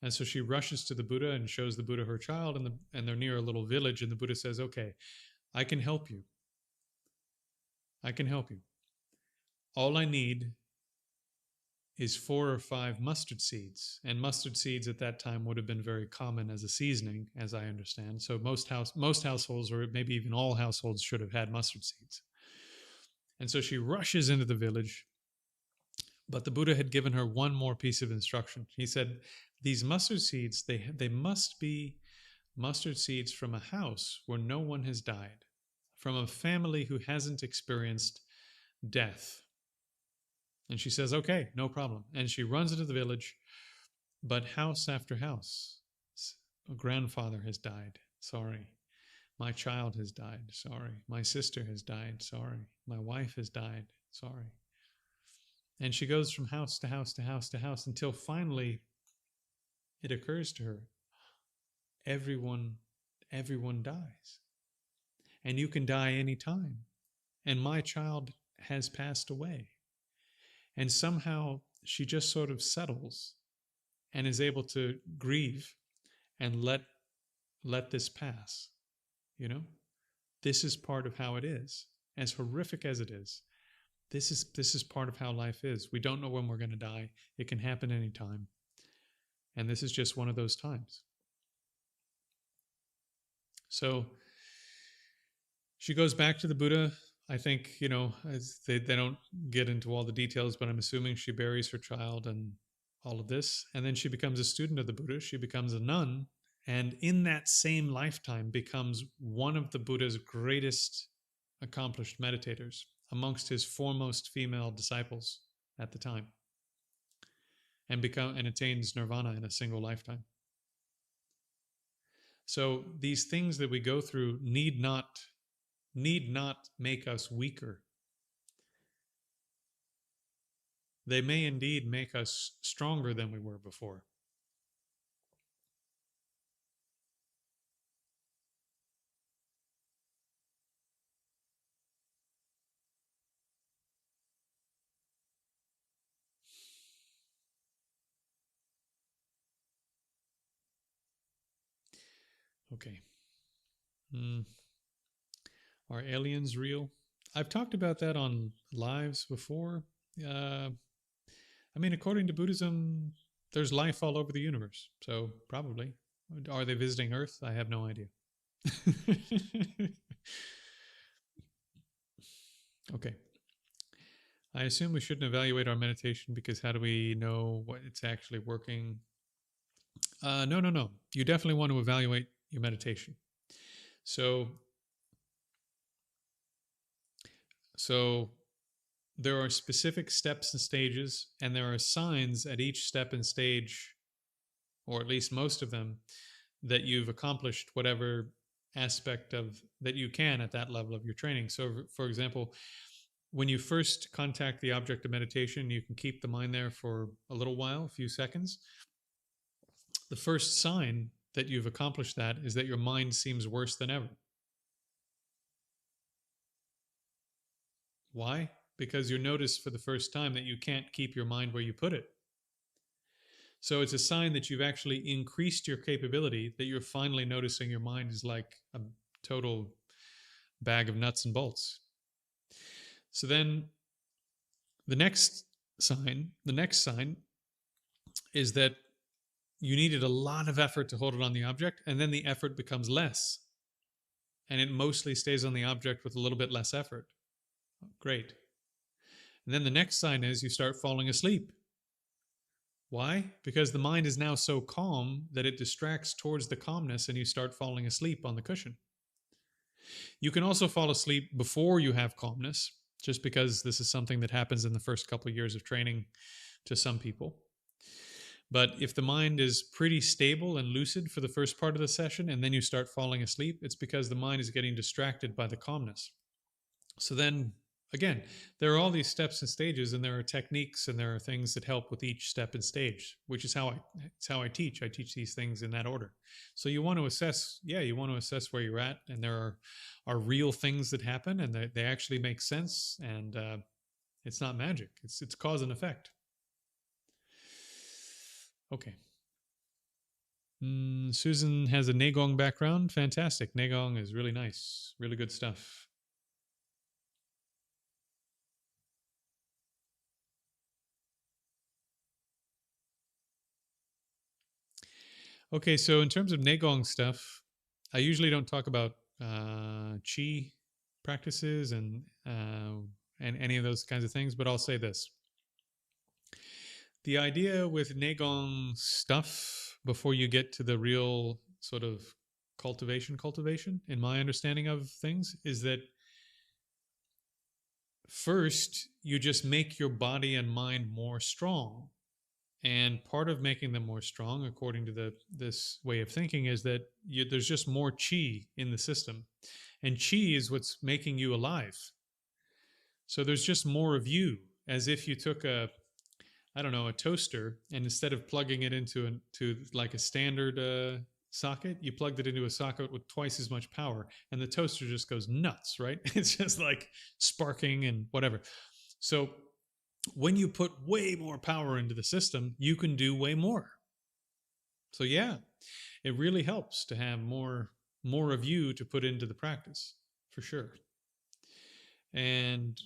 And so she rushes to the Buddha and shows the Buddha her child, and they're near a little village. And the Buddha says, okay, I can help you. I can help you. All I need is 4 or 5 mustard seeds. And mustard seeds at that time would have been very common as a seasoning, as I understand. So most households, or maybe even all households, should have had mustard seeds. And so she rushes into the village. But the Buddha had given her one more piece of instruction. He said, these mustard seeds, they must be mustard seeds from a house where no one has died, from a family who hasn't experienced death. And she says, okay, no problem. And she runs into the village, but house after house, a grandfather has died, sorry. My child has died, sorry. My sister has died, sorry. My wife has died, sorry. And she goes from house to house to house to house until finally it occurs to her, everyone everyone dies. And you can die anytime. And my child has passed away. And somehow she just sort of settles and is able to grieve and let this pass. You know, this is part of how it is. As horrific as it is, this is part of how life is. We don't know when we're going to die. It can happen anytime. And this is just one of those times. So she goes back to the Buddha. I think, they don't get into all the details, but I'm assuming she buries her child and all of this. And then she becomes a student of the Buddha. She becomes a nun. And in that same lifetime becomes one of the Buddha's greatest accomplished meditators amongst his foremost female disciples at the time, and attains nirvana in a single lifetime. So these things that we go through need not make us weaker. They may indeed make us stronger than we were before. Okay. Are aliens real? I've talked about that on lives before. According to Buddhism, there's life all over the universe. So probably. Are they visiting Earth? I have no idea. Okay. I assume we shouldn't evaluate our meditation because how do we know what it's actually working? No. You definitely want to evaluate your meditation. So there are specific steps and stages, and there are signs at each step and stage, or at least most of them, that you've accomplished whatever aspect of that you can at that level of your training. So, for example, when you first contact the object of meditation, you can keep the mind there for a little while, a few seconds. The first sign that you've accomplished that is that your mind seems worse than ever. Why? Because you notice for the first time that you can't keep your mind where you put it. So it's a sign that you've actually increased your capability, that you're finally noticing your mind is like a total bag of nuts and bolts. So then the next sign is that you needed a lot of effort to hold it on the object, and then the effort becomes less. And it mostly stays on the object with a little bit less effort. Great. And then the next sign is you start falling asleep. Why? Because the mind is now so calm that it distracts towards the calmness and you start falling asleep on the cushion. You can also fall asleep before you have calmness, just because this is something that happens in the first couple of years of training to some people. But if the mind is pretty stable and lucid for the first part of the session and then you start falling asleep, it's because the mind is getting distracted by the calmness. So then, again, there are all these steps and stages, and there are techniques and there are things that help with each step and stage, which is how I teach. I teach these things in that order. So you want to assess, where you're at, and there are real things that happen, and they actually make sense, and it's not magic. It's cause and effect. Okay. Susan has a Neigong background. Fantastic. Neigong is really nice. Really good stuff. Okay, so in terms of Neigong stuff, I usually don't talk about Qi practices and any of those kinds of things, but I'll say this. The idea with Neigong stuff, before you get to the real sort of cultivation, in my understanding of things, is that first you just make your body and mind more strong. And part of making them more strong, according to this way of thinking, is that there's just more qi in the system. And qi is what's making you alive. So there's just more of you, as if you took a toaster, and instead of plugging it into like a standard socket, you plugged it into a socket with twice as much power, and the toaster just goes nuts, right? It's just like sparking and whatever. So when you put way more power into the system, you can do way more. So yeah, it really helps to have more of you to put into the practice, for sure. And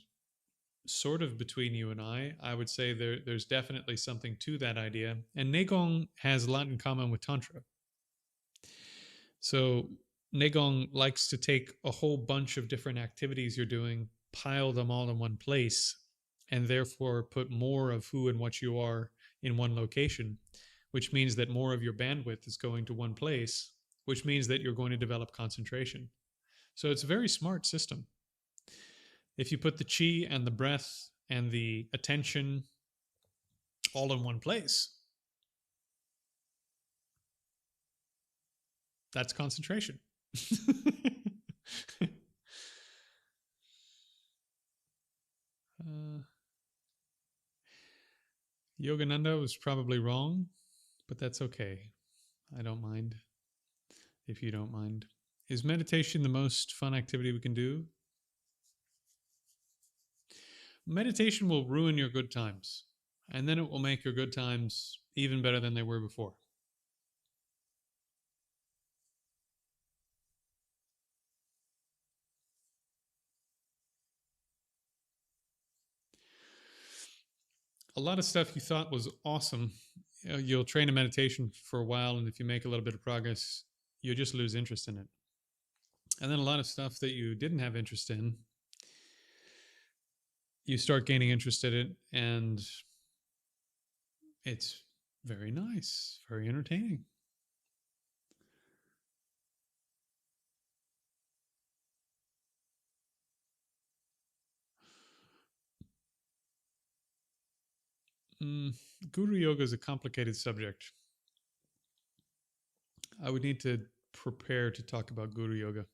sort of between you and I would say there's definitely something to that idea. And Negong has a lot in common with Tantra. So Negong likes to take a whole bunch of different activities you're doing, pile them all in one place, and therefore put more of who and what you are in one location, which means that more of your bandwidth is going to one place, which means that you're going to develop concentration. So it's a very smart system. If you put the chi and the breath and the attention all in one place, that's concentration. uh, Yogananda was probably wrong, but that's okay. I don't mind if you don't mind. Is meditation the most fun activity we can do? Meditation will ruin your good times, and then it will make your good times even better than they were before. A lot of stuff you thought was awesome, you'll train a meditation for a while, and if you make a little bit of progress, you'll just lose interest in it. And then a lot of stuff that you didn't have interest in, you start gaining interest in it, and it's very nice, very entertaining. Guru yoga is a complicated subject. I would need to prepare to talk about Guru yoga.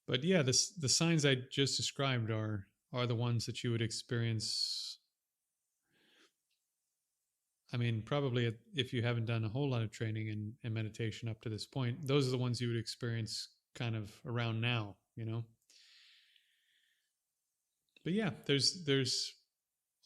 But yeah, the signs I just described are the ones that you would experience. I mean, probably if you haven't done a whole lot of training in meditation up to this point, those are the ones you would experience kind of around now, you know. But yeah, there's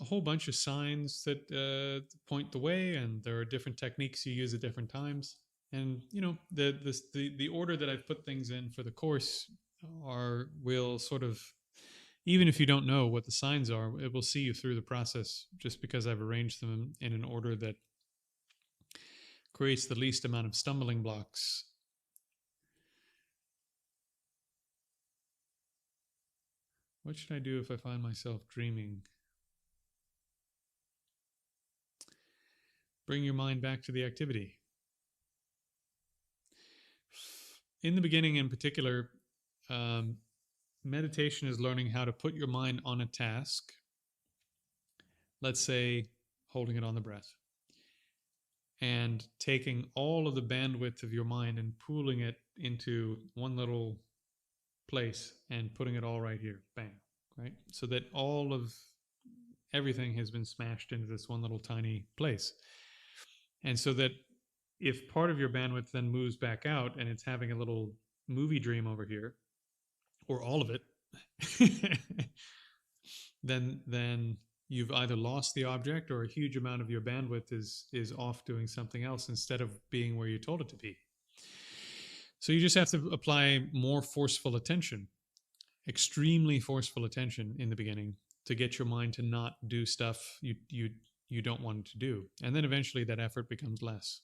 a whole bunch of signs that point the way, and there are different techniques you use at different times. And you know, the order that I've put things in for the course will sort of, even if you don't know what the signs are, it will see you through the process, just because I've arranged them in an order that creates the least amount of stumbling blocks. What should I do if I find myself dreaming? Bring your mind back to the activity. In the beginning, in particular, meditation is learning how to put your mind on a task. Let's say holding it on the breath, and taking all of the bandwidth of your mind and pooling it into one little place and putting it all right here, bang, right? So that all of everything has been smashed into this one little tiny place. And so that if part of your bandwidth then moves back out and it's having a little movie dream over here, or all of it, then you've either lost the object, or a huge amount of your bandwidth is off doing something else instead of being where you told it to be. So you just have to apply more forceful attention, extremely forceful attention in the beginning, to get your mind to not do stuff you don't want it to do. And then eventually that effort becomes less.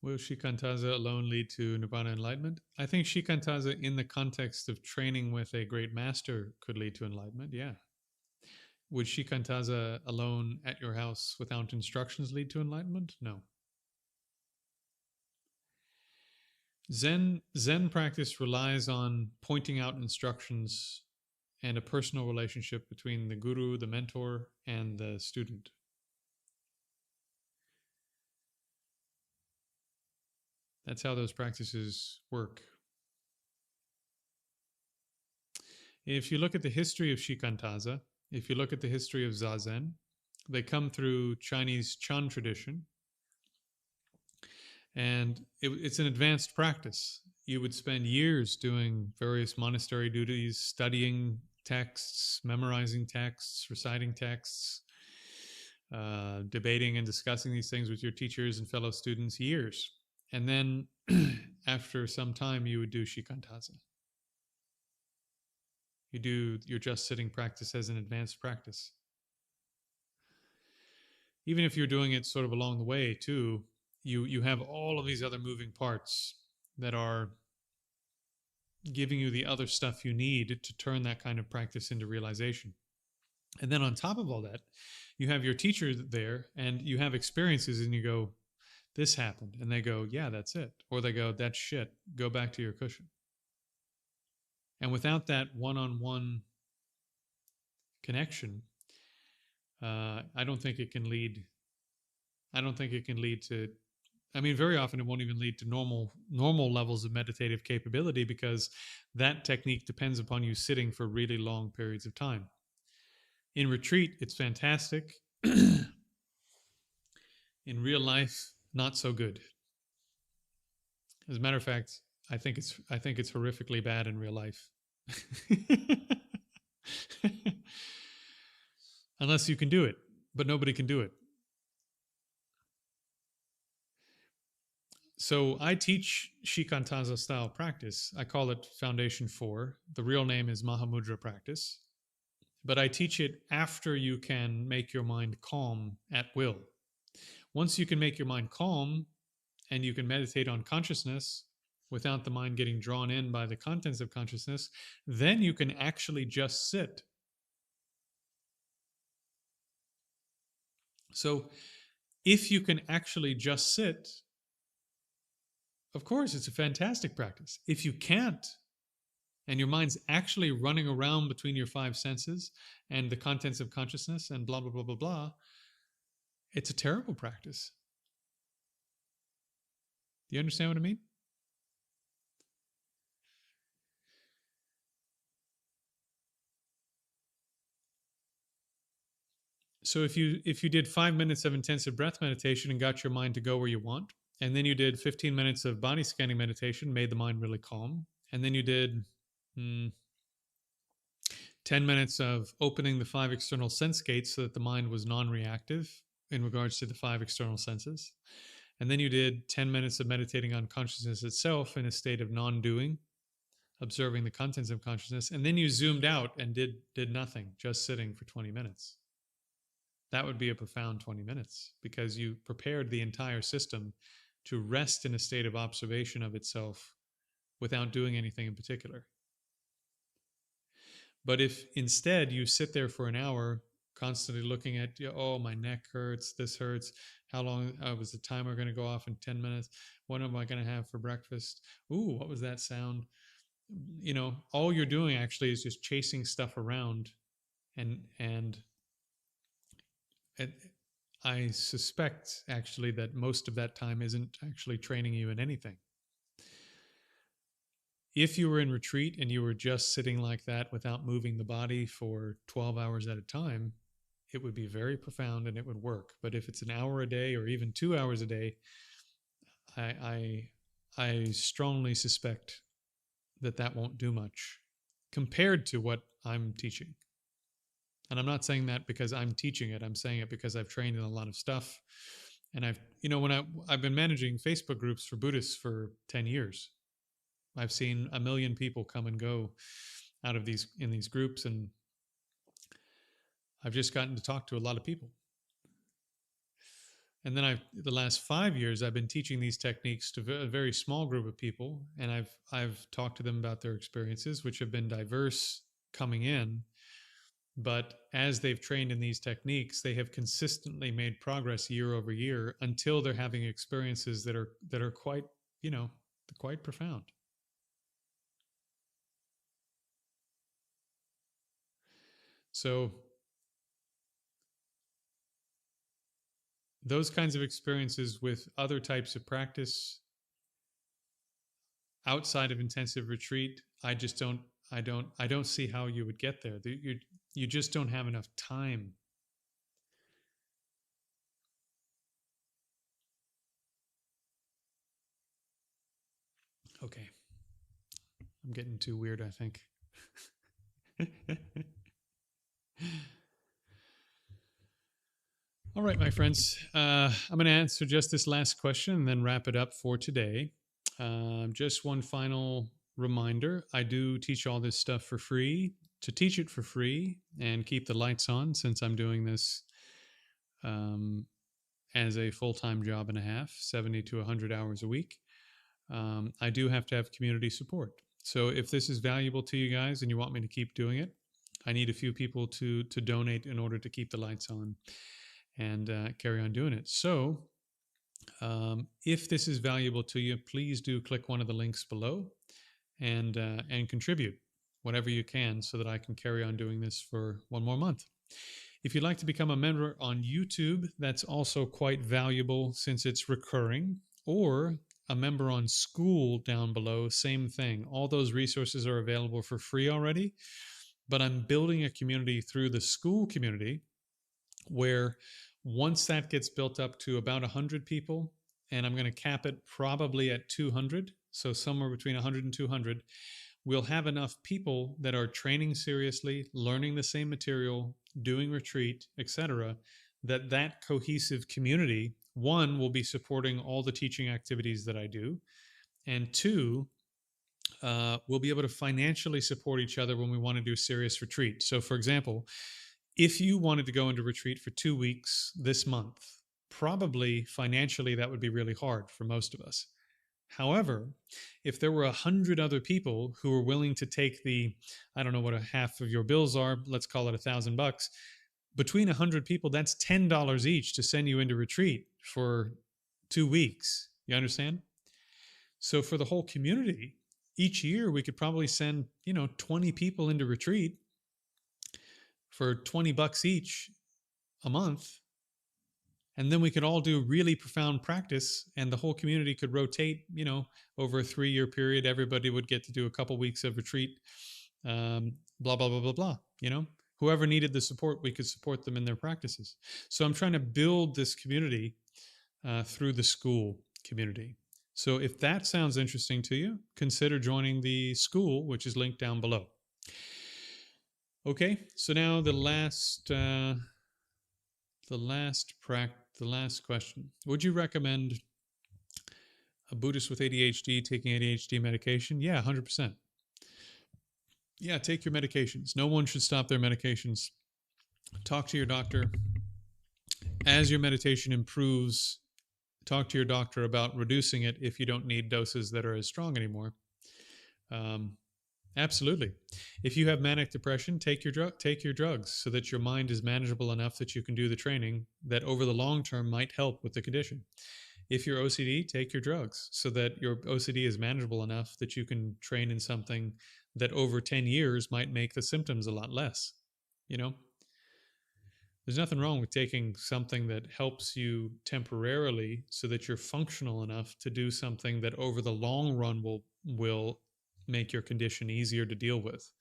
Will shikantaza alone lead to nirvana enlightenment? I think shikantaza in the context of training with a great master could lead to enlightenment, yeah. Would shikantaza alone at your house without instructions lead to enlightenment? No. Zen practice relies on pointing out instructions and a personal relationship between the guru, the mentor, and the student. That's how those practices work. If you look at the history of shikantaza, if you look at the history of zazen, they come through Chinese Chan tradition, and it's an advanced practice. You would spend years doing various monastery duties, studying texts, memorizing texts, reciting texts, debating and discussing these things with your teachers and fellow students, years. And then after some time, you would do shikantaza. You do your just sitting practice as an advanced practice. Even if you're doing it sort of along the way too, you have all of these other moving parts that are giving you the other stuff you need to turn that kind of practice into realization. And then on top of all that, you have your teacher there and you have experiences and you go, this happened. And they go, yeah, that's it. Or they go, that's shit. Go back to your cushion. And without that one-on-one connection, I don't think it can lead. I don't think it can lead to. I mean, very often it won't even lead to normal levels of meditative capability because that technique depends upon you sitting for really long periods of time. In retreat, it's fantastic. In real life, not so good. As a matter of fact, I think it's horrifically bad in real life. Unless you can do it, but nobody can do it. So I teach shikantaza style practice. I call it Foundation 4. The real name is Mahamudra practice. But I teach it after you can make your mind calm at will. Once you can make your mind calm and you can meditate on consciousness without the mind getting drawn in by the contents of consciousness, then you can actually just sit. So if you can actually just sit, of course, it's a fantastic practice. If you can't, and your mind's actually running around between your five senses and the contents of consciousness and blah, blah, blah, blah, blah, it's a terrible practice. Do you understand what I mean? So if you did 5 minutes of intensive breath meditation and got your mind to go where you want, and then you did 15 minutes of body scanning meditation, made the mind really calm, and then you did 10 minutes of opening the 5 external sense gates so that the mind was non-reactive in regards to the 5 external senses, and then you did 10 minutes of meditating on consciousness itself in a state of non-doing, observing the contents of consciousness, and then you zoomed out and did nothing, just sitting for 20 minutes. That would be a profound 20 minutes because you prepared the entire system to rest in a state of observation of itself without doing anything in particular. But if instead you sit there for an hour constantly looking at, oh, my neck hurts, this hurts, how long was the timer going to go off in 10 minutes? What am I going to have for breakfast? Ooh, what was that sound? All you're doing actually is just chasing stuff around and I suspect actually that most of that time isn't actually training you in anything. If you were in retreat and you were just sitting like that without moving the body for 12 hours at a time, it would be very profound and it would work. But if it's an hour a day or even 2 hours a day, I strongly suspect that won't do much compared to what I'm teaching. And I'm not saying that because I'm teaching it. I'm saying it because I've trained in a lot of stuff. And I've been managing Facebook groups for Buddhists for 10 years. I've seen 1 million people come and go in these groups, and I've just gotten to talk to a lot of people. And then the last 5 years, I've been teaching these techniques to a very small group of people, and I've talked to them about their experiences, which have been diverse coming in. But as they've trained in these techniques, they have consistently made progress year over year until they're having experiences that are quite, quite profound. So those kinds of experiences with other types of practice outside of intensive retreat, I don't see how you would get there. You just don't have enough time. Okay, I'm getting too weird, I think. All right, my friends. I'm going to answer just this last question and then wrap it up for today. Just one final reminder, I do teach all this stuff for free. To teach it for free and keep the lights on, since I'm doing this um, as a full-time job and a half, 70 to 100 hours a week, I do have to have community support. So if this is valuable to you guys and you want me to keep doing it, I need a few people to donate in order to keep the lights on and carry on doing it. So if this is valuable to you, please do click one of the links below and contribute whatever you can so that I can carry on doing this for one more month. If you'd like to become a member on YouTube, that's also quite valuable since it's recurring, or a member on School down below, same thing. All those resources are available for free already, but I'm building a community through the School community where once that gets built up to about 100 people, and I'm going to cap it probably at 200, so somewhere between 100 and 200, we'll have enough people that are training seriously, learning the same material, doing retreat, etc., that cohesive community, one, will be supporting all the teaching activities that I do, and two, we'll be able to financially support each other when we want to do serious retreat. So, for example, if you wanted to go into retreat for 2 weeks this month, probably financially that would be really hard for most of us. However, if there were 100 other people who were willing to take the, I don't know what a half of your bills are, let's call it $1,000, between 100 people, that's $10 each to send you into retreat for 2 weeks. You understand? So for the whole community, each year we could probably send, 20 people into retreat for $20 each a month. And then we could all do really profound practice, and the whole community could rotate, over a 3-year period. Everybody would get to do a couple weeks of retreat, blah, blah, blah, blah, blah. Whoever needed the support, we could support them in their practices. So I'm trying to build this community through the School community. So if that sounds interesting to you, consider joining the School, which is linked down below. Okay, so now the last question. Would you recommend a Buddhist with ADHD taking ADHD medication? Yeah, 100%. Yeah, take your medications. No one should stop their medications. Talk to your doctor. As your meditation improves, talk to your doctor about reducing it if you don't need doses that are as strong anymore. Absolutely. If you have manic depression, take your drugs so that your mind is manageable enough that you can do the training that over the long term might help with the condition. If you're OCD, take your drugs so that your OCD is manageable enough that you can train in something that over 10 years might make the symptoms a lot less. There's nothing wrong with taking something that helps you temporarily so that you're functional enough to do something that over the long run will make your condition easier to deal with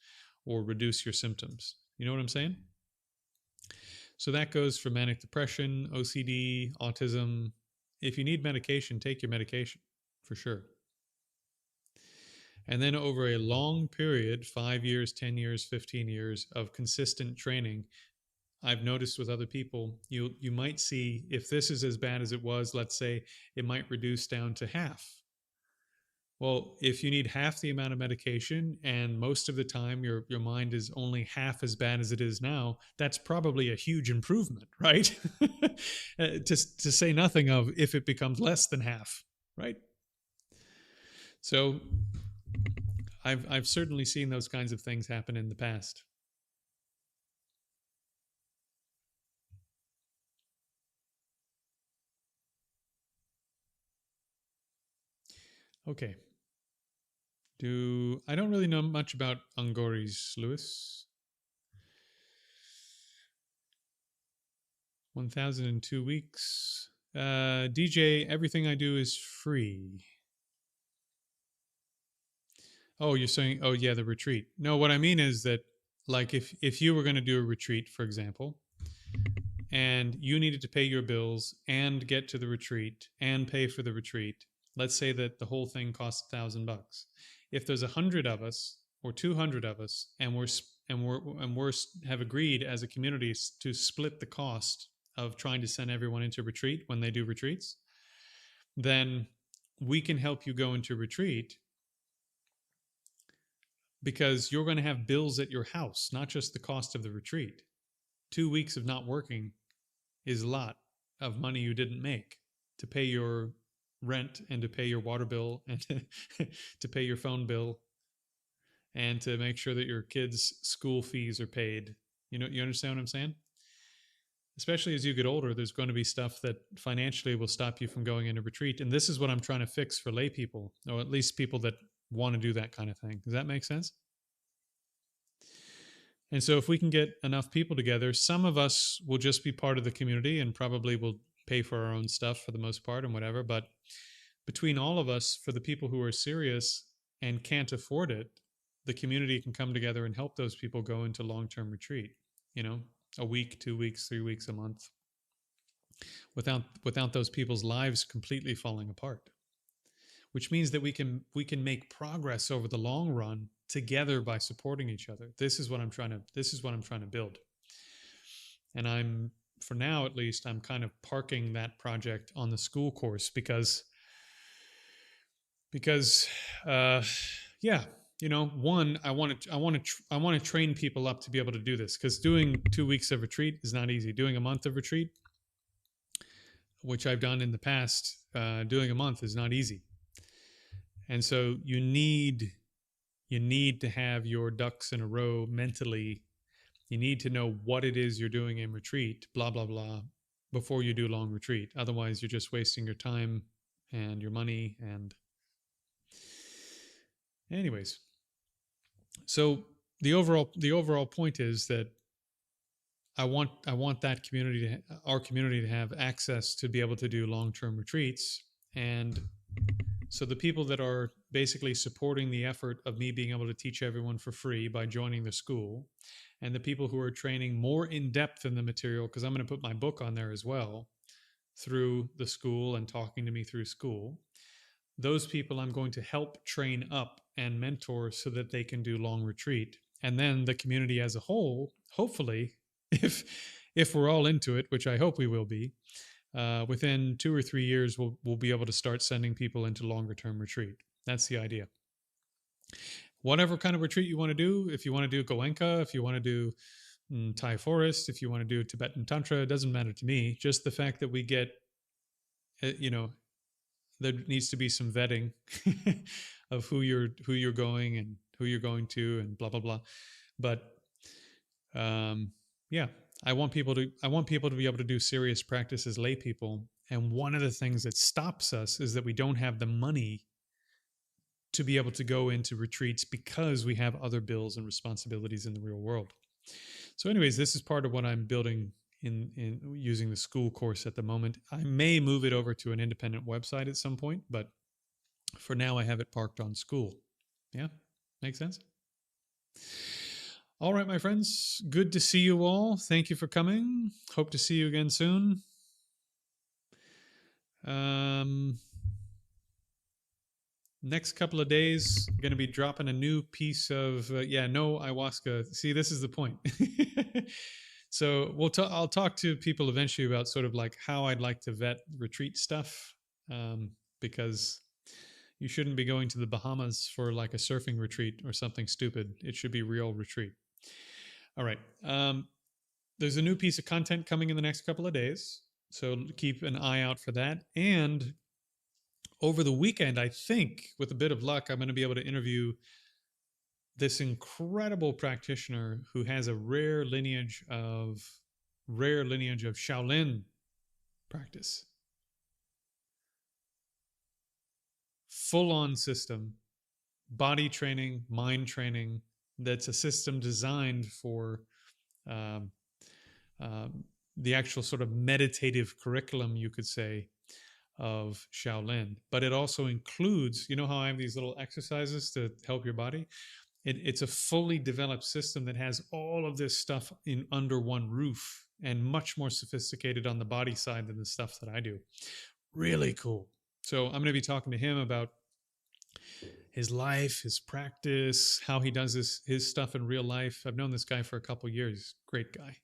or reduce your symptoms. You know what I'm saying? So that goes for manic depression, OCD, autism. If you need medication, take your medication for sure. And then over a long period, 5 years, 10 years, 15 years of consistent training, I've noticed with other people, you might see if this is as bad as it was, let's say, it might reduce down to half. Well, if you need half the amount of medication and most of the time your mind is only half as bad as it is now, that's probably a huge improvement, right? to say nothing of if it becomes less than half, right? So I've certainly seen those kinds of things happen in the past. Okay. I don't really know much about Ungoris, Lewis. 1,002 weeks. DJ, everything I do is free. Oh, you're saying, oh yeah, the retreat. No, what I mean is that, like, if you were going to do a retreat, for example, and you needed to pay your bills and get to the retreat and pay for the retreat, let's say that the whole thing costs $1,000. If there's 100 of us or 200 of us, and we're have agreed as a community to split the cost of trying to send everyone into retreat when they do retreats, then we can help you go into retreat, because you're going to have bills at your house, not just the cost of the retreat. 2 weeks of not working is a lot of money you didn't make to pay your rent and to pay your water bill and to pay your phone bill and to make sure that your kids' school fees are paid. You understand what I'm saying? Especially as you get older, there's going to be stuff that financially will stop you from going into retreat. And this is what I'm trying to fix for lay people, or at least people that want to do that kind of thing. Does that make sense? And so if we can get enough people together, some of us will just be part of the community and probably will pay for our own stuff for the most part and whatever. But between all of us, for the people who are serious and can't afford it, the community can come together and help those people go into long-term retreat, a week, 2 weeks, 3 weeks, a month, without those people's lives completely falling apart. Which means that we can make progress over the long run together by supporting each other. This is what I'm trying to build. And for now at least, I'm kind of parking that project on the school course because yeah, one, I want to train people up to be able to do this, because doing 2 weeks of retreat is not easy. Doing a month of retreat, which I've done in the past, doing a month is not easy. And so you need to have your ducks in a row mentally. You need to know what it is you're doing in retreat, blah, blah, blah, before you do long retreat. Otherwise, you're just wasting your time and your money. And anyways, so the overall point is that I want that community, our community, to have access to be able to do long-term retreats. And so the people that are basically supporting the effort of me being able to teach everyone for free by joining the school, and the people who are training more in depth in the material, because I'm going to put my book on there as well, through the school and talking to me through school, those people I'm going to help train up and mentor so that they can do long retreat. And then the community as a whole, hopefully, if we're all into it, which I hope we will be, within 2 or 3 years, we'll be able to start sending people into longer term retreat. That's the idea. Whatever kind of retreat you want to do, if you want to do Goenka, if you want to do Thai forest, if you want to do Tibetan Tantra, it doesn't matter to me. Just the fact that we get, there needs to be some vetting of who you're going and who you're going to and blah, blah, blah. But yeah, I want people to be able to do serious practice as lay people. And one of the things that stops us is that we don't have the money to be able to go into retreats because we have other bills and responsibilities in the real world. So anyways, this is part of what I'm building in using the school course at the moment. I may move it over to an independent website at some point, but for now I have it parked on school. Yeah, makes sense? All right, my friends, good to see you all. Thank you for coming. Hope to see you again soon. Next couple of days, I'm going to be dropping a new piece of, no ayahuasca. See, this is the point. So I'll talk to people eventually about sort of like how I'd like to vet retreat stuff, because you shouldn't be going to the Bahamas for like a surfing retreat or something stupid. It should be real retreat. All right. There's a new piece of content coming in the next couple of days, so keep an eye out for that. And over the weekend, I think, with a bit of luck, I'm going to be able to interview this incredible practitioner who has a rare lineage of Shaolin practice. Full-on system, body training, mind training. That's a system designed for the actual sort of meditative curriculum, you could say, of Shaolin. But it also includes, you know how I have these little exercises to help your body? It's a fully developed system that has all of this stuff in under one roof and much more sophisticated on the body side than the stuff that I do. Really cool. So I'm going to be talking to him about his life, his practice, how he does his stuff in real life. I've known this guy for a couple years. Great guy.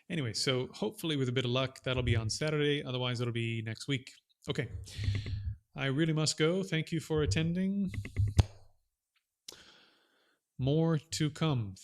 Anyway, so hopefully with a bit of luck, that'll be on Saturday. Otherwise, it'll be next week. Okay. I really must go. Thank you for attending. More to come.